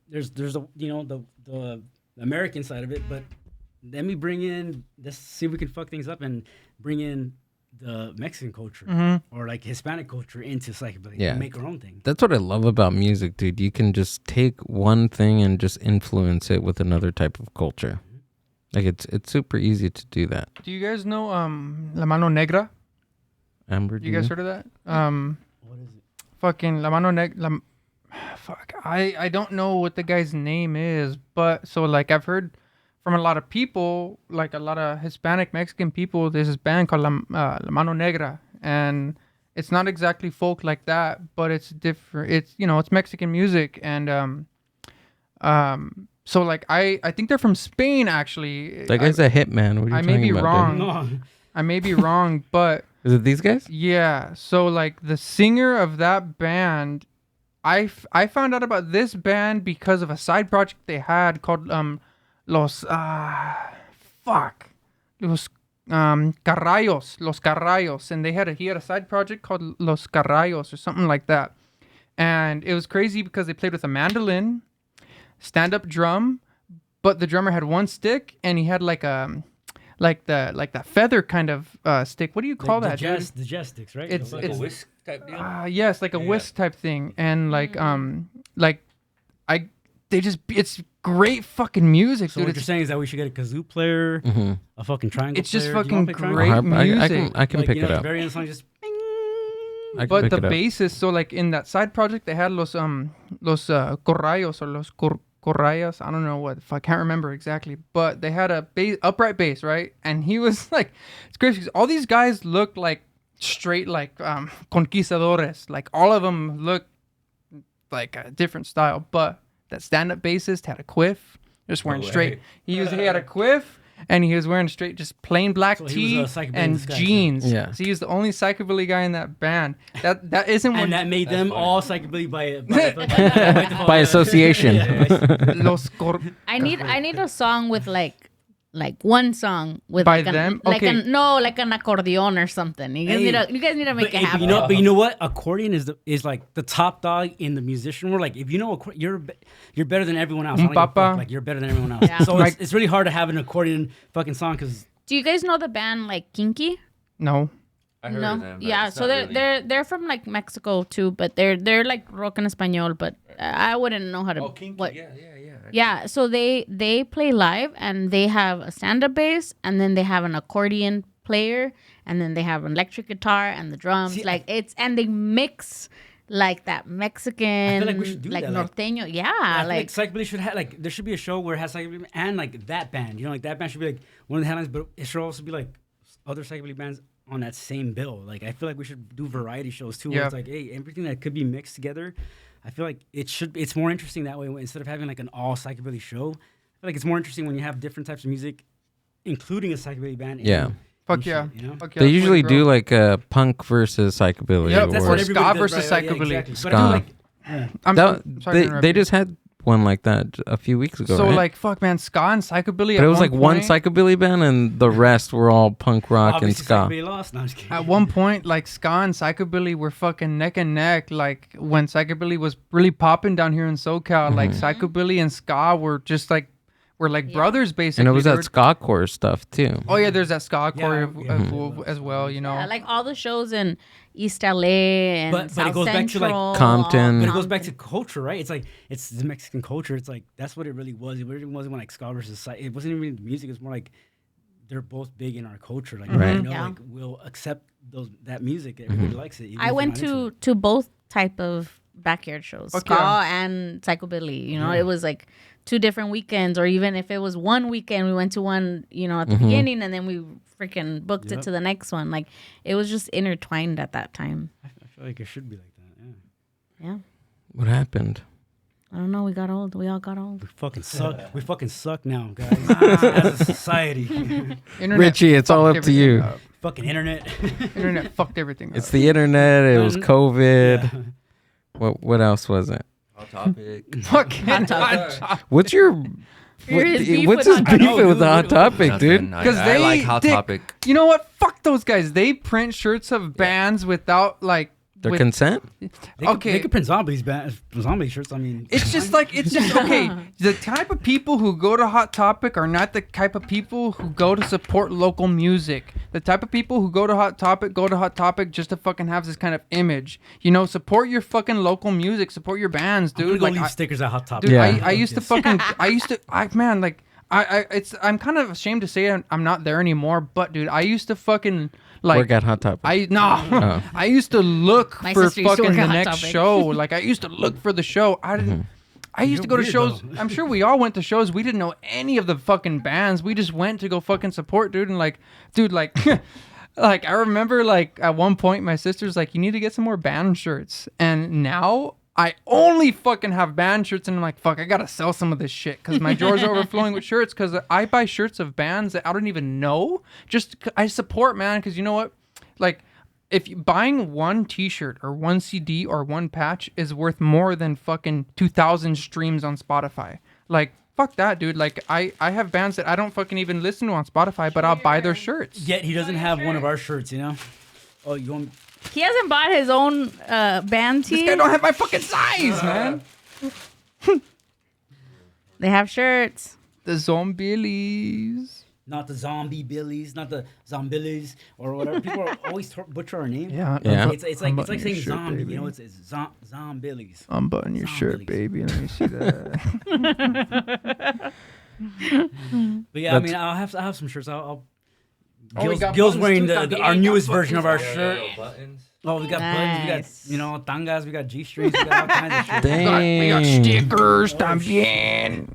[SPEAKER 3] There's the you know the American side of it, but let me bring in. Let's see if we can fuck things up and bring in the Mexican culture or like Hispanic culture into psychobilly.
[SPEAKER 1] Yeah.
[SPEAKER 3] And make our own thing.
[SPEAKER 1] That's what I love about music, dude. You can just take one thing and just influence it with another type of culture. Like it's super easy to do that.
[SPEAKER 4] Do you guys know La Mano Negra?
[SPEAKER 1] Amber,
[SPEAKER 4] You guys heard of that?
[SPEAKER 3] What is it?
[SPEAKER 4] fucking La Mano Negra. Fuck, I don't know what the guy's name is, but so like I've heard from a lot of people, like a lot of Hispanic Mexican people, there's this band called La Mano Negra, and it's not exactly folk like that, but it's different. It's it's Mexican music, and so like I think they're from Spain actually.
[SPEAKER 1] That guy's a hitman. What are you
[SPEAKER 4] I may be
[SPEAKER 1] talking about,
[SPEAKER 4] wrong.
[SPEAKER 3] No.
[SPEAKER 4] I may be wrong, but
[SPEAKER 1] is it these guys?
[SPEAKER 4] yeah. So like the singer of that band, I found out about this band because of a side project they had called Los Carrayos, and he had a side project called Los Carrayos or something like that, and it was crazy because they played with a mandolin, stand-up drum, but the drummer had one stick and he had like that feather kind of stick. What do you call that?
[SPEAKER 3] The jazz sticks, right?
[SPEAKER 5] It's like a whisk type deal.
[SPEAKER 4] Yes, like a whisk type thing, and it's great fucking music,
[SPEAKER 3] So
[SPEAKER 4] dude.
[SPEAKER 3] what you're saying is that we should get a kazoo player, a fucking triangle.
[SPEAKER 4] It's just
[SPEAKER 3] player. Do you wanna
[SPEAKER 4] fucking
[SPEAKER 3] play triangle?
[SPEAKER 4] great music.
[SPEAKER 1] I can pick it
[SPEAKER 3] The
[SPEAKER 1] up.
[SPEAKER 3] very end song just.
[SPEAKER 4] But the bassist, so like in that side project, they had los corrayos or los corrayas. I don't know what. I can't remember exactly. But they had a upright bass, right? And he was like, it's crazy because all these guys look like straight like conquistadores. Like all of them look like a different style. But that stand-up bassist had a quiff, just wearing straight. He had a quiff. And he was wearing straight, just plain black tee and jeans.
[SPEAKER 1] Yeah.
[SPEAKER 4] So he was the only psychobilly guy in that band. That isn't what.
[SPEAKER 3] And that made them all psychobilly
[SPEAKER 1] By association.
[SPEAKER 2] I need a song with like one song with
[SPEAKER 4] By
[SPEAKER 2] like
[SPEAKER 4] them?
[SPEAKER 2] like
[SPEAKER 4] Okay.
[SPEAKER 2] like an accordion or something. You guys need to make it happen.
[SPEAKER 3] But you know what? Accordion is like the top dog in the musician world. Like if you know you're better than everyone else. I don't give a
[SPEAKER 4] Papa.
[SPEAKER 3] fuck. Like you're better than everyone else.
[SPEAKER 2] Yeah.
[SPEAKER 3] So it's really hard to have an accordion fucking song because.
[SPEAKER 2] Do you guys know the band like Kinky?
[SPEAKER 4] No.
[SPEAKER 5] I heard
[SPEAKER 2] No.
[SPEAKER 5] of them. But
[SPEAKER 2] Yeah,
[SPEAKER 5] it's
[SPEAKER 2] so
[SPEAKER 5] not
[SPEAKER 2] they're from like Mexico too, but they're like rock en español, but I wouldn't know how to.
[SPEAKER 5] Oh, Kinky.
[SPEAKER 2] What,
[SPEAKER 5] Yeah.
[SPEAKER 2] Yeah, so they play live and they have a stand-up bass and then they have an accordion player and then they have an electric guitar and the drums.
[SPEAKER 3] See,
[SPEAKER 2] and they mix like that Mexican,
[SPEAKER 3] I feel like we should do
[SPEAKER 2] like
[SPEAKER 3] that,
[SPEAKER 2] norteño. Yeah,
[SPEAKER 3] I feel
[SPEAKER 2] like
[SPEAKER 3] psychobilly should have there should be a show where it has psychobilly and like that band. Like that band should be like one of the headlines, but it should also be like other psychobilly bands on that same bill. Like I feel like we should do variety shows too. Where it's like, hey, everything that could be mixed together. I feel like it's more interesting that way instead of having like an all psychobilly show. I feel like it's more interesting when you have different types of music, including a psychobilly band.
[SPEAKER 1] Yeah.
[SPEAKER 4] Fuck yeah.
[SPEAKER 3] Shit, you know?
[SPEAKER 4] Fuck yeah.
[SPEAKER 1] They
[SPEAKER 4] That's
[SPEAKER 1] usually
[SPEAKER 4] what it
[SPEAKER 1] do
[SPEAKER 4] grows.
[SPEAKER 1] like a punk versus psychobilly.
[SPEAKER 4] Yep,
[SPEAKER 1] or
[SPEAKER 4] that's what ska versus psychobilly.
[SPEAKER 3] Yeah, exactly.
[SPEAKER 1] Ska.
[SPEAKER 3] But I feel like,
[SPEAKER 4] I'm sorry to interrupt
[SPEAKER 1] They
[SPEAKER 4] you.
[SPEAKER 1] just had one like that a few weeks ago.
[SPEAKER 4] So
[SPEAKER 1] right?
[SPEAKER 4] like fuck man, ska and psychobilly.
[SPEAKER 1] but
[SPEAKER 4] at
[SPEAKER 1] it was like one
[SPEAKER 4] point-
[SPEAKER 1] psychobilly band, and the rest were all punk rock and
[SPEAKER 3] obviously
[SPEAKER 1] ska.
[SPEAKER 3] psychobilly lost. No, I'm just kidding.
[SPEAKER 4] At one point, like ska and psychobilly were fucking neck and neck. Like when psychobilly was really popping down here in SoCal, like psychobilly and ska were just like brothers basically.
[SPEAKER 1] And it was
[SPEAKER 4] They
[SPEAKER 1] that
[SPEAKER 4] were-
[SPEAKER 1] ska core stuff too.
[SPEAKER 4] Oh yeah, there's that ska core
[SPEAKER 3] yeah.
[SPEAKER 4] as well. You know.
[SPEAKER 2] yeah, like all the shows in East LA and
[SPEAKER 3] But
[SPEAKER 2] South
[SPEAKER 3] it goes back to, like,
[SPEAKER 2] Central,
[SPEAKER 1] Compton.
[SPEAKER 3] But it goes back to culture, right? It's like it's the Mexican culture. It's like that's what it really was. It really wasn't like ska versus it wasn't even the music. It's more like they're both big in our culture. Like
[SPEAKER 1] Right.
[SPEAKER 3] you know,
[SPEAKER 2] Yeah.
[SPEAKER 3] like we'll accept that music. Everybody likes it. even
[SPEAKER 2] I
[SPEAKER 3] if
[SPEAKER 2] went
[SPEAKER 3] you're not into
[SPEAKER 2] to both type of backyard shows,
[SPEAKER 4] Fuck
[SPEAKER 2] ska
[SPEAKER 4] yeah.
[SPEAKER 2] and psychobilly. You know, it was like 2 different weekends, or even if it was one weekend, we went to one, at the beginning, and then we freaking booked it to the next one. Like it was just intertwined at that time.
[SPEAKER 3] I feel like it should be like that. Yeah.
[SPEAKER 2] Yeah,
[SPEAKER 1] What happened?
[SPEAKER 2] I don't know. We got old. We all got old.
[SPEAKER 3] We fucking suck. We fucking suck now, guys. As a society.
[SPEAKER 4] Internet
[SPEAKER 1] Richie, it's all
[SPEAKER 4] fucked
[SPEAKER 1] up to you.
[SPEAKER 4] everything up.
[SPEAKER 3] Fucking internet.
[SPEAKER 4] Internet fucked everything up.
[SPEAKER 1] It's the internet. It was COVID.
[SPEAKER 3] Yeah.
[SPEAKER 1] What else was it?
[SPEAKER 5] Hot topic.
[SPEAKER 4] Fucking
[SPEAKER 1] What's your
[SPEAKER 2] His beef
[SPEAKER 1] what's
[SPEAKER 2] with
[SPEAKER 1] his
[SPEAKER 2] Hot
[SPEAKER 1] beef
[SPEAKER 3] Topic.
[SPEAKER 1] with the Hot Topic,
[SPEAKER 5] Nothing.
[SPEAKER 1] dude?
[SPEAKER 4] Because
[SPEAKER 5] I like Hot Topic.
[SPEAKER 4] You know what? Fuck those guys. They print shirts of bands without like.
[SPEAKER 1] Their
[SPEAKER 4] with-
[SPEAKER 1] consent?
[SPEAKER 3] They could print zombie shirts. I mean,
[SPEAKER 4] It's just okay. The type of people who go to Hot Topic are not the type of people who go to support local music. The type of people who go to Hot Topic just to fucking have this kind of image. Support your fucking local music. Support your bands,
[SPEAKER 3] I'm gonna
[SPEAKER 4] dude.
[SPEAKER 3] go
[SPEAKER 4] Like,
[SPEAKER 3] leave stickers at Hot Topic.
[SPEAKER 4] dude,
[SPEAKER 1] Yeah.
[SPEAKER 4] I used to fucking, I'm kind of ashamed to say I'm not there anymore, but dude, I used to fucking like
[SPEAKER 1] work at Hot Topic.
[SPEAKER 4] I used to look
[SPEAKER 2] My
[SPEAKER 4] for
[SPEAKER 2] sister used to
[SPEAKER 4] fucking
[SPEAKER 2] work at
[SPEAKER 4] the
[SPEAKER 2] Hot
[SPEAKER 4] next
[SPEAKER 2] Topic.
[SPEAKER 4] show. Like I used to look for the show. I didn't. I used to go to
[SPEAKER 3] weird,
[SPEAKER 4] shows.
[SPEAKER 3] though.
[SPEAKER 4] I'm sure we all went to shows. We didn't know any of the fucking bands. We just went to go fucking support, dude. And like, dude, like, like I remember like at one point my sister's like, you need to get some more band shirts. And now I only fucking have band shirts, and I'm like, fuck, I gotta sell some of this shit because my drawers are overflowing with shirts. Because I buy shirts of bands that I don't even know. I support, man. Because you know what, like. If you buying one T-shirt or one CD or one patch is worth more than fucking 2,000 streams on Spotify. Like, fuck that, dude. Like, I have bands that I don't fucking even listen to on Spotify, but I'll buy their shirts.
[SPEAKER 3] Yet he doesn't have one of our shirts, you know? Oh, you want...
[SPEAKER 2] He hasn't bought his own band tee.
[SPEAKER 4] This guy don't have my fucking size, man.
[SPEAKER 2] They have shirts.
[SPEAKER 4] The Zombillyz.
[SPEAKER 3] Not the Zombillyz, not the Zombillyz, or whatever. People are always butcher our name.
[SPEAKER 4] Yeah.
[SPEAKER 3] It's like saying
[SPEAKER 4] shirt,
[SPEAKER 3] zombie,
[SPEAKER 4] baby.
[SPEAKER 3] you know? It's Zombillyz.
[SPEAKER 4] Unbutton your shirt,
[SPEAKER 3] Zombillyz.
[SPEAKER 4] baby. Let me see that.
[SPEAKER 3] But yeah, I mean, I'll have some shirts.
[SPEAKER 4] Oh, we
[SPEAKER 3] Gil's,
[SPEAKER 4] got
[SPEAKER 3] Gil's
[SPEAKER 4] buttons
[SPEAKER 3] wearing
[SPEAKER 4] too. Fuck,
[SPEAKER 3] our
[SPEAKER 4] we got
[SPEAKER 3] newest
[SPEAKER 4] buttons.
[SPEAKER 3] version of our
[SPEAKER 5] Yeah,
[SPEAKER 3] shirt.
[SPEAKER 5] little buttons.
[SPEAKER 3] Oh, we got buttons, we got,
[SPEAKER 2] Nice.
[SPEAKER 3] you know, tangas, we got G-strings, we got all kinds of shit.
[SPEAKER 4] We got
[SPEAKER 1] Dang.
[SPEAKER 4] stickers también.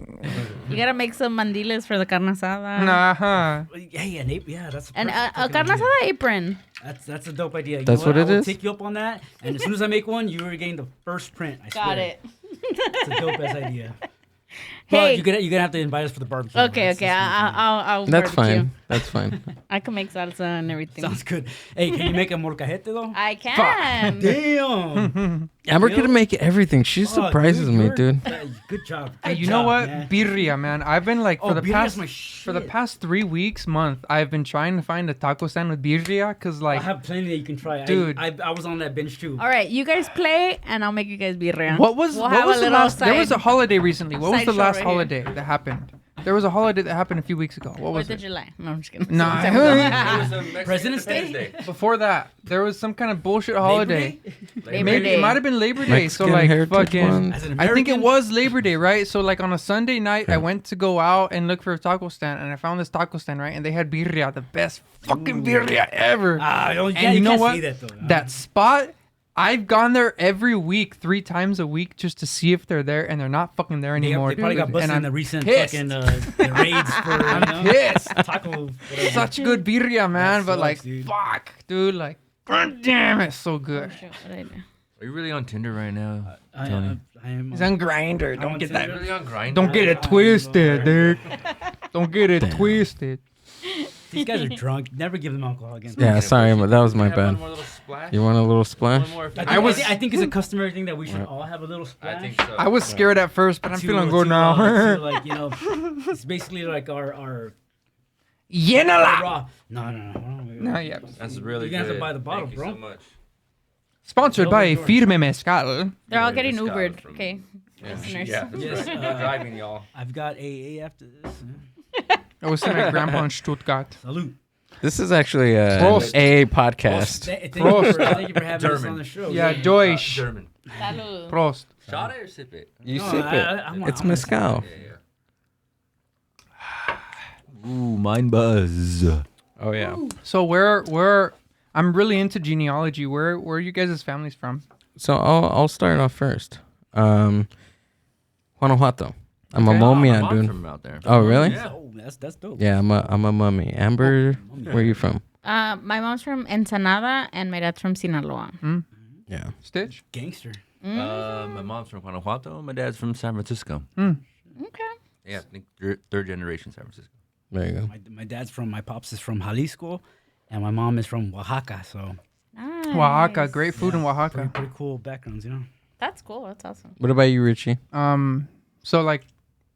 [SPEAKER 2] You gotta make some mandiles for the carne asada.
[SPEAKER 4] Nah.
[SPEAKER 3] Hey, an ape, yeah, that's
[SPEAKER 2] And
[SPEAKER 3] perfect
[SPEAKER 2] a
[SPEAKER 3] fucking
[SPEAKER 2] carne
[SPEAKER 3] idea.
[SPEAKER 2] asada apron.
[SPEAKER 3] That's a dope idea. You
[SPEAKER 1] That's
[SPEAKER 3] know
[SPEAKER 1] what
[SPEAKER 3] I
[SPEAKER 1] it
[SPEAKER 3] will
[SPEAKER 1] is?
[SPEAKER 3] take you up on that, and as soon as I make one, you are getting the first print. I
[SPEAKER 2] Got
[SPEAKER 3] swear.
[SPEAKER 2] it.
[SPEAKER 3] It's a dope ass idea.
[SPEAKER 2] Hey.
[SPEAKER 3] But you're gonna have to invite us for the barbecue.
[SPEAKER 2] Okay,
[SPEAKER 3] That's-
[SPEAKER 2] okay.
[SPEAKER 3] that's
[SPEAKER 2] I'll
[SPEAKER 1] That's
[SPEAKER 2] barbecue.
[SPEAKER 1] fine. That's fine.
[SPEAKER 2] I can make salsa and everything.
[SPEAKER 3] Sounds good. Hey, can you make a molcajete though?
[SPEAKER 2] I can.
[SPEAKER 3] Damn.
[SPEAKER 1] Amber can make everything. She surprises me, dude.
[SPEAKER 3] Good job.
[SPEAKER 4] Hey,
[SPEAKER 3] Good
[SPEAKER 4] you know
[SPEAKER 3] job,
[SPEAKER 4] what?
[SPEAKER 3] man.
[SPEAKER 4] Birria, man. I've been like for the
[SPEAKER 3] birria's
[SPEAKER 4] past
[SPEAKER 3] my
[SPEAKER 4] for the
[SPEAKER 3] shit.
[SPEAKER 4] past 3 weeks, month. I've been trying to find a taco stand with birria, cause
[SPEAKER 3] I
[SPEAKER 4] like,
[SPEAKER 3] have plenty that you can try.
[SPEAKER 4] Dude.
[SPEAKER 3] I was on that bench too.
[SPEAKER 2] All right, you guys play, and I'll make you guys birria.
[SPEAKER 4] what was
[SPEAKER 2] We'll
[SPEAKER 4] what
[SPEAKER 2] have
[SPEAKER 4] was
[SPEAKER 2] a
[SPEAKER 4] the
[SPEAKER 2] little
[SPEAKER 4] last? There was a
[SPEAKER 2] side-
[SPEAKER 4] holiday recently. What was
[SPEAKER 2] side
[SPEAKER 4] the
[SPEAKER 2] show
[SPEAKER 4] last
[SPEAKER 2] right
[SPEAKER 4] holiday that happened? There was a holiday that happened a few weeks ago. What was
[SPEAKER 2] 4th of
[SPEAKER 4] it?
[SPEAKER 2] July. No, I'm just kidding.
[SPEAKER 4] Nah.
[SPEAKER 5] It was a Mexican
[SPEAKER 3] President's Day?
[SPEAKER 5] Independence
[SPEAKER 4] Before that, there was some kind of bullshit holiday.
[SPEAKER 2] Labor
[SPEAKER 4] Maybe
[SPEAKER 2] Day.
[SPEAKER 4] it might have been Labor Day.
[SPEAKER 1] Mexican
[SPEAKER 4] so like
[SPEAKER 1] Heritage
[SPEAKER 4] fucking.
[SPEAKER 1] Month.
[SPEAKER 3] As an
[SPEAKER 4] I think it
[SPEAKER 3] American?
[SPEAKER 4] was Labor Day, right? So like on a Sunday night, I went to go out and look for a taco stand, and I found this taco stand, right? And they had birria, the best fucking birria ever.
[SPEAKER 3] And
[SPEAKER 4] you know what?
[SPEAKER 3] Say that, though, huh?
[SPEAKER 4] That spot, I've gone there every week, 3 times a week, just to see if they're there, and they're not fucking there
[SPEAKER 3] They
[SPEAKER 4] anymore.
[SPEAKER 3] probably
[SPEAKER 4] dude.
[SPEAKER 3] got busted
[SPEAKER 4] and
[SPEAKER 3] in the
[SPEAKER 4] I'm
[SPEAKER 3] recent
[SPEAKER 4] pissed.
[SPEAKER 3] fucking the raids for
[SPEAKER 4] I'm pissed.
[SPEAKER 3] taco. Whatever.
[SPEAKER 4] Such good birria, man. But
[SPEAKER 3] sucks,
[SPEAKER 4] like,
[SPEAKER 3] dude.
[SPEAKER 4] fuck, dude. Like, god damn, it's so good.
[SPEAKER 5] Are you really on Tinder right now?
[SPEAKER 3] I
[SPEAKER 5] Tony?
[SPEAKER 3] am.
[SPEAKER 4] He's on Grinder.
[SPEAKER 3] I'm
[SPEAKER 4] Don't
[SPEAKER 3] on
[SPEAKER 4] get
[SPEAKER 3] Tinder.
[SPEAKER 4] that.
[SPEAKER 5] Really on grind?
[SPEAKER 4] Don't get it twisted, dude. Don't get it twisted.
[SPEAKER 3] These guys are drunk. Never give them alcohol again.
[SPEAKER 1] Yeah, sorry, that was my
[SPEAKER 5] Have one
[SPEAKER 1] bad.
[SPEAKER 5] more little splash?
[SPEAKER 1] You want a little splash?
[SPEAKER 5] One more.
[SPEAKER 3] I think it's a customary thing that we should all have a little splash.
[SPEAKER 5] I think so.
[SPEAKER 4] I was scared at first, but I'm
[SPEAKER 3] to-
[SPEAKER 4] feeling
[SPEAKER 3] to,
[SPEAKER 4] good now.
[SPEAKER 3] to, like, you know, it's basically like our
[SPEAKER 4] Yenala.
[SPEAKER 3] raw. No.
[SPEAKER 4] No, yeah.
[SPEAKER 5] That's really
[SPEAKER 3] You're gonna have
[SPEAKER 5] good.
[SPEAKER 3] to buy the bottle,
[SPEAKER 5] Thank
[SPEAKER 3] bro.
[SPEAKER 5] you so much.
[SPEAKER 4] Sponsored by Firme Mezcal.
[SPEAKER 2] They're all
[SPEAKER 5] Yeah,
[SPEAKER 2] getting
[SPEAKER 5] this guy
[SPEAKER 2] Ubered.
[SPEAKER 5] from-
[SPEAKER 2] Okay, listeners.
[SPEAKER 5] Yeah, that's
[SPEAKER 3] Yes,
[SPEAKER 5] right. Driving, y'all.
[SPEAKER 3] I've got AA after this.
[SPEAKER 4] I was seeing my grandpa in Stuttgart.
[SPEAKER 3] Salute.
[SPEAKER 1] This is actually a
[SPEAKER 4] Prost.
[SPEAKER 1] AA podcast.
[SPEAKER 3] Thank
[SPEAKER 4] Prost.
[SPEAKER 3] you for having us
[SPEAKER 5] German.
[SPEAKER 3] on the show.
[SPEAKER 4] Yeah, Deutsch.
[SPEAKER 5] German.
[SPEAKER 2] Salud.
[SPEAKER 4] Prost.
[SPEAKER 5] Shot it or sip it?
[SPEAKER 1] You
[SPEAKER 3] No,
[SPEAKER 1] sip it.
[SPEAKER 3] I'm
[SPEAKER 1] It's
[SPEAKER 3] I'm
[SPEAKER 1] mezcal.
[SPEAKER 5] Ooh, mind buzz.
[SPEAKER 1] Oh yeah.
[SPEAKER 4] So where I'm really into genealogy. Where are you guys' families from?
[SPEAKER 1] So I'll start off first. Guanajuato. I'm a
[SPEAKER 4] Okay.
[SPEAKER 1] momia,
[SPEAKER 5] My mom's
[SPEAKER 1] dude.
[SPEAKER 5] from out there.
[SPEAKER 1] Oh really?
[SPEAKER 5] Yeah.
[SPEAKER 3] Oh, that's dope.
[SPEAKER 1] Yeah, I'm a mummy. Amber, where are you from?
[SPEAKER 2] My mom's from Ensenada and my dad's from Sinaloa.
[SPEAKER 1] Yeah.
[SPEAKER 4] Stitch?
[SPEAKER 3] Gangster.
[SPEAKER 5] My mom's from Guanajuato. My dad's from San Francisco.
[SPEAKER 2] Okay.
[SPEAKER 5] Yeah, I think third generation San Francisco.
[SPEAKER 1] There you go.
[SPEAKER 3] My pops is from Jalisco, and my mom is from Oaxaca. So
[SPEAKER 2] Nice.
[SPEAKER 4] Oaxaca. Great food in Oaxaca.
[SPEAKER 3] pretty cool backgrounds, you know.
[SPEAKER 2] That's cool. That's awesome.
[SPEAKER 1] What about you, Richie?
[SPEAKER 4] So like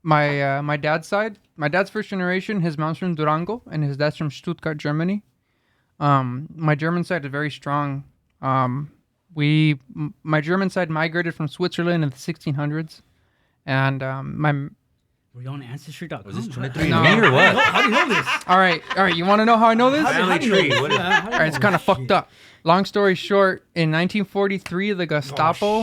[SPEAKER 4] my dad's side, my dad's first generation, his mom's from Durango and his dad's from Stuttgart, Germany. My German side is very strong. My German side migrated from Switzerland in the 1600s, and
[SPEAKER 3] Were you on Ancestry.com?
[SPEAKER 5] Was this 23
[SPEAKER 4] No.
[SPEAKER 5] or what?
[SPEAKER 3] How do you know this?
[SPEAKER 4] All right. You want to know how I know this?
[SPEAKER 5] Family tree. What is
[SPEAKER 3] All
[SPEAKER 4] All right, it's kind of fucked up. Long story short, in 1943, the Gestapo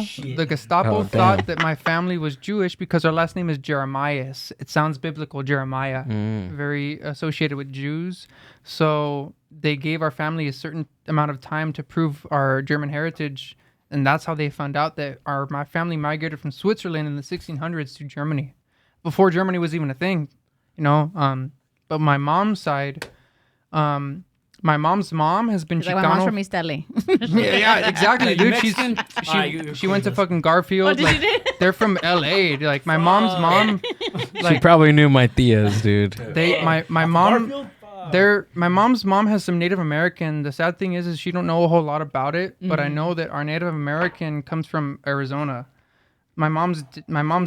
[SPEAKER 1] Oh,
[SPEAKER 4] thought
[SPEAKER 1] damn.
[SPEAKER 4] that my family was Jewish because our last name is Jeremiah. It sounds biblical, Jeremiah, very associated with Jews. So they gave our family a certain amount of time to prove our German heritage, and that's how they found out that my family migrated from Switzerland in the 1600s to Germany, before Germany was even a thing, you know. But my mom's side, my mom's mom has been
[SPEAKER 2] Like, my mom's
[SPEAKER 4] Chicano.
[SPEAKER 2] from East LA.
[SPEAKER 4] Yeah, exactly, dude.
[SPEAKER 3] Mexican?
[SPEAKER 4] She went to fucking Garfield.
[SPEAKER 2] did
[SPEAKER 4] Like,
[SPEAKER 2] she do?
[SPEAKER 4] they're from LA. Like my mom's mom.
[SPEAKER 1] She probably knew my tias, dude.
[SPEAKER 4] My mom. My mom's mom has some Native American. The sad thing is she don't know a whole lot about it. But I know that our Native American comes from Arizona. My mom's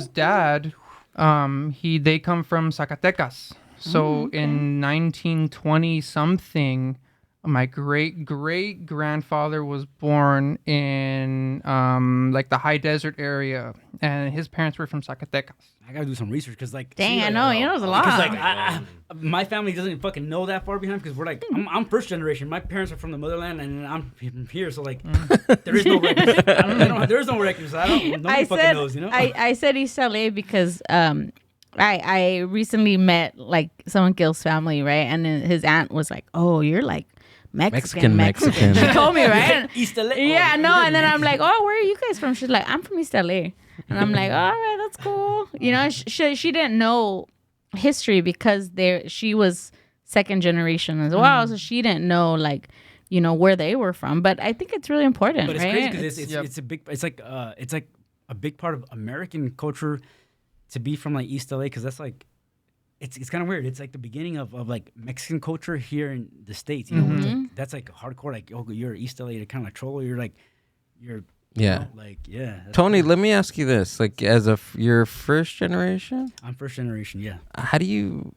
[SPEAKER 4] dad, they come from Zacatecas. So in 1920 something, my great grandfather was born in like the high desert area, and his parents were from Zacatecas.
[SPEAKER 3] I gotta do some research because like.
[SPEAKER 2] Dang,
[SPEAKER 3] see,
[SPEAKER 2] I
[SPEAKER 3] like,
[SPEAKER 2] know. You know, there's a lot.
[SPEAKER 3] Because like my family doesn't fucking know that far behind because we're like I'm first generation. My parents are from the motherland and I'm from here, so like there is no records. There is no records. So nobody fucking knows, you know.
[SPEAKER 2] I said East LA because I recently met like someone Gil's family, right? And then his aunt was like, "Oh, you're like Mexican."
[SPEAKER 1] Mexican.
[SPEAKER 2] She told me, right?
[SPEAKER 3] East LA.
[SPEAKER 2] Yeah, no. And then I'm like, "Oh, where are you guys from?" She's like, "I'm from East LA." And I'm like, "All right, that's cool." You know, she didn't know history because she was second generation as well, so she didn't know like, you know, where they were from. But I think it's really important,
[SPEAKER 3] But it's
[SPEAKER 2] right?
[SPEAKER 3] crazy because it's a big. It's like a big part of American culture to be from like East LA because that's like. It's kind of weird. It's like the beginning of like Mexican culture here in the States. You know, it's like, that's like hardcore. Like, oh, you're East LA. You're kind of like troll. You're like, you
[SPEAKER 1] Yeah.
[SPEAKER 3] know, like, yeah. that's
[SPEAKER 1] Tony,
[SPEAKER 3] cool.
[SPEAKER 1] let me ask you this: like, as your first generation,
[SPEAKER 3] I'm first generation. Yeah.
[SPEAKER 1] how do you,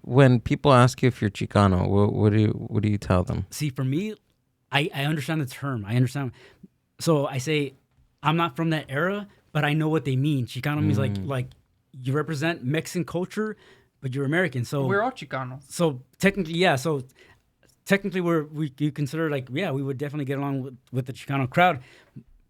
[SPEAKER 1] when people ask you if you're Chicano, what do you tell them?
[SPEAKER 3] See, for me, I understand the term. I understand. So I say, I'm not from that era, but I know what they mean. Chicano means like you represent Mexican culture, but you're American. So
[SPEAKER 4] We're all Chicanos.
[SPEAKER 3] So technically, yeah. So technically, you consider like, yeah, we would definitely get along with the Chicano crowd.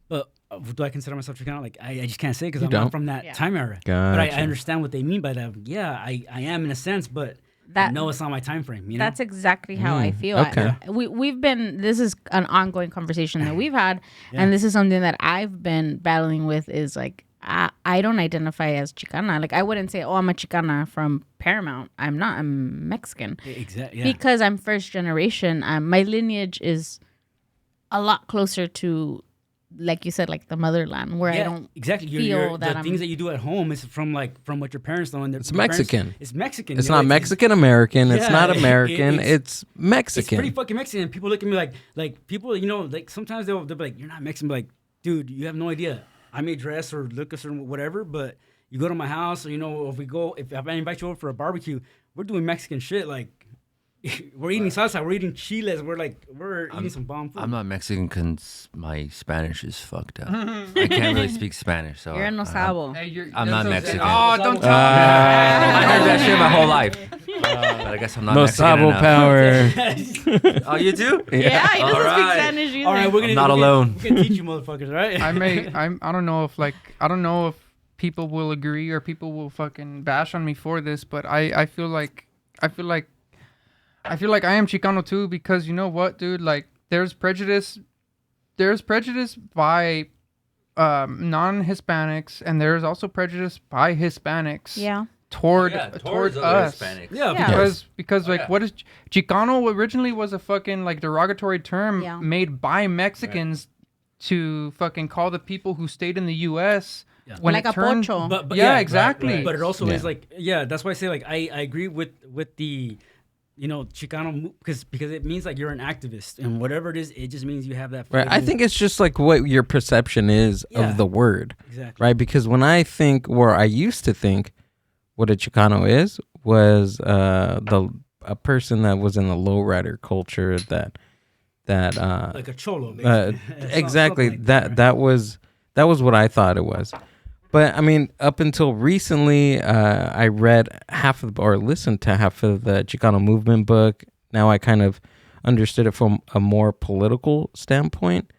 [SPEAKER 3] But do I consider myself Chicano? Like, I just can't say because I'm
[SPEAKER 1] don't?
[SPEAKER 3] not from that time era.
[SPEAKER 1] Gotcha.
[SPEAKER 3] But I understand what they mean by that. Yeah, I am in a sense, but no, it's not my time frame. You know?
[SPEAKER 2] That's exactly how I feel.
[SPEAKER 1] okay.
[SPEAKER 2] This is an ongoing conversation that we've had, and this is something that I've been battling with is like, I don't identify as Chicana. Like, I wouldn't say, oh, I'm a Chicana from Paramount. I'm not. I'm Mexican.
[SPEAKER 3] Exactly. Yeah.
[SPEAKER 2] Because I'm first generation. My lineage is a lot closer to, like you said, like the motherland, where I don't
[SPEAKER 3] exactly.
[SPEAKER 2] feel that
[SPEAKER 3] the things that you do at home is from what your parents know. And
[SPEAKER 1] It's Mexican.
[SPEAKER 3] It's Mexican.
[SPEAKER 1] It's
[SPEAKER 3] you know,
[SPEAKER 1] not Mexican American. It's
[SPEAKER 3] Yeah,
[SPEAKER 1] not American. It's
[SPEAKER 3] It's
[SPEAKER 1] Mexican.
[SPEAKER 3] pretty fucking Mexican. People look at me like people, you know, like sometimes they'll be like, you're not Mexican. But like, dude, you have no idea. I may dress or look us or whatever, but you go to my house, or you know, if I invite you over for a barbecue, we're doing Mexican shit. Like, we're eating salsa, we're eating chiles, we're eating some bomb food.
[SPEAKER 5] I'm not Mexican because my Spanish is fucked up. I can't really speak Spanish, so
[SPEAKER 2] you're no sabo.
[SPEAKER 4] Hey,
[SPEAKER 5] I'm not Mexican.
[SPEAKER 4] Oh, don't tell
[SPEAKER 5] I heard that shit my whole life. But I guess I'm not
[SPEAKER 1] no
[SPEAKER 5] Mexican
[SPEAKER 1] sabo
[SPEAKER 5] enough.
[SPEAKER 1] power.
[SPEAKER 5] Oh, you do?
[SPEAKER 2] Yeah, he doesn't
[SPEAKER 5] All
[SPEAKER 2] speak
[SPEAKER 5] right.
[SPEAKER 2] Spanish either.
[SPEAKER 3] All right,
[SPEAKER 5] I'm not alone.
[SPEAKER 3] We can teach you motherfuckers, right?
[SPEAKER 4] I don't know if people will agree or people will fucking bash on me for this, but I feel like I am Chicano too, because you know what, dude? Like, there's prejudice by non-Hispanics, and there's also prejudice by Hispanics.
[SPEAKER 2] Yeah.
[SPEAKER 4] Toward
[SPEAKER 5] towards other
[SPEAKER 4] us.
[SPEAKER 5] Hispanics.
[SPEAKER 3] Yeah,
[SPEAKER 2] Yeah.
[SPEAKER 4] Because like, what is Chicano originally was a fucking like derogatory term made by Mexicans to fucking call the people who stayed in the U.S. when
[SPEAKER 2] Like
[SPEAKER 4] it
[SPEAKER 2] a
[SPEAKER 4] turned,
[SPEAKER 2] pocho.
[SPEAKER 3] But
[SPEAKER 4] yeah, exactly.
[SPEAKER 3] But it also
[SPEAKER 1] Yeah.
[SPEAKER 3] is like, yeah, that's why I say like I agree with the, you know, Chicano, because it means like you're an activist, and whatever it is, it just means you have that.
[SPEAKER 1] Right. I
[SPEAKER 3] fucking-
[SPEAKER 1] think it's just like what your perception is
[SPEAKER 3] Yeah.
[SPEAKER 1] of the word.
[SPEAKER 3] exactly.
[SPEAKER 1] Right. Because when I think, or I used to think, what a Chicano was a person that was in the lowrider culture that
[SPEAKER 3] Like a cholo. Basically.
[SPEAKER 1] exactly
[SPEAKER 3] Something like
[SPEAKER 1] that was what I thought it was. But I mean, up until recently, I read or listened to half of the Chicano movement book. Now I kind of understood it from a more political standpoint.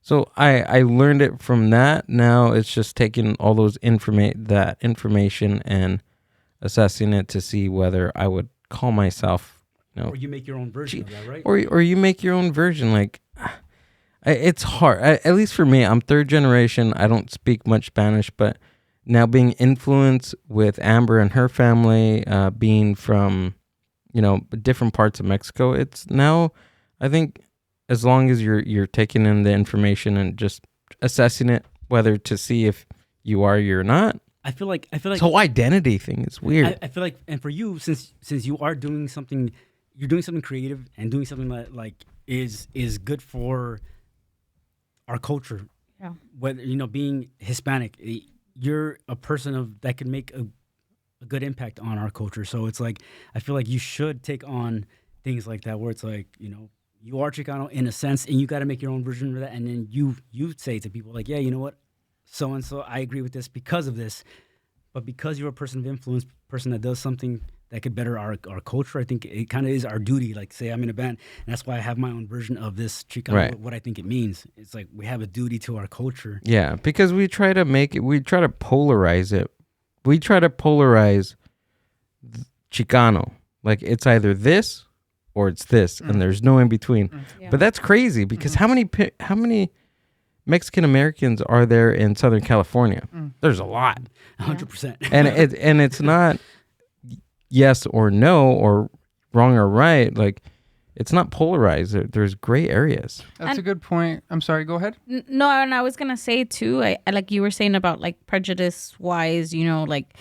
[SPEAKER 1] So I learned it from that. Now it's just taking all those that information and assessing it to see whether I would call myself,
[SPEAKER 3] or you make your own version of that, right?
[SPEAKER 1] Or you make your own version. Like, it's hard. At least for me, I'm third generation. I don't speak much Spanish, but now being influenced with Amber and her family, being from, different parts of Mexico, it's now, I think, as long as you're taking in the information and just assessing it, whether to see if you're not.
[SPEAKER 3] I feel like
[SPEAKER 1] this whole identity thing is weird.
[SPEAKER 3] I feel like, and for you, since you are doing something, you're doing something creative and doing something that like is good for our culture.
[SPEAKER 2] Yeah.
[SPEAKER 3] Whether being Hispanic, you're a person that can make a good impact on our culture. So it's like I feel like you should take on things like that, where it's like you are Chicano in a sense, and you got to make your own version of that, and then you say to people like, yeah, you know what, so and so, I agree with this because of this, but because you're a person of influence, person that does something that could better our culture, I think it kind of is our duty. Like, say I'm in a band, and that's why I have my own version of this Chicano,
[SPEAKER 1] right.
[SPEAKER 3] What I think it means. It's like we have a duty to our culture.
[SPEAKER 1] Yeah, because we try to polarize it. We try to polarize Chicano. Like, it's either this or it's this, and there's no in between. Yeah. But that's crazy, because how many Mexican Americans are there in Southern California? There's a lot.
[SPEAKER 3] 100%.
[SPEAKER 1] And it's not yes or no or wrong or right. Like, it's not polarized. There's gray areas.
[SPEAKER 4] That's a good point. I'm sorry, go ahead.
[SPEAKER 2] No, and I was gonna say too, I like you were saying about like prejudice wise, I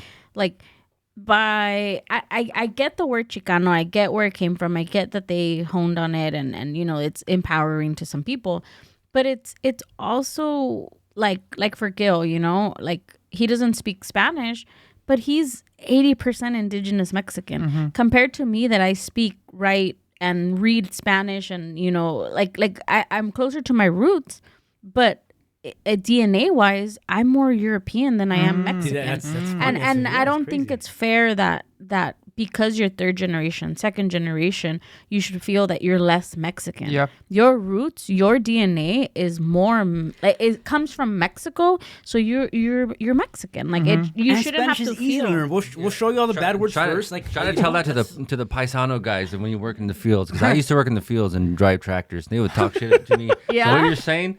[SPEAKER 2] get the word Chicano, I get where it came from, I get that they honed on it, and it's empowering to some people, but it's also like for Gil, like he doesn't speak Spanish, but he's 80% indigenous Mexican compared to me, that I speak and read Spanish, and I'm closer to my roots, but DNA wise, I'm more European than I am Mexican. That's and I don't think it's fair that because you're third generation, second generation, you should feel that you're less Mexican.
[SPEAKER 4] Yeah.
[SPEAKER 2] Your roots, your DNA is more it comes from Mexico, so you're Mexican. Like you
[SPEAKER 3] and
[SPEAKER 2] shouldn't
[SPEAKER 3] Spanish
[SPEAKER 2] have to
[SPEAKER 3] is easy to
[SPEAKER 2] feel.
[SPEAKER 3] learn. We'll show you all the bad words first.
[SPEAKER 5] Try to tell that to the paisano guys, and when you work in the fields, because I used to work in the fields and drive tractors. They would talk shit to me.
[SPEAKER 2] Yeah.
[SPEAKER 5] So what you're saying,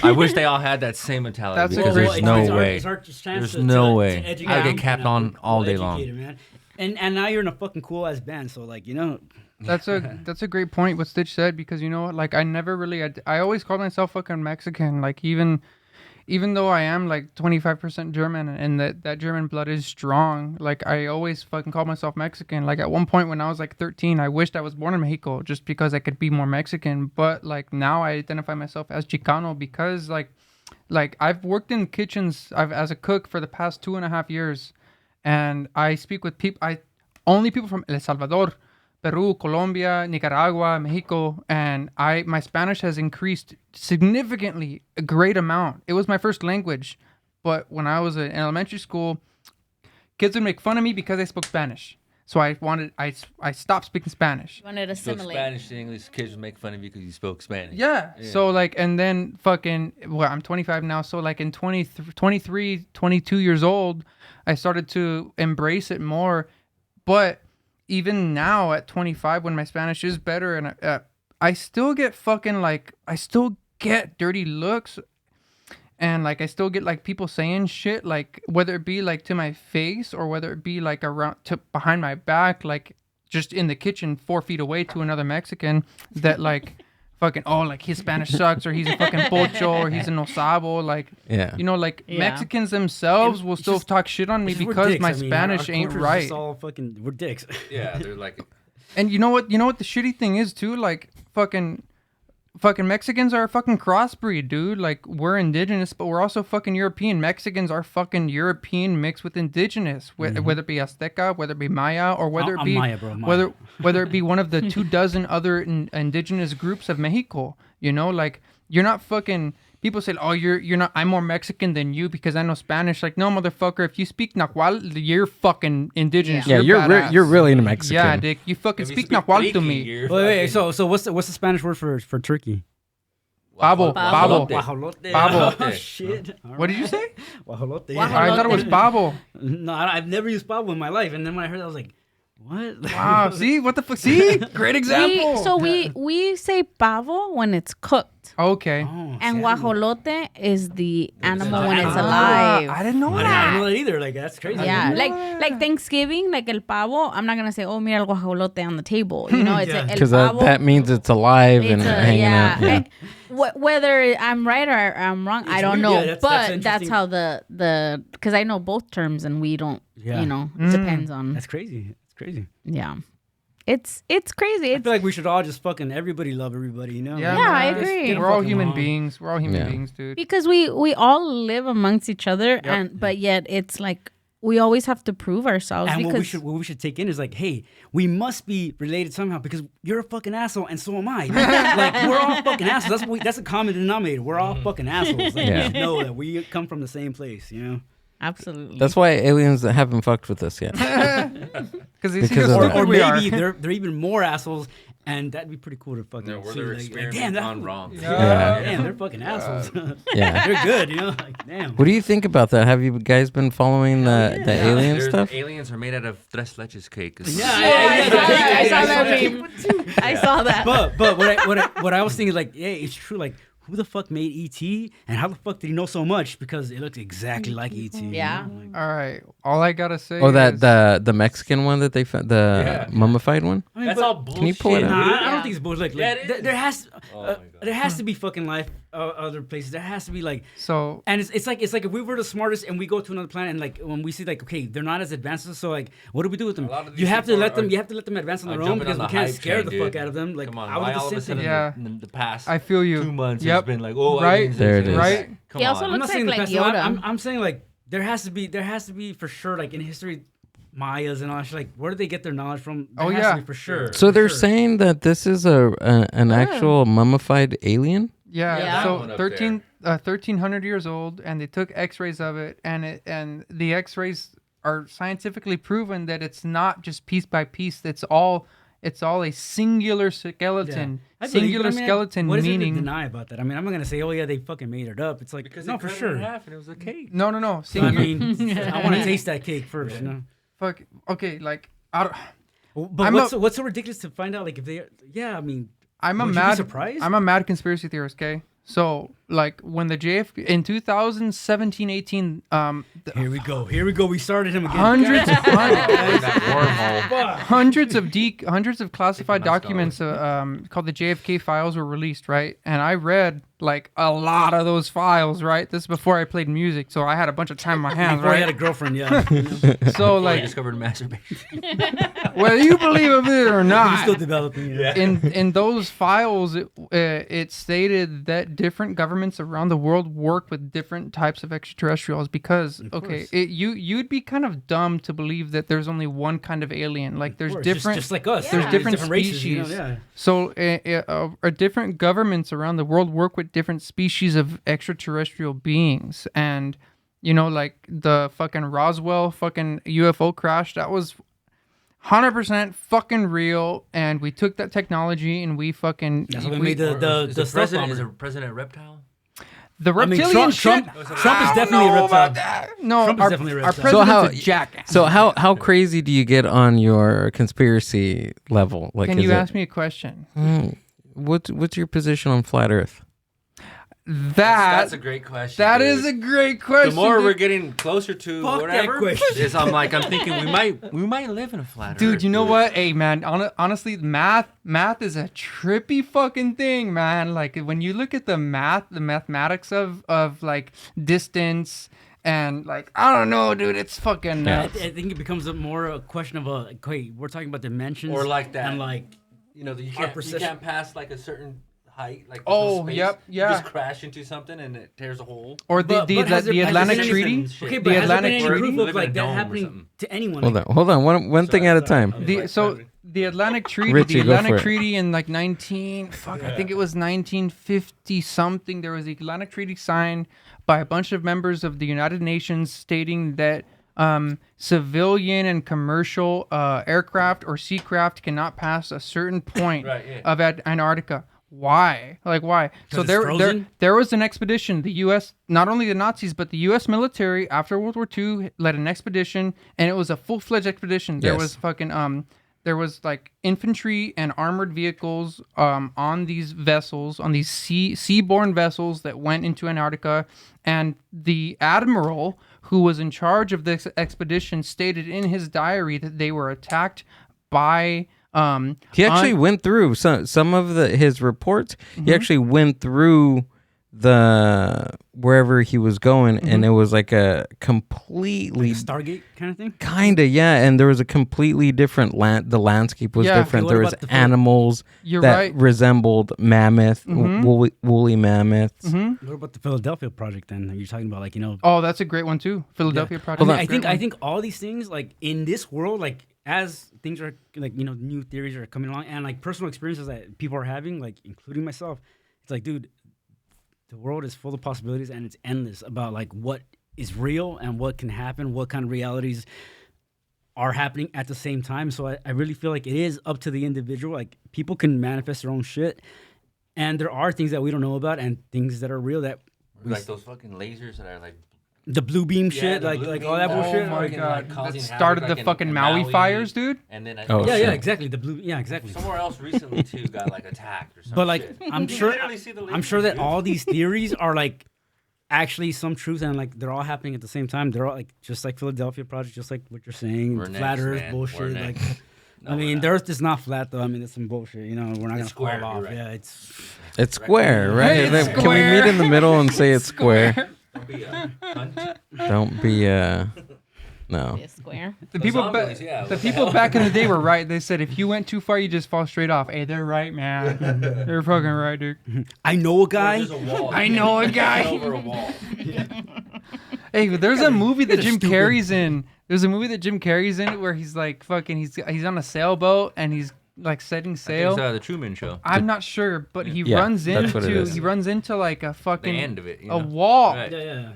[SPEAKER 5] I wish they all had that same mentality, because there's no way. There's no way. I would get capped on all day long.
[SPEAKER 3] Man. And now you're in a fucking cool ass band, so
[SPEAKER 4] That's a great point what Stitch said, because like I never really I always called myself fucking Mexican, like even though I am like 25% German, and that German blood is strong, like I always fucking called myself Mexican. Like at one point when I was like 13, I wished I was born in Mexico just because I could be more Mexican, but like now I identify myself as Chicano because like I've worked in kitchens as a cook for the past 2.5 years. And I speak with only people from El Salvador, Peru, Colombia, Nicaragua, Mexico, and my Spanish has increased significantly, a great amount. It was my first language, but when I was in elementary school, kids would make fun of me because I spoke Spanish. So I stopped speaking Spanish.
[SPEAKER 2] You wanted to assimilate.
[SPEAKER 5] Spanish to English, kids would make fun of you because you spoke Spanish.
[SPEAKER 4] Yeah. So and then I'm 25 now. So like in 23, 22 years old, I started to embrace it more. But even now at 25, when my Spanish is better, and I still get I still get dirty looks. And like I still get like people saying shit, like whether it be like to my face or whether it be like around behind my back, like just in the kitchen 4 feet away to another Mexican that like fucking like his Spanish sucks, or he's a fucking pocho, or he's a no sabo, like Mexicans themselves will still talk shit on me because my Spanish ain't right.
[SPEAKER 3] All we're dicks.
[SPEAKER 5] Yeah, they're like.
[SPEAKER 4] And you know what the shitty thing is too, like fucking Mexicans are a fucking crossbreed, dude. Like, we're indigenous, but we're also fucking European. Mexicans are fucking European mixed with indigenous, whether it be Azteca, whether it be Maya, or whether it be
[SPEAKER 3] Maya, bro, Maya.
[SPEAKER 4] whether it be one of the 24 other indigenous groups of Mexico. Like, you're not fucking people say, "Oh, you're not. I'm more Mexican than you because I know Spanish." Like, no, motherfucker. If you speak Nahuatl, you're fucking indigenous.
[SPEAKER 1] Yeah, you're really Mexican.
[SPEAKER 4] Yeah, dick. You fucking speak Nahuatl to me.
[SPEAKER 3] Wait. So what's the Spanish word for turkey?
[SPEAKER 4] Babo.
[SPEAKER 3] Guajolote.
[SPEAKER 4] Babo.
[SPEAKER 3] Oh, shit.
[SPEAKER 4] What did you say?
[SPEAKER 3] Guajolote.
[SPEAKER 4] I thought it was babo.
[SPEAKER 3] No, I've never used babo in my life. And then when I heard that, I was like, what?
[SPEAKER 4] Wow. See? What the fuck? See? Great example.
[SPEAKER 2] We say pavo when it's cooked.
[SPEAKER 4] Okay.
[SPEAKER 3] Oh,
[SPEAKER 2] And
[SPEAKER 3] salmon.
[SPEAKER 2] guajolote is the animal
[SPEAKER 3] the
[SPEAKER 2] when it's
[SPEAKER 3] animal.
[SPEAKER 2] alive.
[SPEAKER 4] I didn't know
[SPEAKER 3] I
[SPEAKER 4] that.
[SPEAKER 3] didn't know that either. Like, that's crazy.
[SPEAKER 2] Yeah, like Thanksgiving, like el pavo. I'm not gonna say, "Oh, mira el guajolote on the table." You know, it's
[SPEAKER 3] Yeah.
[SPEAKER 2] el
[SPEAKER 1] Because
[SPEAKER 2] pavo.
[SPEAKER 1] that means it's alive and
[SPEAKER 2] It's
[SPEAKER 1] hanging out. Yeah.
[SPEAKER 2] Whether I'm right or I'm wrong, I don't
[SPEAKER 3] weird.
[SPEAKER 2] know.
[SPEAKER 3] Yeah, that's
[SPEAKER 2] but
[SPEAKER 3] interesting.
[SPEAKER 2] that's how the because I know both terms and we don't.
[SPEAKER 3] Yeah.
[SPEAKER 2] You know, it depends on.
[SPEAKER 3] That's crazy. It's crazy.
[SPEAKER 2] Yeah, it's crazy.
[SPEAKER 3] I
[SPEAKER 2] It's
[SPEAKER 3] feel like we should all just fucking everybody love everybody, you know?
[SPEAKER 4] Yeah,
[SPEAKER 2] Yeah, I
[SPEAKER 4] man.
[SPEAKER 2] agree.
[SPEAKER 4] We're all
[SPEAKER 3] Fucking
[SPEAKER 4] human
[SPEAKER 3] along.
[SPEAKER 4] beings. We're all human
[SPEAKER 1] Yeah.
[SPEAKER 4] beings, dude.
[SPEAKER 2] because we all live amongst each other, but yet it's like we always have to prove ourselves.
[SPEAKER 3] And
[SPEAKER 2] because
[SPEAKER 3] what we should take in is like, hey, we must be related somehow because you're a fucking asshole and so am I. Like, we're all fucking assholes. That's a common denominator. We're all fucking assholes. Like,
[SPEAKER 1] Yeah.
[SPEAKER 3] we should know that we come from the same place, you know?
[SPEAKER 2] absolutely.
[SPEAKER 1] That's why aliens haven't fucked with us yet.
[SPEAKER 4] Because they see
[SPEAKER 1] Because
[SPEAKER 4] how
[SPEAKER 1] of
[SPEAKER 4] stupid
[SPEAKER 3] Or
[SPEAKER 4] we are.
[SPEAKER 3] maybe they're even more assholes, and that'd be pretty cool to fucking
[SPEAKER 5] Where
[SPEAKER 3] see.
[SPEAKER 5] they're
[SPEAKER 3] Like,
[SPEAKER 5] experimenting
[SPEAKER 3] damn, that,
[SPEAKER 5] gone wrong.
[SPEAKER 1] Yeah.
[SPEAKER 3] damn, they're fucking assholes.
[SPEAKER 1] Yeah.
[SPEAKER 3] They're good, you know? Like, damn.
[SPEAKER 1] What do you think about that? Have you guys been following the alien
[SPEAKER 5] There's-
[SPEAKER 1] stuff?
[SPEAKER 5] Aliens are made out of tres leches cake.
[SPEAKER 2] I saw that meme. I saw that.
[SPEAKER 3] But what I was thinking is like, yeah, it's true. Like, who the fuck made E.T. and how the fuck did he know so much? Because it looks exactly like E.T.
[SPEAKER 2] Yeah.
[SPEAKER 3] You know? Like,
[SPEAKER 4] All right. All I gotta say.
[SPEAKER 1] Oh, that
[SPEAKER 4] is,
[SPEAKER 1] the Mexican one that they found, the mummified one.
[SPEAKER 3] I mean,
[SPEAKER 5] That's
[SPEAKER 3] but-
[SPEAKER 5] all bullshit.
[SPEAKER 1] Can you pull it out?
[SPEAKER 3] Nah,
[SPEAKER 5] dude.
[SPEAKER 3] I don't think it's bullshit. Like,
[SPEAKER 5] Yeah, it is.
[SPEAKER 3] there has
[SPEAKER 5] Oh my God.
[SPEAKER 3] there has to be fucking life other places. There has to be like,
[SPEAKER 4] So
[SPEAKER 3] and it's like if we were the smartest and we go to another planet and like when we see like, okay, they're not as advanced as us, so like, what do we do with them?
[SPEAKER 5] A lot of these
[SPEAKER 3] You have to
[SPEAKER 5] people
[SPEAKER 3] let them.
[SPEAKER 5] are-
[SPEAKER 3] You have to let them advance on
[SPEAKER 5] are
[SPEAKER 3] their own
[SPEAKER 5] jumping
[SPEAKER 3] because
[SPEAKER 5] on
[SPEAKER 3] we
[SPEAKER 5] the
[SPEAKER 3] can't
[SPEAKER 5] hype
[SPEAKER 3] scare
[SPEAKER 5] train,
[SPEAKER 3] the fuck
[SPEAKER 5] dude.
[SPEAKER 3] out of them. Like,
[SPEAKER 5] Come on,
[SPEAKER 3] I would
[SPEAKER 5] why
[SPEAKER 3] do the
[SPEAKER 5] all of
[SPEAKER 3] same
[SPEAKER 5] a sudden
[SPEAKER 3] thing.
[SPEAKER 4] Yeah.
[SPEAKER 5] in the past
[SPEAKER 4] I feel you.
[SPEAKER 5] 2 months
[SPEAKER 4] Yep.
[SPEAKER 5] it's been like, oh,
[SPEAKER 4] Right?
[SPEAKER 5] aliens
[SPEAKER 1] There it
[SPEAKER 5] exist.
[SPEAKER 1] is.
[SPEAKER 4] Right?
[SPEAKER 5] Come
[SPEAKER 2] He also
[SPEAKER 5] on.
[SPEAKER 3] I'm not
[SPEAKER 2] looks
[SPEAKER 3] saying
[SPEAKER 2] like
[SPEAKER 3] the past.
[SPEAKER 2] Yoda.
[SPEAKER 3] I'm saying like there has to be for sure like in history, Mayas and all that shit. Like, where do they get their knowledge from? There
[SPEAKER 4] Oh,
[SPEAKER 3] has
[SPEAKER 4] yeah.
[SPEAKER 3] to be for sure.
[SPEAKER 1] So
[SPEAKER 3] for
[SPEAKER 1] they're
[SPEAKER 3] sure.
[SPEAKER 1] saying that this is an actual mummified alien.
[SPEAKER 4] Yeah.
[SPEAKER 2] Yeah.
[SPEAKER 5] That one
[SPEAKER 4] So
[SPEAKER 5] up
[SPEAKER 4] 1300 years old, and they took X-rays of it, and the X-rays are scientifically proven that it's not just piece by piece. It's all a singular skeleton.
[SPEAKER 3] I believe it.
[SPEAKER 4] Singular
[SPEAKER 3] I mean,
[SPEAKER 4] skeleton
[SPEAKER 3] what is it to
[SPEAKER 4] meaning.
[SPEAKER 3] deny about that? I mean, I'm not gonna say, oh yeah, they fucking made it up. It's like,
[SPEAKER 5] Because
[SPEAKER 3] no,
[SPEAKER 5] they
[SPEAKER 3] for
[SPEAKER 5] cut it
[SPEAKER 3] sure.
[SPEAKER 5] in half and it was a cake.
[SPEAKER 4] No.
[SPEAKER 3] I
[SPEAKER 4] Singular.
[SPEAKER 3] mean, I want to taste that cake first, you know.
[SPEAKER 4] Fuck. Okay, like I don't,
[SPEAKER 3] But
[SPEAKER 4] I'm
[SPEAKER 3] what's so ridiculous to find out? Like, if they, yeah, I mean,
[SPEAKER 4] I'm a
[SPEAKER 3] would you be
[SPEAKER 4] mad.
[SPEAKER 3] surprised?
[SPEAKER 4] I'm a mad conspiracy theorist. Okay. So like when the JFK in 2017-18,
[SPEAKER 3] Here we go. We started him again.
[SPEAKER 4] hundreds of classified documents called the JFK files were released, right? And I read like a lot of those files, right? This is before I played music, so I had a bunch of time on my hands,
[SPEAKER 3] Before I had a
[SPEAKER 4] right?
[SPEAKER 3] girlfriend, yeah. You know?
[SPEAKER 4] So
[SPEAKER 5] I
[SPEAKER 4] like
[SPEAKER 5] discovered masturbation.
[SPEAKER 4] whether you believe of it or
[SPEAKER 3] I'm
[SPEAKER 4] not,
[SPEAKER 3] still developing. Yeah.
[SPEAKER 4] in those files, it stated that different governments around the world work with different types of extraterrestrials because
[SPEAKER 3] course.
[SPEAKER 4] you'd be kind of dumb to believe that there's only one kind of alien. Like there's
[SPEAKER 3] Of course,
[SPEAKER 4] different.
[SPEAKER 3] just like us.
[SPEAKER 4] There's different
[SPEAKER 3] races, you know,
[SPEAKER 4] species.
[SPEAKER 3] yeah.
[SPEAKER 4] So different governments around the world work with different species of extraterrestrial beings, and you know, like the fucking Roswell fucking UFO crash, that was 100% fucking real, and we took that technology and we fucking
[SPEAKER 3] That's why we made the stealth
[SPEAKER 5] president
[SPEAKER 3] bomber.
[SPEAKER 5] is a president a reptile?
[SPEAKER 4] the
[SPEAKER 3] I mean,
[SPEAKER 4] reptilian
[SPEAKER 3] Trump
[SPEAKER 4] shit.
[SPEAKER 3] Trump is definitely a reptile.
[SPEAKER 4] No,
[SPEAKER 3] Trump is
[SPEAKER 4] our,
[SPEAKER 3] definitely a
[SPEAKER 4] our
[SPEAKER 3] reptile.
[SPEAKER 4] president's
[SPEAKER 1] So how-
[SPEAKER 4] a jackass.
[SPEAKER 1] So how crazy do you get on your conspiracy level? Like,
[SPEAKER 4] Can
[SPEAKER 1] is
[SPEAKER 4] you
[SPEAKER 1] it-
[SPEAKER 4] ask me a question?
[SPEAKER 1] What's your position on flat Earth?
[SPEAKER 5] That's a great question.
[SPEAKER 4] That
[SPEAKER 5] dude.
[SPEAKER 4] is a great question.
[SPEAKER 5] The more
[SPEAKER 4] dude.
[SPEAKER 5] we're getting closer to
[SPEAKER 3] Fuck that
[SPEAKER 5] whatever,
[SPEAKER 3] question.
[SPEAKER 5] I'm thinking we might live in a flat
[SPEAKER 4] Dude,
[SPEAKER 5] Earth,
[SPEAKER 4] you know what? Hey, man, honestly, math is a trippy fucking thing, man. Like, when you look at the mathematics of like, distance and, like, I don't know, dude, it's fucking...
[SPEAKER 1] Yeah.
[SPEAKER 3] I think it becomes more a question of okay, we're talking about dimensions.
[SPEAKER 5] Or like that.
[SPEAKER 3] And like,
[SPEAKER 5] You know, you
[SPEAKER 3] Our
[SPEAKER 5] can't
[SPEAKER 3] perception-
[SPEAKER 5] pass like a certain height. Like
[SPEAKER 4] Oh,
[SPEAKER 5] there's no space.
[SPEAKER 4] yep,
[SPEAKER 5] You
[SPEAKER 4] yeah.
[SPEAKER 5] just crash into something and it tears a hole.
[SPEAKER 4] Or
[SPEAKER 3] but has there
[SPEAKER 4] Atlantic
[SPEAKER 3] been
[SPEAKER 4] Treaty.
[SPEAKER 3] any-
[SPEAKER 5] Shit.
[SPEAKER 3] Okay,
[SPEAKER 4] The
[SPEAKER 3] but has there
[SPEAKER 4] Atlantic
[SPEAKER 3] been any
[SPEAKER 4] Treaty?
[SPEAKER 3] proof
[SPEAKER 5] Live
[SPEAKER 3] of
[SPEAKER 5] in a
[SPEAKER 3] like that
[SPEAKER 5] dome or
[SPEAKER 3] happening
[SPEAKER 5] something.
[SPEAKER 3] to anyone?
[SPEAKER 1] Hold on. One thing at a time.
[SPEAKER 4] the Atlantic Treaty.
[SPEAKER 1] Richie,
[SPEAKER 4] The Atlantic
[SPEAKER 1] go for it.
[SPEAKER 4] Treaty in like I think it was 1950 something. There was the Atlantic Treaty signed by a bunch of members of the United Nations stating that civilian and commercial aircraft or seacraft cannot pass a certain point of Antarctica. Why? Like, why? So there was an expedition. The U.S., not only the Nazis, but the U.S. military after World War II led an expedition, and it was a full-fledged expedition. There was there was like infantry and armored vehicles on these vessels, on these seaborne vessels that went into Antarctica, and the admiral who was in charge of this expedition stated in his diary that they were attacked by
[SPEAKER 1] he actually went through some of his reports. He actually went through wherever he was going, and it was like a completely
[SPEAKER 3] Stargate kind of thing.
[SPEAKER 1] Kinda, yeah. And there was a completely different the landscape was different. There was animals that resembled mammoth, woolly mammoths.
[SPEAKER 3] What about the Philadelphia Project then? You're talking about
[SPEAKER 4] Oh, that's a great one too. Philadelphia Project.
[SPEAKER 3] I think all these things like in this world, like as things are like new theories are coming along, and like personal experiences that people are having, like including myself, it's like, dude, the world is full of possibilities and it's endless about like what is real and what can happen, what kind of realities are happening at the same time. So I really feel like it is up to the individual. Like people can manifest their own shit, and there are things that we don't know about and things that are real that
[SPEAKER 5] like those fucking lasers that are like
[SPEAKER 3] the blue beam shit, like all that bullshit.
[SPEAKER 4] Oh my god!
[SPEAKER 5] Like,
[SPEAKER 4] that started the fucking Maui fires, dude.
[SPEAKER 5] And then
[SPEAKER 3] exactly. The blue, exactly.
[SPEAKER 5] Somewhere else recently too got like attacked or something.
[SPEAKER 3] But like, I'm sure that all these theories are like actually some truth, and like they're all happening at the same time. They're all like just like Philadelphia Project, just like what you're saying, flat Earth bullshit. Like, no, I mean, the Earth is not flat though. I mean, it's some bullshit. You know, we're not gonna fall off.
[SPEAKER 5] Right.
[SPEAKER 3] Yeah,
[SPEAKER 1] it's square, right?
[SPEAKER 4] Hey, it's
[SPEAKER 1] Can we meet in the middle and say it's square?
[SPEAKER 5] Don't be a cunt.
[SPEAKER 1] Don't be no.
[SPEAKER 2] Be a square.
[SPEAKER 4] The people back in the day were right. They said if you went too far, you just fall straight off. Hey, they're right, man. They're fucking right, dude.
[SPEAKER 3] I know a guy.
[SPEAKER 4] I know a guy.
[SPEAKER 5] Over a wall.
[SPEAKER 4] Hey, there's a movie that Jim Carrey's in. There's a movie that Jim Carrey's in where he's like fucking. He's on a sailboat and he's like setting sail.
[SPEAKER 5] I think it's, the Truman Show.
[SPEAKER 4] I'm not sure, but he runs into like a fucking
[SPEAKER 5] the end of it,
[SPEAKER 4] a wall,
[SPEAKER 5] right.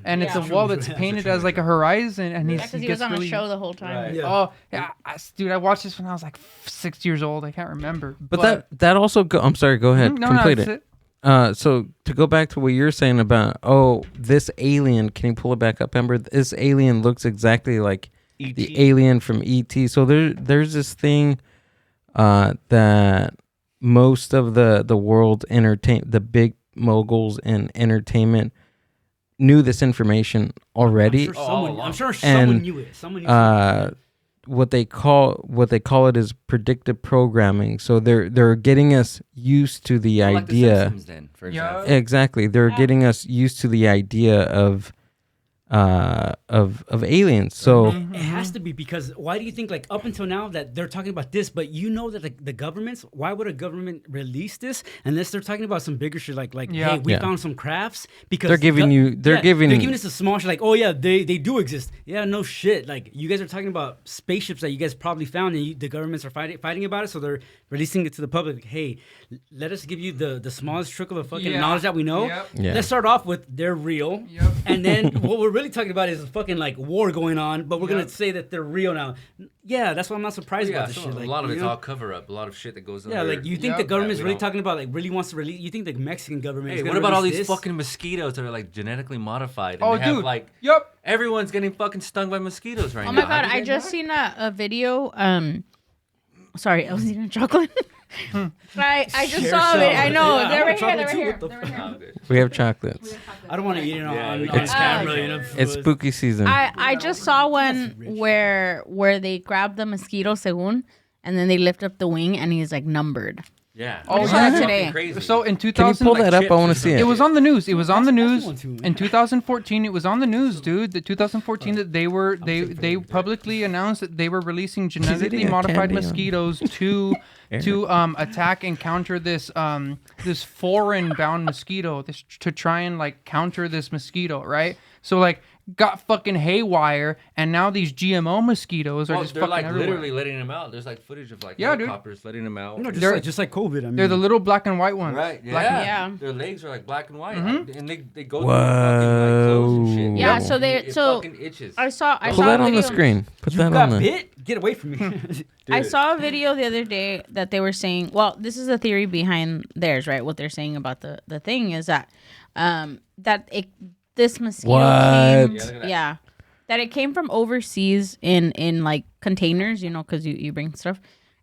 [SPEAKER 4] and it's a wall that's painted as like a horizon, and
[SPEAKER 2] because he was on a show the whole time.
[SPEAKER 5] Right.
[SPEAKER 3] Yeah.
[SPEAKER 4] Oh yeah, dude, I watched this when I was like 6 years old. I can't remember.
[SPEAKER 1] But that also I'm sorry. Go ahead. Complete it. So to go back to what you're saying about this alien, can you pull it back up, Ember? This alien looks exactly like the alien from E.T. So there's this thing that most of the world the big moguls in entertainment knew this information already.
[SPEAKER 3] I'm sure someone knew it. Someone knew
[SPEAKER 1] what they call it is predictive programming. So they're getting us used to the idea. Like the
[SPEAKER 5] Simpsons, then, for example.
[SPEAKER 1] Exactly. They're getting us used to the idea of aliens. So
[SPEAKER 3] it has to be, because why do you think like up until now that they're talking about this, but you know that the governments, why would a government release this unless they're talking about some bigger shit like hey, we found some crafts? Because
[SPEAKER 1] they're giving
[SPEAKER 3] us a small shit like, oh yeah, they do exist. Yeah, no shit. Like you guys are talking about spaceships that you guys probably found, and the governments are fighting about it, so they're releasing it to the public. Like, hey, let us give you the smallest trickle of fucking knowledge that we know.
[SPEAKER 4] Yep.
[SPEAKER 1] Yeah.
[SPEAKER 3] Let's start off with they're real, and then what we're really talking about is a fucking like war going on, but we're gonna say that they're real now. Yeah, that's why I'm not surprised about this shit. Like,
[SPEAKER 5] a lot of it's all cover up. A lot of shit that goes on.
[SPEAKER 3] Yeah, like you think the government's really talking about like really wants to release? You think the Mexican government?
[SPEAKER 5] Hey, what about all these fucking mosquitoes that are like genetically modified? And they have,
[SPEAKER 4] dude,
[SPEAKER 5] like everyone's getting fucking stung by mosquitoes right now.
[SPEAKER 2] Oh my god, I just seen a video. Sorry, I was eating chocolate. I just saw it. I know.
[SPEAKER 3] Yeah,
[SPEAKER 2] they're right here. They're right here.
[SPEAKER 1] we have chocolates.
[SPEAKER 3] I don't want to eat it on camera. You know,
[SPEAKER 1] It's spooky season.
[SPEAKER 2] I just saw one where they grab the mosquito según, and then they lift up the wing, and he's like numbered.
[SPEAKER 5] Yeah.
[SPEAKER 2] Oh, yeah. Today.
[SPEAKER 5] Crazy.
[SPEAKER 4] So in
[SPEAKER 1] Can you
[SPEAKER 4] 2000,
[SPEAKER 1] pull that up? I want to see it.
[SPEAKER 4] it was on the news. It was on the news
[SPEAKER 3] one too.
[SPEAKER 4] in 2014. It was on the news, dude. The 2014 that they publicly announced that they were releasing genetically
[SPEAKER 1] eating a
[SPEAKER 4] modified
[SPEAKER 1] candy
[SPEAKER 4] mosquitoes to attack and counter this foreign bound mosquito, to try and like counter this mosquito, right? So like got fucking haywire, and now these GMO mosquitoes are just
[SPEAKER 5] they're
[SPEAKER 4] fucking
[SPEAKER 5] like
[SPEAKER 4] everywhere.
[SPEAKER 5] literally letting them out. There's like footage of like
[SPEAKER 4] Yeah, dude.
[SPEAKER 5] helicopters letting them out.
[SPEAKER 3] No,
[SPEAKER 4] They're-
[SPEAKER 3] just like COVID. I mean,
[SPEAKER 4] They're the little black and white ones.
[SPEAKER 5] Right,
[SPEAKER 4] Black and-
[SPEAKER 5] yeah.
[SPEAKER 2] Yeah.
[SPEAKER 5] Their legs are like black and white,
[SPEAKER 4] Mhm.
[SPEAKER 5] and they go through fucking like clothes and shit.
[SPEAKER 2] Yeah,
[SPEAKER 1] Whoa.
[SPEAKER 2] so they
[SPEAKER 5] It
[SPEAKER 2] so
[SPEAKER 5] fucking itches.
[SPEAKER 2] I saw
[SPEAKER 1] Pull
[SPEAKER 2] a
[SPEAKER 1] that on the
[SPEAKER 2] video-
[SPEAKER 1] screen. Put
[SPEAKER 3] you
[SPEAKER 1] that
[SPEAKER 3] got
[SPEAKER 1] on the.
[SPEAKER 3] bit. Get away from me.
[SPEAKER 2] I
[SPEAKER 5] Dude.
[SPEAKER 2] saw a video the other day that they were saying, well, this is the theory behind theirs, right? What they're saying about the thing is that this mosquito
[SPEAKER 1] What?
[SPEAKER 2] came,
[SPEAKER 5] Yeah, look at that.
[SPEAKER 2] yeah, that it came from overseas in like containers, because you bring stuff,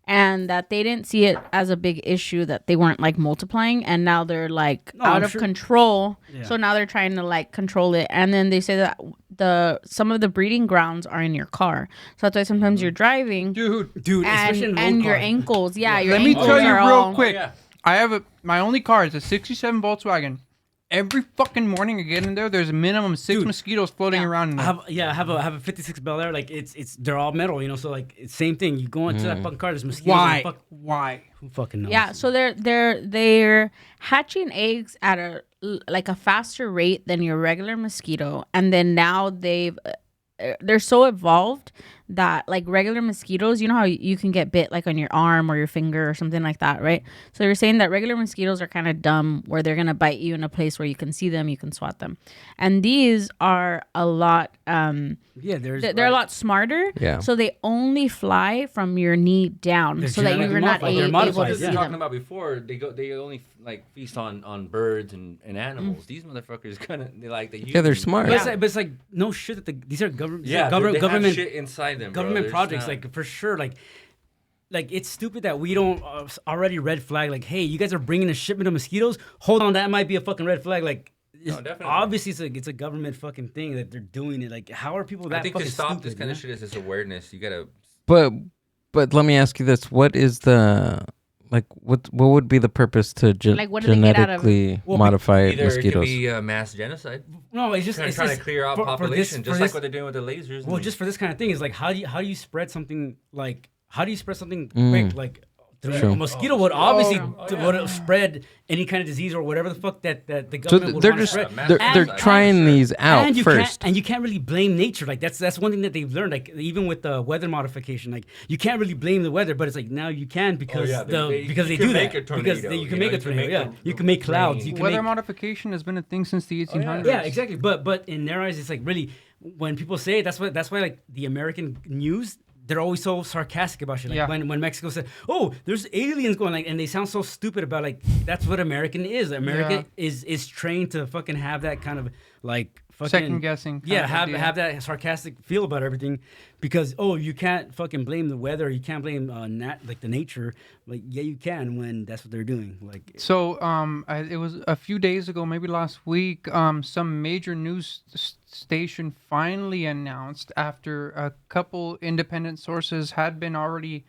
[SPEAKER 2] and that they didn't see it as a big issue, that they weren't like multiplying, and now they're like
[SPEAKER 3] No,
[SPEAKER 2] out
[SPEAKER 3] I'm
[SPEAKER 2] of
[SPEAKER 3] sure-
[SPEAKER 2] control.
[SPEAKER 3] Yeah.
[SPEAKER 2] So now they're trying to like control it, and then they say that some of the breeding grounds are in your car, so that's why sometimes you're driving
[SPEAKER 4] Dude,
[SPEAKER 3] especially in
[SPEAKER 2] and
[SPEAKER 3] road
[SPEAKER 2] your
[SPEAKER 3] cars.
[SPEAKER 2] ankles, your
[SPEAKER 4] let me
[SPEAKER 2] ankles
[SPEAKER 4] tell you
[SPEAKER 2] are
[SPEAKER 4] real
[SPEAKER 2] all-
[SPEAKER 4] quick.
[SPEAKER 5] yeah.
[SPEAKER 4] I have my only car is a '67 Volkswagen. Every fucking morning I get in there, there's a minimum 6
[SPEAKER 3] Dude.
[SPEAKER 4] mosquitoes floating
[SPEAKER 2] Yeah.
[SPEAKER 4] around in
[SPEAKER 3] I
[SPEAKER 4] there.
[SPEAKER 3] have a 56 Bel Air. Like it's they're all metal, so like it's same thing. You go into that fucking car, there's mosquitoes.
[SPEAKER 4] Why?
[SPEAKER 3] and
[SPEAKER 4] Why?
[SPEAKER 3] who fucking knows?
[SPEAKER 2] Yeah, so they're hatching eggs at a faster rate than your regular mosquito, and then now they're so evolved that like regular mosquitoes, you know how you can get bit like on your arm or your finger or something like that, right? So you're saying that regular mosquitoes are kind of dumb, where they're gonna bite you in a place where you can see them, you can swat them, and these are a lot.
[SPEAKER 3] Yeah, there's
[SPEAKER 2] They're a lot smarter.
[SPEAKER 1] Yeah.
[SPEAKER 2] So they only fly from your knee down,
[SPEAKER 3] They're
[SPEAKER 2] so that
[SPEAKER 3] genetically
[SPEAKER 2] you're not
[SPEAKER 3] modified. They're
[SPEAKER 2] able
[SPEAKER 3] modified,
[SPEAKER 2] to
[SPEAKER 5] What
[SPEAKER 2] see
[SPEAKER 5] we were
[SPEAKER 3] yeah.
[SPEAKER 5] talking
[SPEAKER 2] them.
[SPEAKER 5] about before, they only like feast on birds and animals. These motherfuckers they use
[SPEAKER 1] Yeah, they're
[SPEAKER 5] them.
[SPEAKER 1] smart.
[SPEAKER 3] But, it's like no shit that these are government.
[SPEAKER 5] Yeah,
[SPEAKER 3] government
[SPEAKER 5] they have
[SPEAKER 3] government
[SPEAKER 5] shit inside them. bro.
[SPEAKER 3] government
[SPEAKER 5] There's
[SPEAKER 3] projects.
[SPEAKER 5] not-
[SPEAKER 3] Like for sure. Like it's stupid that we don't already red flag. Like, hey, you guys are bringing a shipment of mosquitoes. Hold on, that might be a fucking red flag. Like.
[SPEAKER 5] definitely.
[SPEAKER 3] Obviously, it's a government fucking thing that they're doing it. Like, how are people that
[SPEAKER 5] I think
[SPEAKER 3] fucking
[SPEAKER 5] to stop
[SPEAKER 3] stupid,
[SPEAKER 5] this kind
[SPEAKER 3] man?
[SPEAKER 5] of shit is this awareness. You gotta.
[SPEAKER 1] But let me ask you this: what is the what would be the purpose to
[SPEAKER 2] Like, what do they get out of-
[SPEAKER 1] genetically
[SPEAKER 3] Well,
[SPEAKER 1] modify
[SPEAKER 5] Either it could
[SPEAKER 1] mosquitoes?
[SPEAKER 5] be mass genocide,
[SPEAKER 3] No, it's just
[SPEAKER 5] trying
[SPEAKER 3] it's
[SPEAKER 5] to clear out
[SPEAKER 3] for
[SPEAKER 5] population,
[SPEAKER 3] this-
[SPEAKER 5] just
[SPEAKER 3] for
[SPEAKER 5] like
[SPEAKER 3] this-
[SPEAKER 5] what they're doing with the lasers.
[SPEAKER 3] Well,
[SPEAKER 5] and-
[SPEAKER 3] just for this kind of thing is like how do you spread something like how do you spread something
[SPEAKER 1] Mm.
[SPEAKER 3] quick like
[SPEAKER 1] True.
[SPEAKER 3] a mosquito would obviously
[SPEAKER 5] yeah.
[SPEAKER 3] would spread any kind of disease or whatever the fuck that the
[SPEAKER 1] So
[SPEAKER 3] government would
[SPEAKER 1] they're
[SPEAKER 3] want to
[SPEAKER 1] just
[SPEAKER 3] spread.
[SPEAKER 5] mass
[SPEAKER 1] they're
[SPEAKER 5] genocide.
[SPEAKER 1] trying
[SPEAKER 5] Sure.
[SPEAKER 1] these out
[SPEAKER 3] and you
[SPEAKER 1] first.
[SPEAKER 3] can't really blame nature. Like that's one thing that they've learned. Like even with the weather modification, like you can't really blame the weather, but it's like now you can because
[SPEAKER 5] yeah,
[SPEAKER 3] because
[SPEAKER 5] you
[SPEAKER 3] they
[SPEAKER 5] can
[SPEAKER 3] do
[SPEAKER 5] make
[SPEAKER 3] that
[SPEAKER 5] a tornado,
[SPEAKER 3] because you can make a tornado. Yeah, you can make clouds. You can
[SPEAKER 4] Weather
[SPEAKER 3] make
[SPEAKER 4] modification has been a thing since the 1800s.
[SPEAKER 3] yeah, exactly. But in their eyes, it's like really when people say it, that's why like the American news. They're always so sarcastic about shit. Like
[SPEAKER 4] Yeah.
[SPEAKER 3] when Mexico said, "Oh, there's aliens going," like, and they sound so stupid about like that's what American is. America is trained to fucking have that kind of like fucking
[SPEAKER 4] Second guessing.
[SPEAKER 3] Yeah,
[SPEAKER 4] kind of idea.
[SPEAKER 3] have that sarcastic feel about everything, because you can't fucking blame the weather. You can't blame like the nature. Like yeah, you can when that's what they're doing. Like
[SPEAKER 4] So, it was a few days ago, maybe last week, some major news station finally announced, after a couple independent sources had been already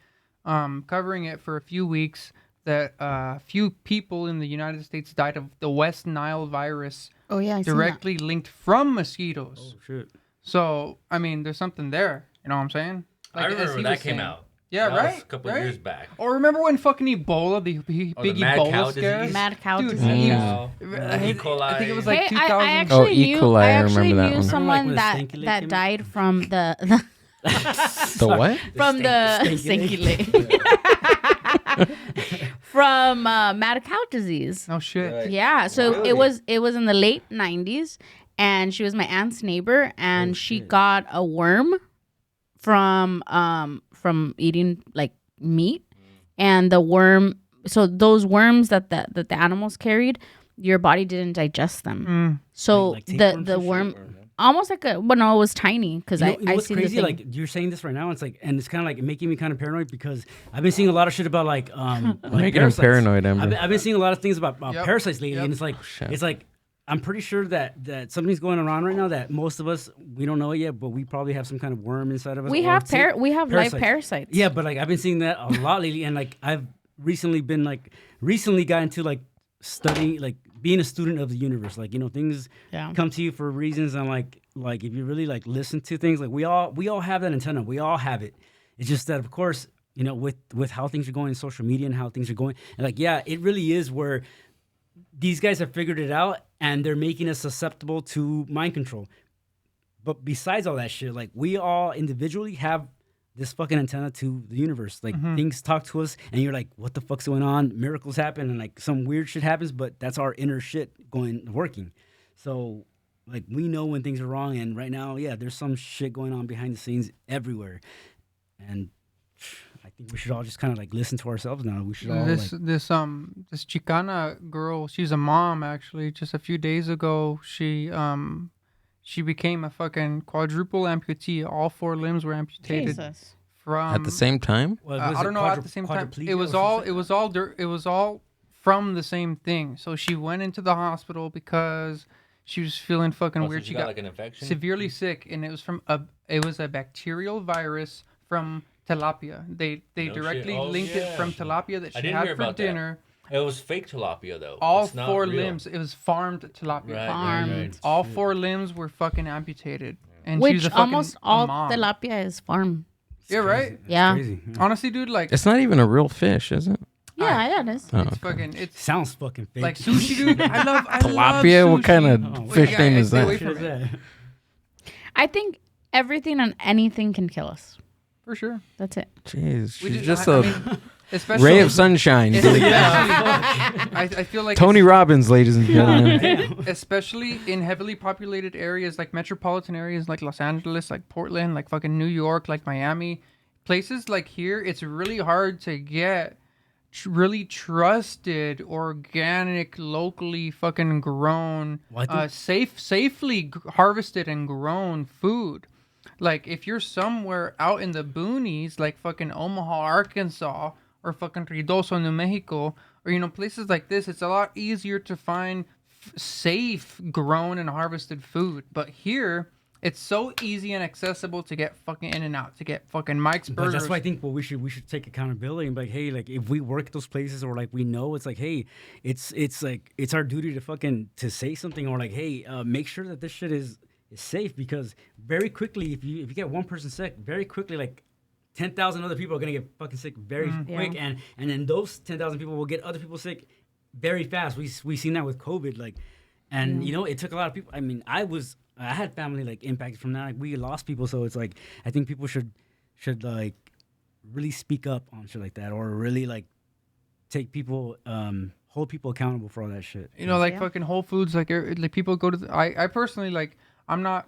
[SPEAKER 4] covering it for a few weeks, that a few people in the United States died of the West Nile virus,
[SPEAKER 2] Oh yeah, I seen that.
[SPEAKER 4] directly linked from mosquitoes.
[SPEAKER 3] shit.
[SPEAKER 4] So, I mean, there's something there. You know what I'm saying?
[SPEAKER 5] I
[SPEAKER 4] Like,
[SPEAKER 5] remember
[SPEAKER 4] as
[SPEAKER 5] when
[SPEAKER 4] he
[SPEAKER 5] that
[SPEAKER 4] was
[SPEAKER 5] came
[SPEAKER 4] saying.
[SPEAKER 5] out.
[SPEAKER 4] Yeah,
[SPEAKER 5] That was
[SPEAKER 4] right?
[SPEAKER 5] a couple
[SPEAKER 4] right?
[SPEAKER 5] years back.
[SPEAKER 4] Or remember when fucking Ebola, the
[SPEAKER 5] the
[SPEAKER 4] big
[SPEAKER 5] mad
[SPEAKER 4] Ebola
[SPEAKER 5] cow
[SPEAKER 4] scare?
[SPEAKER 5] disease?
[SPEAKER 2] Mad cow
[SPEAKER 4] Dude,
[SPEAKER 2] disease.
[SPEAKER 4] he-
[SPEAKER 5] Cow,
[SPEAKER 4] I
[SPEAKER 5] E. coli.
[SPEAKER 4] think it was like
[SPEAKER 2] Hey,
[SPEAKER 4] 2000.
[SPEAKER 2] I actually
[SPEAKER 1] E.
[SPEAKER 2] knew,
[SPEAKER 1] coli,
[SPEAKER 2] I
[SPEAKER 1] I
[SPEAKER 2] actually
[SPEAKER 1] remember that
[SPEAKER 2] knew
[SPEAKER 1] one.
[SPEAKER 2] someone
[SPEAKER 3] Remember, like, when the stanky
[SPEAKER 2] that
[SPEAKER 3] lake
[SPEAKER 2] died from the
[SPEAKER 1] The what?
[SPEAKER 2] from the
[SPEAKER 3] stanky
[SPEAKER 2] stinky lake. From mad cow disease.
[SPEAKER 4] Oh shit.
[SPEAKER 5] Right.
[SPEAKER 2] Yeah, so
[SPEAKER 5] Really?
[SPEAKER 2] it was in the late 90s, and she was my aunt's neighbor, and she got a worm from eating like meat, and the worm. So those worms that the animals carried, your body didn't digest them. So
[SPEAKER 3] Like tapeworms
[SPEAKER 2] the
[SPEAKER 3] and shit,
[SPEAKER 2] worm,
[SPEAKER 3] or no?
[SPEAKER 2] almost like a, well, no, it was tiny because
[SPEAKER 3] You know
[SPEAKER 2] I
[SPEAKER 3] what's
[SPEAKER 2] seen the
[SPEAKER 3] crazy?
[SPEAKER 2] thing.
[SPEAKER 3] Like you're saying this right now, it's like, and it's kind of like making me kind of paranoid because I've been seeing a lot of shit about like
[SPEAKER 1] Making him
[SPEAKER 3] parasites.
[SPEAKER 1] paranoid, Amber.
[SPEAKER 3] I've been seeing a lot of things about
[SPEAKER 4] Yep.
[SPEAKER 3] parasites lately,
[SPEAKER 4] Yep.
[SPEAKER 3] and it's like
[SPEAKER 1] shit.
[SPEAKER 3] it's like I'm pretty sure that something's going around right now that most of us we don't know it yet, but we probably have some kind of worm inside of us.
[SPEAKER 2] we
[SPEAKER 3] or
[SPEAKER 2] have live
[SPEAKER 3] parasites.
[SPEAKER 2] parasites.
[SPEAKER 3] Yeah, but like I've been seeing that a lot lately, and like I've recently got into like studying, like being a student of the universe. Like things
[SPEAKER 2] Yeah.
[SPEAKER 3] come to you for reasons, and like if you really like listen to things, like we all have that antenna. We all have it. It's just that of course with how things are going in social media and how things are going, and like yeah, it really is where these guys have figured it out, and they're making us susceptible to mind control. But besides all that shit, like we all individually have this fucking antenna to the universe. Like things talk to us, and you're like, "What the fuck's going on?" Miracles happen, and like some weird shit happens. But that's our inner shit working. So like we know when things are wrong, and right now, yeah, there's some shit going on behind the scenes everywhere, and I think we should all just kind of like listen to ourselves now. We should all
[SPEAKER 4] this Chicana girl. She's a mom actually. Just a few days ago, she became a fucking quadruple amputee. All 4 limbs were amputated.
[SPEAKER 2] Jesus.
[SPEAKER 4] From
[SPEAKER 1] At the same time?
[SPEAKER 4] I don't know at the same time. It was all from the same thing. So she went into the hospital because she was feeling fucking weird.
[SPEAKER 5] So she got like an infection,
[SPEAKER 4] severely sick, and it was from a bacterial virus from tilapia. They directly linked it from tilapia that she had for dinner.
[SPEAKER 5] It was fake tilapia though.
[SPEAKER 4] All 4 limbs. It was farmed tilapia.
[SPEAKER 5] Right.
[SPEAKER 4] All 4 limbs were fucking amputated. And
[SPEAKER 2] Which
[SPEAKER 4] she's
[SPEAKER 2] almost all
[SPEAKER 4] mom.
[SPEAKER 2] tilapia is farmed.
[SPEAKER 4] Yeah, right.
[SPEAKER 2] Yeah.
[SPEAKER 3] crazy.
[SPEAKER 4] Honestly, dude, like
[SPEAKER 1] It's not even a real fish, is it?
[SPEAKER 2] Yeah, it is.
[SPEAKER 1] Oh,
[SPEAKER 4] it's
[SPEAKER 1] okay.
[SPEAKER 4] fucking. It's
[SPEAKER 3] Sounds fucking fake.
[SPEAKER 4] like sushi, dude. I love
[SPEAKER 1] Tilapia? What kind
[SPEAKER 4] sushi.
[SPEAKER 1] of fish name is
[SPEAKER 4] stay
[SPEAKER 1] that?
[SPEAKER 4] away from it.
[SPEAKER 2] I think everything and anything can kill us.
[SPEAKER 4] For sure.
[SPEAKER 2] That's it.
[SPEAKER 1] Jeez,
[SPEAKER 4] We
[SPEAKER 1] she's
[SPEAKER 4] just-
[SPEAKER 1] just
[SPEAKER 4] I
[SPEAKER 1] a
[SPEAKER 4] mean, especially,
[SPEAKER 1] ray of sunshine. dude.
[SPEAKER 4] I feel like
[SPEAKER 1] Tony Robbins, ladies and gentlemen.
[SPEAKER 4] especially in heavily populated areas like metropolitan areas like Los Angeles, like Portland, like fucking New York, like Miami, places like here, it's really hard to get really trusted, organic, locally fucking grown, safely harvested and grown food. Like if you're somewhere out in the boonies, like fucking Omaha, Arkansas, or fucking Ruidoso, New Mexico, or places like this, it's a lot easier to find safe grown and harvested food. But here, it's so easy and accessible to get fucking In and Out, to get fucking Mike's Burgers.
[SPEAKER 3] But that's why I think we should take accountability and be like, hey, like if we work at those places or like we know, it's like, hey, it's like it's our duty to say something, or like, hey, make sure that this shit is safe, because very quickly if you get one person sick, very quickly like 10,000 other people are gonna get fucking sick very quick, and then those 10,000 people will get other people sick very fast. We seen that with COVID, like, and it took a lot of people. I mean, I had family like impacted from that. Like, we lost people, so it's like I think people should like really speak up on shit like that, or really like take people, hold people accountable for all that shit.
[SPEAKER 4] Fucking Whole Foods, like people go to. I personally like. I'm not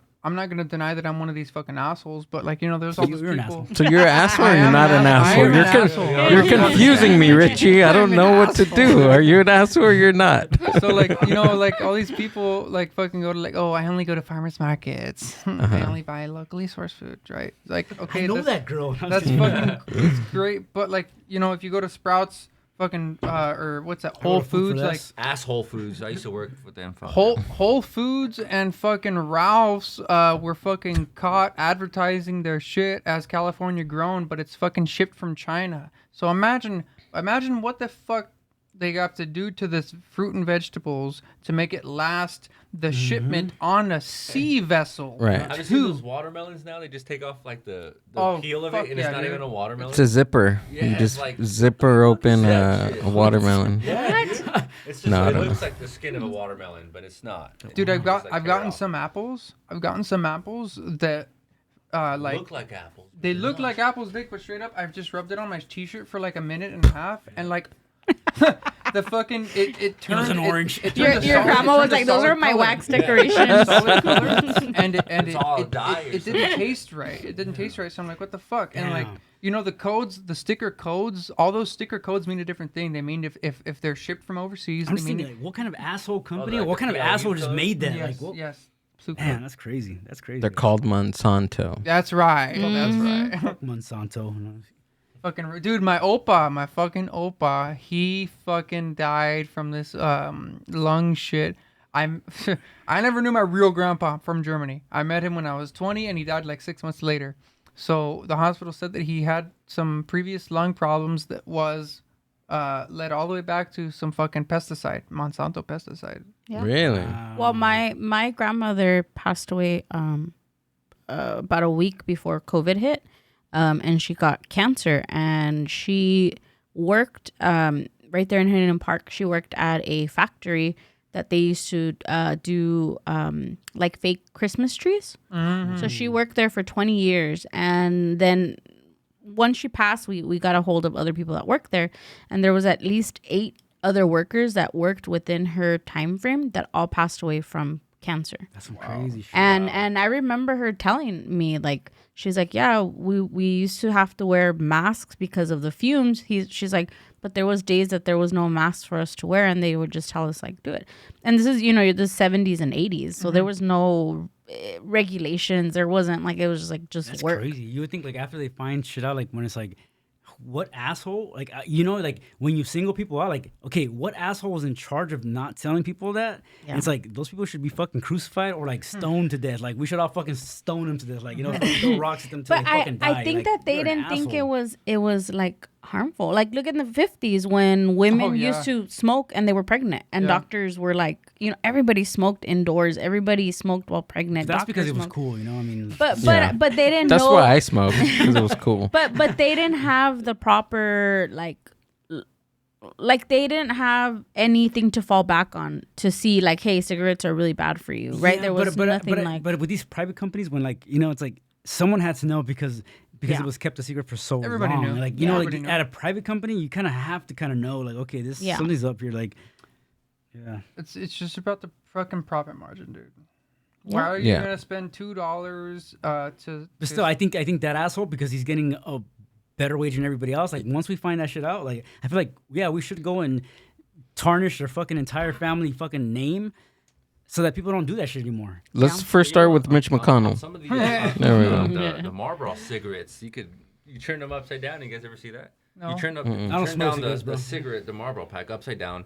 [SPEAKER 4] gonna deny that I'm one of these fucking assholes, but like there's all these people.
[SPEAKER 1] So you're an asshole, or
[SPEAKER 4] I
[SPEAKER 1] you're
[SPEAKER 4] am
[SPEAKER 1] not
[SPEAKER 4] an
[SPEAKER 1] an
[SPEAKER 4] asshole.
[SPEAKER 1] asshole?
[SPEAKER 4] I am an asshole.
[SPEAKER 1] You're confusing me, Richie. I don't know what to do. Are you an asshole or you're not?
[SPEAKER 4] So like like all these people like fucking go to like, oh, I only go to farmers markets. I only buy locally sourced food, right? Like, okay,
[SPEAKER 3] I know that girl.
[SPEAKER 4] That's fucking it's great, but like if you go to Sprouts, fucking or what's that, Whole Foods, like
[SPEAKER 5] Whole Foods. I used to work with them.
[SPEAKER 4] Whole Foods and fucking Ralph's were fucking caught advertising their shit as California grown, but it's fucking shipped from China. So imagine what the fuck they got to do to this fruit and vegetables to make it last the shipment on a sea vessel.
[SPEAKER 1] Right.
[SPEAKER 5] Have you seen those watermelons now? They just take off like the peel of it, and it's not even a watermelon.
[SPEAKER 1] It's a zipper.
[SPEAKER 5] Yeah,
[SPEAKER 1] You just
[SPEAKER 5] like,
[SPEAKER 1] zipper open a watermelon.
[SPEAKER 5] Yeah. It's just
[SPEAKER 1] No, I
[SPEAKER 5] it
[SPEAKER 1] don't
[SPEAKER 5] looks like the skin of a watermelon, but it's not.
[SPEAKER 4] Dude, I've
[SPEAKER 5] It's
[SPEAKER 4] gotten some apples. I've gotten some apples that like
[SPEAKER 5] look like apples.
[SPEAKER 4] they look like apples, Dick, but straight up, I've just rubbed it on my t-shirt for like a minute and a half, and like the fucking it turned
[SPEAKER 3] an orange.
[SPEAKER 4] It
[SPEAKER 2] Your
[SPEAKER 4] turned a solid-
[SPEAKER 2] grandma
[SPEAKER 4] it
[SPEAKER 2] was
[SPEAKER 4] turned a
[SPEAKER 2] like, those
[SPEAKER 4] solid
[SPEAKER 2] are my
[SPEAKER 4] color.
[SPEAKER 2] wax
[SPEAKER 4] Yeah,
[SPEAKER 2] decorations.
[SPEAKER 4] solid color. and
[SPEAKER 5] It's all dye or
[SPEAKER 4] it didn't taste right. It didn't taste right. So I'm like, what the fuck? And like, the codes, the sticker codes, all those sticker codes mean a different thing. They mean if they're shipped from overseas.
[SPEAKER 3] I'm
[SPEAKER 4] they
[SPEAKER 3] just
[SPEAKER 4] mean
[SPEAKER 3] thinking, like, what kind of asshole company,
[SPEAKER 5] like
[SPEAKER 3] or what kind of
[SPEAKER 5] the
[SPEAKER 3] asshole
[SPEAKER 5] PLU
[SPEAKER 3] just
[SPEAKER 5] code?
[SPEAKER 3] made that?
[SPEAKER 4] yes,
[SPEAKER 3] Like, what?
[SPEAKER 4] yes. Super.
[SPEAKER 3] Man, that's crazy. That's crazy.
[SPEAKER 1] They're called Monsanto.
[SPEAKER 4] That's right. That's right.
[SPEAKER 3] Fuck Monsanto.
[SPEAKER 4] Fucking dude, my fucking opa, he fucking died from this lung shit. I never knew my real grandpa from Germany. I met him when I was 20, and he died like 6 months later. So the hospital said that he had some previous lung problems that was led all the way back to some fucking pesticide, Monsanto pesticide.
[SPEAKER 2] Yeah.
[SPEAKER 1] Really?
[SPEAKER 2] Well, my grandmother passed away about a week before COVID hit, and she got cancer, and she worked right there in Huntington Park. She worked at a factory that they used to do like fake Christmas trees.
[SPEAKER 4] Mm-hmm.
[SPEAKER 2] So she worked there for 20 years. And then once she passed, we got a hold of other people that worked there. And there was at least 8 other workers that worked within her time frame that all passed away from cancer.
[SPEAKER 3] That's some crazy shit.
[SPEAKER 2] And I remember her telling me, like, she's like, yeah, we used to have to wear masks because of the fumes. She's like, but there was days that there was no masks for us to wear, and they would just tell us, like, do it. And this is, the 70s and 80s, so there was no regulations. There wasn't, like, it was just like
[SPEAKER 3] That's
[SPEAKER 2] work.
[SPEAKER 3] crazy. You would think, like, after they find shit out, like, when it's like, what asshole, like, like, when you single people out, like, okay, what asshole was in charge of not telling people that?
[SPEAKER 2] Yeah.
[SPEAKER 3] And it's like, those people should be fucking crucified or, like, stoned to death. Like, we should all fucking stone them to death. Like, throw rocks at them till
[SPEAKER 2] But
[SPEAKER 3] they fucking die.
[SPEAKER 2] I think
[SPEAKER 3] like,
[SPEAKER 2] that they
[SPEAKER 3] you're an
[SPEAKER 2] didn't think
[SPEAKER 3] asshole.
[SPEAKER 2] it was like harmful. Like, look in the 50s when women
[SPEAKER 4] yeah.
[SPEAKER 2] used to smoke and they were pregnant, and doctors were like, everybody smoked indoors. Everybody smoked while pregnant.
[SPEAKER 3] That's
[SPEAKER 2] Doctors
[SPEAKER 3] because it was
[SPEAKER 2] smoked.
[SPEAKER 3] cool, I mean.
[SPEAKER 2] But
[SPEAKER 1] Yeah.
[SPEAKER 2] but they didn't
[SPEAKER 1] That's
[SPEAKER 2] know.
[SPEAKER 1] why I smoked, because it was cool.
[SPEAKER 2] But they didn't have the proper like they didn't have anything to fall back on to see, like, hey, cigarettes are really bad for you, right?
[SPEAKER 3] Yeah,
[SPEAKER 2] There was nothing like.
[SPEAKER 3] But with these private companies, when, like, it's like someone had to know because
[SPEAKER 2] Yeah.
[SPEAKER 3] it was kept a secret for so
[SPEAKER 4] Everybody
[SPEAKER 3] long.
[SPEAKER 4] knew.
[SPEAKER 3] Like,
[SPEAKER 2] Yeah.
[SPEAKER 3] like,
[SPEAKER 4] Everybody knew.
[SPEAKER 3] at a private company, you kind of have to kind of know, like, okay, this
[SPEAKER 2] Yeah.
[SPEAKER 3] something's up here. Like, yeah.
[SPEAKER 4] It's just about the fucking profit margin, dude.
[SPEAKER 2] Yeah.
[SPEAKER 4] Why are you
[SPEAKER 1] Yeah.
[SPEAKER 4] gonna spend $2 to?
[SPEAKER 3] But still, I think that asshole, because he's getting a better wage than everybody else. Like, once we find that shit out, like, I feel like, yeah, we should go and tarnish their fucking entire family fucking name so that people don't do that shit anymore.
[SPEAKER 1] Let's first start with Mitch McConnell.
[SPEAKER 5] Some of the,
[SPEAKER 1] There we go.
[SPEAKER 5] the Marlboro cigarettes, you turn them upside down. You guys ever see that?
[SPEAKER 4] No.
[SPEAKER 5] You turn up,
[SPEAKER 3] I don't
[SPEAKER 5] turn
[SPEAKER 3] smoke
[SPEAKER 5] down
[SPEAKER 3] cigarettes, bro.
[SPEAKER 5] the cigarette, the Marlboro pack upside down,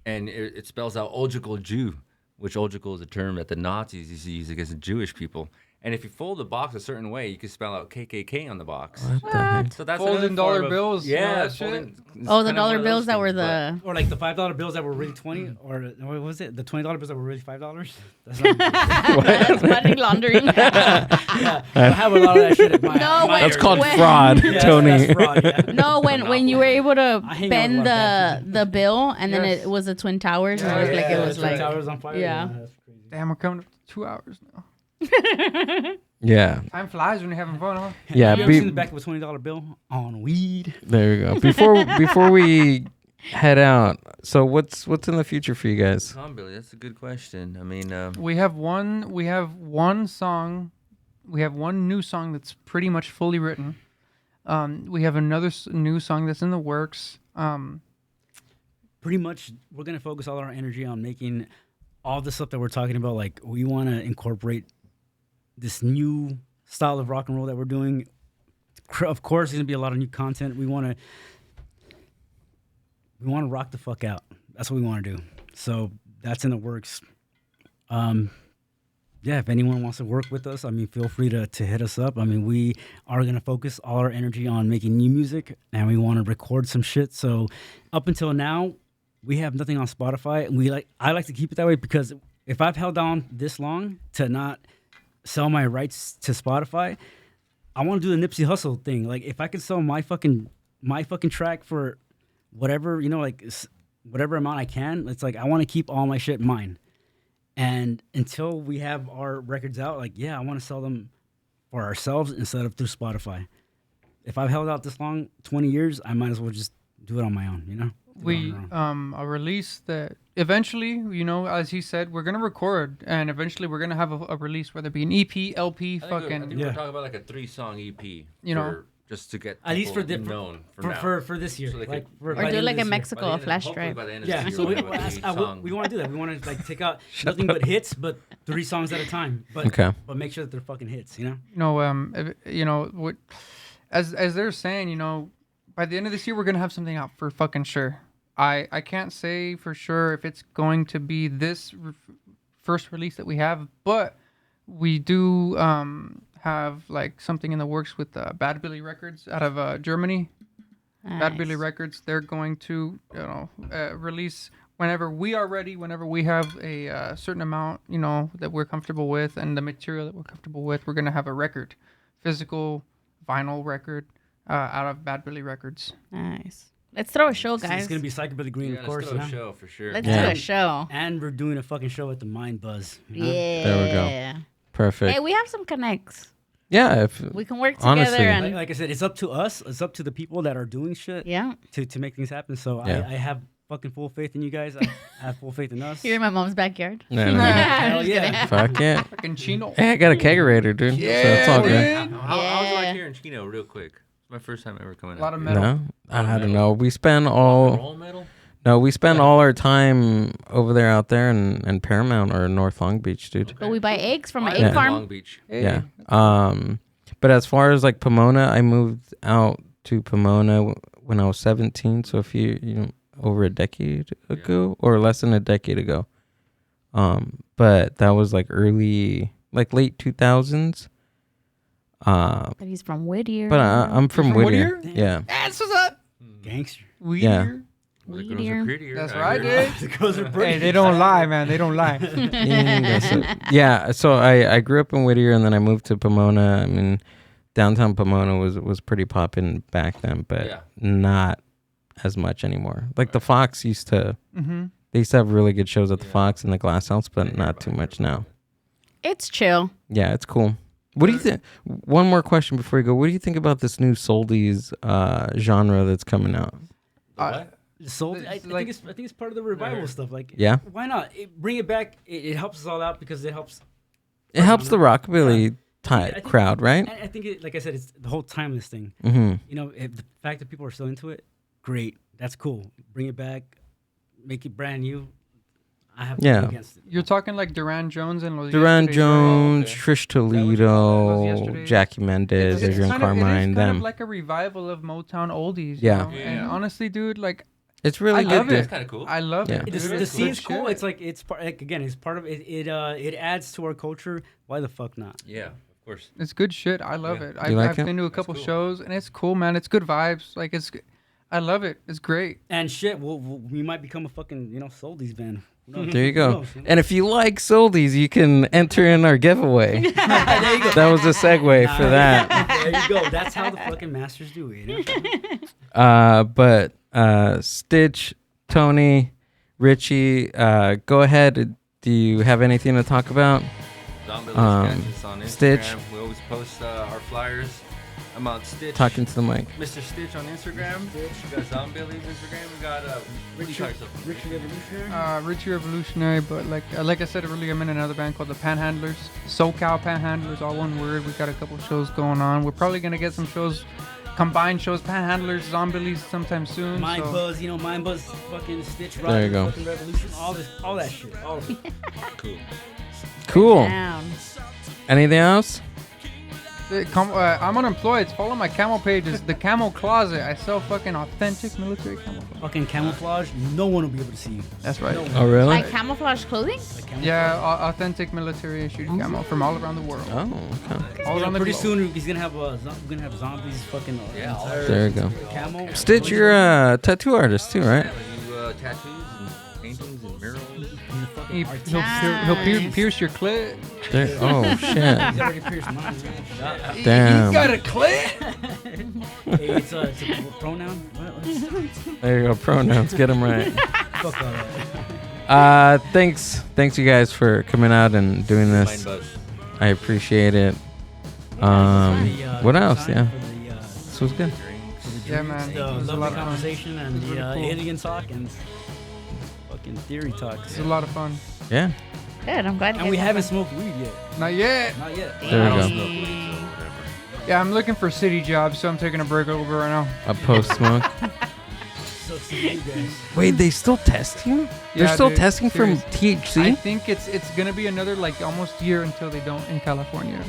[SPEAKER 5] and it spells out Ojical Jew, which Ojical is a term that the Nazis used to use against the Jewish people. And if you fold the box a certain way, you can spell out KKK on the box.
[SPEAKER 2] What?
[SPEAKER 5] So that's
[SPEAKER 4] Folding
[SPEAKER 5] another
[SPEAKER 4] dollar
[SPEAKER 5] form of-
[SPEAKER 4] bills, you know
[SPEAKER 5] Yeah,
[SPEAKER 4] that shit?
[SPEAKER 5] folding- it's
[SPEAKER 2] Oh, the
[SPEAKER 5] kind of
[SPEAKER 2] dollar
[SPEAKER 5] one of
[SPEAKER 2] bills
[SPEAKER 5] those
[SPEAKER 2] that were
[SPEAKER 5] things, but-
[SPEAKER 2] the.
[SPEAKER 3] Or like the $5 bills that were really 20, or what was it? The $20 bills that were really $5. That's not
[SPEAKER 2] That's money laundering.
[SPEAKER 3] yeah, I have a lot of that shit at my.
[SPEAKER 2] No,
[SPEAKER 3] my
[SPEAKER 1] That's
[SPEAKER 3] area.
[SPEAKER 1] called
[SPEAKER 2] When-
[SPEAKER 1] fraud,
[SPEAKER 3] Yeah,
[SPEAKER 1] Tony.
[SPEAKER 3] That's fraud, yeah.
[SPEAKER 2] No, when you were able to
[SPEAKER 3] I hang out with a
[SPEAKER 2] bend
[SPEAKER 3] lot of bad
[SPEAKER 2] the bill, and then
[SPEAKER 4] Yes.
[SPEAKER 2] it was the Twin Towers, and
[SPEAKER 4] Yeah,
[SPEAKER 2] it was like
[SPEAKER 4] yeah,
[SPEAKER 2] it was
[SPEAKER 3] Twin
[SPEAKER 2] like.
[SPEAKER 3] Towers on fire.
[SPEAKER 2] yeah.
[SPEAKER 3] That's crazy.
[SPEAKER 4] Damn, we're coming up to 2 hours now.
[SPEAKER 1] Yeah.
[SPEAKER 4] Time flies when you're having fun, huh?
[SPEAKER 1] Yeah,
[SPEAKER 3] Have you ever
[SPEAKER 1] be-
[SPEAKER 3] seen the back of a $20 bill on weed?
[SPEAKER 1] There we go. Before we head out, so what's in the future for you guys?
[SPEAKER 5] Zombillyz, that's a good question. I mean,
[SPEAKER 4] We have one song. We have one new song that's pretty much fully written. We have another new song that's in the works.
[SPEAKER 3] Pretty much, we're gonna focus all our energy on making all the stuff that we're talking about. Like, we want to incorporate this new style of rock and roll that we're doing. Of course, there's gonna be a lot of new content. We want to rock the fuck out. That's what we want to do. So that's in the works. Yeah, if anyone wants to work with us, I mean, feel free to hit us up. I mean, we are going to focus all our energy on making new music, and we want to record some shit. So up until now, we have nothing on Spotify. And I like to keep it that way, because if I've held on this long to not sell my rights to Spotify, I want to do the Nipsey Hussle thing. Like, if I could sell my fucking track for whatever, whatever amount I can, it's like, I want to keep all my shit mine. And until we have our records out, like, yeah, I want to sell them for ourselves instead of through Spotify. If I've held out this long, 20 years, I might as well just do it on my own, Do it on my own.
[SPEAKER 4] A release that eventually, as he said, we're gonna record, and eventually we're gonna have a release, whether it be an EP, LP,
[SPEAKER 5] I think
[SPEAKER 4] fucking.
[SPEAKER 5] we're talking about like a 3-song EP.
[SPEAKER 4] know.
[SPEAKER 5] Just to get
[SPEAKER 3] At least for
[SPEAKER 5] people
[SPEAKER 3] the
[SPEAKER 5] known for
[SPEAKER 3] this year.
[SPEAKER 5] So they
[SPEAKER 3] Like,
[SPEAKER 5] could-
[SPEAKER 3] for-
[SPEAKER 2] Or
[SPEAKER 3] by the
[SPEAKER 2] do
[SPEAKER 3] end
[SPEAKER 2] like
[SPEAKER 3] of
[SPEAKER 2] in
[SPEAKER 3] this year.
[SPEAKER 2] Mexico, a flash drive.
[SPEAKER 5] By the end of
[SPEAKER 3] Yeah,
[SPEAKER 5] this
[SPEAKER 3] so
[SPEAKER 5] year,
[SPEAKER 3] we
[SPEAKER 5] we'll have a three-song.
[SPEAKER 3] want to do that. We want to take out nothing but hits, but 3 songs at a time. But
[SPEAKER 1] Okay.
[SPEAKER 3] but make sure that they're fucking hits,
[SPEAKER 4] What, as they're saying, by the end of this year we're gonna have something out for fucking sure. I can't say for sure if it's going to be this first release that we have, but we do have like something in the works with Bad Billy Records out of Germany. Bad Billy
[SPEAKER 2] Nice.
[SPEAKER 4] Records, they're going to release whenever we are ready, whenever we have a certain amount that we're comfortable with, and the material that we're comfortable with. We're gonna have a record, physical vinyl record out of Bad Billy Records.
[SPEAKER 2] Nice. Let's throw a show, guys.
[SPEAKER 3] It's gonna be Psychobilly Green, of course.
[SPEAKER 5] Let's throw a show for sure.
[SPEAKER 2] Let's do a show.
[SPEAKER 3] And we're doing a fucking show at the Mind Buzz. You know?
[SPEAKER 2] Yeah.
[SPEAKER 1] There we go. Perfect.
[SPEAKER 2] Hey, we have some connects.
[SPEAKER 1] Yeah, if
[SPEAKER 2] We can work together.
[SPEAKER 1] honestly.
[SPEAKER 2] And
[SPEAKER 3] Like I said, it's up to us. It's up to the people that are doing shit
[SPEAKER 2] yeah.
[SPEAKER 3] to make things happen. So
[SPEAKER 1] Yeah.
[SPEAKER 3] I have fucking full faith in you guys. I have full faith in us.
[SPEAKER 2] You're in my mom's backyard.
[SPEAKER 1] No, no, no.
[SPEAKER 3] Hell yeah.
[SPEAKER 1] Fuck it.
[SPEAKER 4] Fucking Chino.
[SPEAKER 1] Hey, I got a kegerator, dude. So it's all good.
[SPEAKER 5] How was it like
[SPEAKER 2] Yeah.
[SPEAKER 5] here in Chino, real quick? It's my first time ever coming
[SPEAKER 4] A lot of
[SPEAKER 5] out.
[SPEAKER 4] metal.
[SPEAKER 1] No, I don't know. We spend all
[SPEAKER 5] Roll metal?
[SPEAKER 1] all our time over there, out there in Paramount or North Long Beach, dude.
[SPEAKER 2] But we buy eggs from an
[SPEAKER 5] Yeah.
[SPEAKER 2] egg farm.
[SPEAKER 5] Long Beach.
[SPEAKER 1] Yeah. But as far as like Pomona, I moved out to Pomona when I was 17, so over a decade ago or less than a decade ago. But that was like late 2000s.
[SPEAKER 2] But he's from Whittier.
[SPEAKER 1] But I'm from Whittier.
[SPEAKER 4] Whittier?
[SPEAKER 1] Yeah.
[SPEAKER 4] That's what's up.
[SPEAKER 3] Gangster.
[SPEAKER 4] We
[SPEAKER 1] Yeah.
[SPEAKER 4] here.
[SPEAKER 5] The girls
[SPEAKER 2] Whittier.
[SPEAKER 5] are prettier.
[SPEAKER 4] That's
[SPEAKER 5] I
[SPEAKER 4] right,
[SPEAKER 5] heard.
[SPEAKER 4] dude.
[SPEAKER 3] The girls are pretty.
[SPEAKER 4] Hey, they don't lie, man. They don't lie.
[SPEAKER 1] Yeah, so I grew up in Whittier and then I moved to Pomona. I mean, downtown Pomona was pretty poppin' back then, but
[SPEAKER 5] Yeah.
[SPEAKER 1] not as much anymore. Like the Fox used to, they used to have really good shows at the Fox and the Glass House, but not too much now.
[SPEAKER 2] It's chill.
[SPEAKER 1] Yeah, it's cool. What do you think? One more question before you go. What do you think about this new Zombillyz genre that's coming out?
[SPEAKER 5] What?
[SPEAKER 3] Soul, I
[SPEAKER 4] like-
[SPEAKER 3] think it's part of the revival stuff. Like,
[SPEAKER 1] Yeah?
[SPEAKER 3] why not? Bring it back. It helps us all out because it helps.
[SPEAKER 1] It helps the rockabilly
[SPEAKER 3] I think-
[SPEAKER 1] crowd, right?
[SPEAKER 3] And I think, like I said, it's the whole timeless thing.
[SPEAKER 1] Mm-hmm.
[SPEAKER 3] You know, if the fact that people are still into it, great. That's cool. Bring it back, make it brand new. I have nothing against it.
[SPEAKER 4] You're talking like Duran Jones and Los
[SPEAKER 1] Duran
[SPEAKER 4] Yesterdays,
[SPEAKER 1] Jones,
[SPEAKER 5] okay.
[SPEAKER 1] Trish
[SPEAKER 4] Those
[SPEAKER 1] Toledo,
[SPEAKER 4] Yesterdays.
[SPEAKER 1] Jackie Mendez,
[SPEAKER 4] It's
[SPEAKER 1] Adrian
[SPEAKER 4] kind of- it is
[SPEAKER 1] Carmine,
[SPEAKER 4] kind
[SPEAKER 1] them.
[SPEAKER 4] of like a revival of Motown oldies.
[SPEAKER 1] Yeah.
[SPEAKER 4] You know? And honestly, dude, like
[SPEAKER 1] It's really
[SPEAKER 4] I
[SPEAKER 1] good.
[SPEAKER 4] love
[SPEAKER 1] dude.
[SPEAKER 5] That's kind of cool.
[SPEAKER 4] I love
[SPEAKER 1] Yeah.
[SPEAKER 4] it.
[SPEAKER 3] The,
[SPEAKER 4] dude.
[SPEAKER 3] the
[SPEAKER 4] It's
[SPEAKER 3] scene's
[SPEAKER 4] good
[SPEAKER 3] cool.
[SPEAKER 4] shit.
[SPEAKER 3] It's like it's part. Like, again, it's part of it. It adds to our culture. Why the fuck not?
[SPEAKER 5] Yeah, of course.
[SPEAKER 4] It's good shit. I love
[SPEAKER 5] Yeah.
[SPEAKER 4] it.
[SPEAKER 1] You like
[SPEAKER 4] I've
[SPEAKER 1] it?
[SPEAKER 4] been to a couple
[SPEAKER 5] cool.
[SPEAKER 4] shows and it's cool, man. It's good vibes. Like I love it. It's great.
[SPEAKER 3] And shit, we might become a fucking Zombillyz band. Who knows?
[SPEAKER 1] There you
[SPEAKER 3] Who
[SPEAKER 1] go.
[SPEAKER 3] knows?
[SPEAKER 1] And if you like Zombillyz, you can enter in our giveaway.
[SPEAKER 3] There you go.
[SPEAKER 1] That was a segue for that.
[SPEAKER 3] There you go. That's how the fucking masters do it. You know?
[SPEAKER 1] But Stitch, Tony, Richie, go ahead. Do you have anything to talk about?
[SPEAKER 5] Zombillyz catches on Instagram.
[SPEAKER 1] Stitch.
[SPEAKER 5] We always post our flyers. I'm on Stitch.
[SPEAKER 1] Talking to the mic.
[SPEAKER 5] Mr. Stitch on Instagram. We got Zombillyz Instagram. We got Richie.
[SPEAKER 3] Richie Evolutionary.
[SPEAKER 4] Richie Revolutionary, but like I said earlier, I'm in another band called the Panhandlers. SoCal Panhandlers, all one word. We got a couple shows going on. We're probably gonna get some shows, combined shows, Panhandlers, Zombillyz sometime soon.
[SPEAKER 3] Mind
[SPEAKER 4] so.
[SPEAKER 3] Buzz, Mind Buzz, fucking Stitch, Rock,
[SPEAKER 1] There you go.
[SPEAKER 3] fucking Revolution, all that shit, all of it.
[SPEAKER 5] Cool.
[SPEAKER 1] Cool.
[SPEAKER 2] Down.
[SPEAKER 1] Anything else?
[SPEAKER 4] I'm unemployed. Follow my camo page. It's the Camo Closet. I sell fucking authentic military camo.
[SPEAKER 3] Fucking camouflage, no one will be able to see you.
[SPEAKER 4] That's right.
[SPEAKER 1] Oh, really?
[SPEAKER 2] Like camouflage clothing?
[SPEAKER 3] Like camouflage.
[SPEAKER 4] Yeah, authentic military issued camo from all around the world.
[SPEAKER 1] Oh, okay.
[SPEAKER 4] All around the
[SPEAKER 3] Pretty
[SPEAKER 4] globe.
[SPEAKER 3] soon he's gonna have we're gonna have zombies fucking entire
[SPEAKER 1] There you go.
[SPEAKER 3] camo.
[SPEAKER 1] Stitch, you're a tattoo artist too, right?
[SPEAKER 5] Yeah, we do tattoos and paintings and murals.
[SPEAKER 4] He'll pierce your clit.
[SPEAKER 1] There, oh,
[SPEAKER 3] He's
[SPEAKER 1] shit.
[SPEAKER 3] already pierced mine.
[SPEAKER 1] Damn.
[SPEAKER 4] You got a clit?
[SPEAKER 3] Hey, it's a pronoun. What?
[SPEAKER 1] There you go. Pronouns. Get them right.
[SPEAKER 3] Fuck all that.
[SPEAKER 1] Thanks you guys for coming out and doing
[SPEAKER 5] Mind
[SPEAKER 1] this.
[SPEAKER 5] Buzz.
[SPEAKER 1] I appreciate it. What else? Yeah, this was good.
[SPEAKER 4] Yeah, man.
[SPEAKER 3] The
[SPEAKER 4] It was a
[SPEAKER 3] lovely
[SPEAKER 4] lot of fun.
[SPEAKER 3] conversation and
[SPEAKER 4] It was
[SPEAKER 3] the
[SPEAKER 4] really cool.
[SPEAKER 3] alien talk and fucking theory talk.
[SPEAKER 4] It was a lot of fun.
[SPEAKER 1] Yeah.
[SPEAKER 2] Good. I'm glad you
[SPEAKER 3] And we
[SPEAKER 2] guys
[SPEAKER 3] haven't smoked weed yet.
[SPEAKER 4] Not yet.
[SPEAKER 3] Not yet.
[SPEAKER 1] There we go.
[SPEAKER 2] Dang.
[SPEAKER 4] Yeah, I'm looking for city jobs, so I'm taking a break over right now.
[SPEAKER 1] A post smoke.
[SPEAKER 3] So see you guys.
[SPEAKER 1] Wait, they still test you? They're
[SPEAKER 4] Yeah,
[SPEAKER 1] still
[SPEAKER 4] dude,
[SPEAKER 1] testing from
[SPEAKER 4] serious. I
[SPEAKER 1] THC?
[SPEAKER 4] think it's gonna be another like almost year until they don't in California.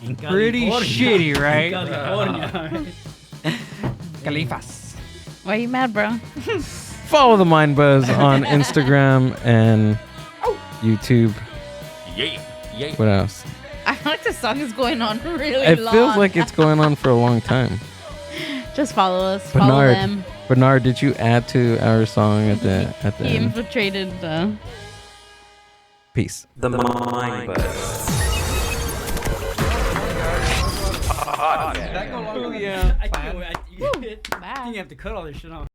[SPEAKER 3] In
[SPEAKER 4] Pretty
[SPEAKER 3] California.
[SPEAKER 4] shitty, right?
[SPEAKER 3] In California.
[SPEAKER 4] Califas.
[SPEAKER 2] Why are you mad, bro?
[SPEAKER 1] Follow the Mind Buzz on Instagram and YouTube.
[SPEAKER 5] Yeah. Yeah.
[SPEAKER 1] What else?
[SPEAKER 2] I feel like the song is going on really
[SPEAKER 1] It
[SPEAKER 2] long.
[SPEAKER 1] feels like it's going on for a long time.
[SPEAKER 2] Just follow us. Follow
[SPEAKER 1] Bernard,
[SPEAKER 2] them.
[SPEAKER 1] Bernard, did you add to our song at the
[SPEAKER 2] He
[SPEAKER 1] end?
[SPEAKER 2] infiltrated the...
[SPEAKER 1] Peace.
[SPEAKER 6] The Mind Buzz.
[SPEAKER 5] podcast.
[SPEAKER 4] That go along with
[SPEAKER 1] Yeah.
[SPEAKER 3] I can't wait.
[SPEAKER 2] Bye.
[SPEAKER 3] You have to cut all this shit off.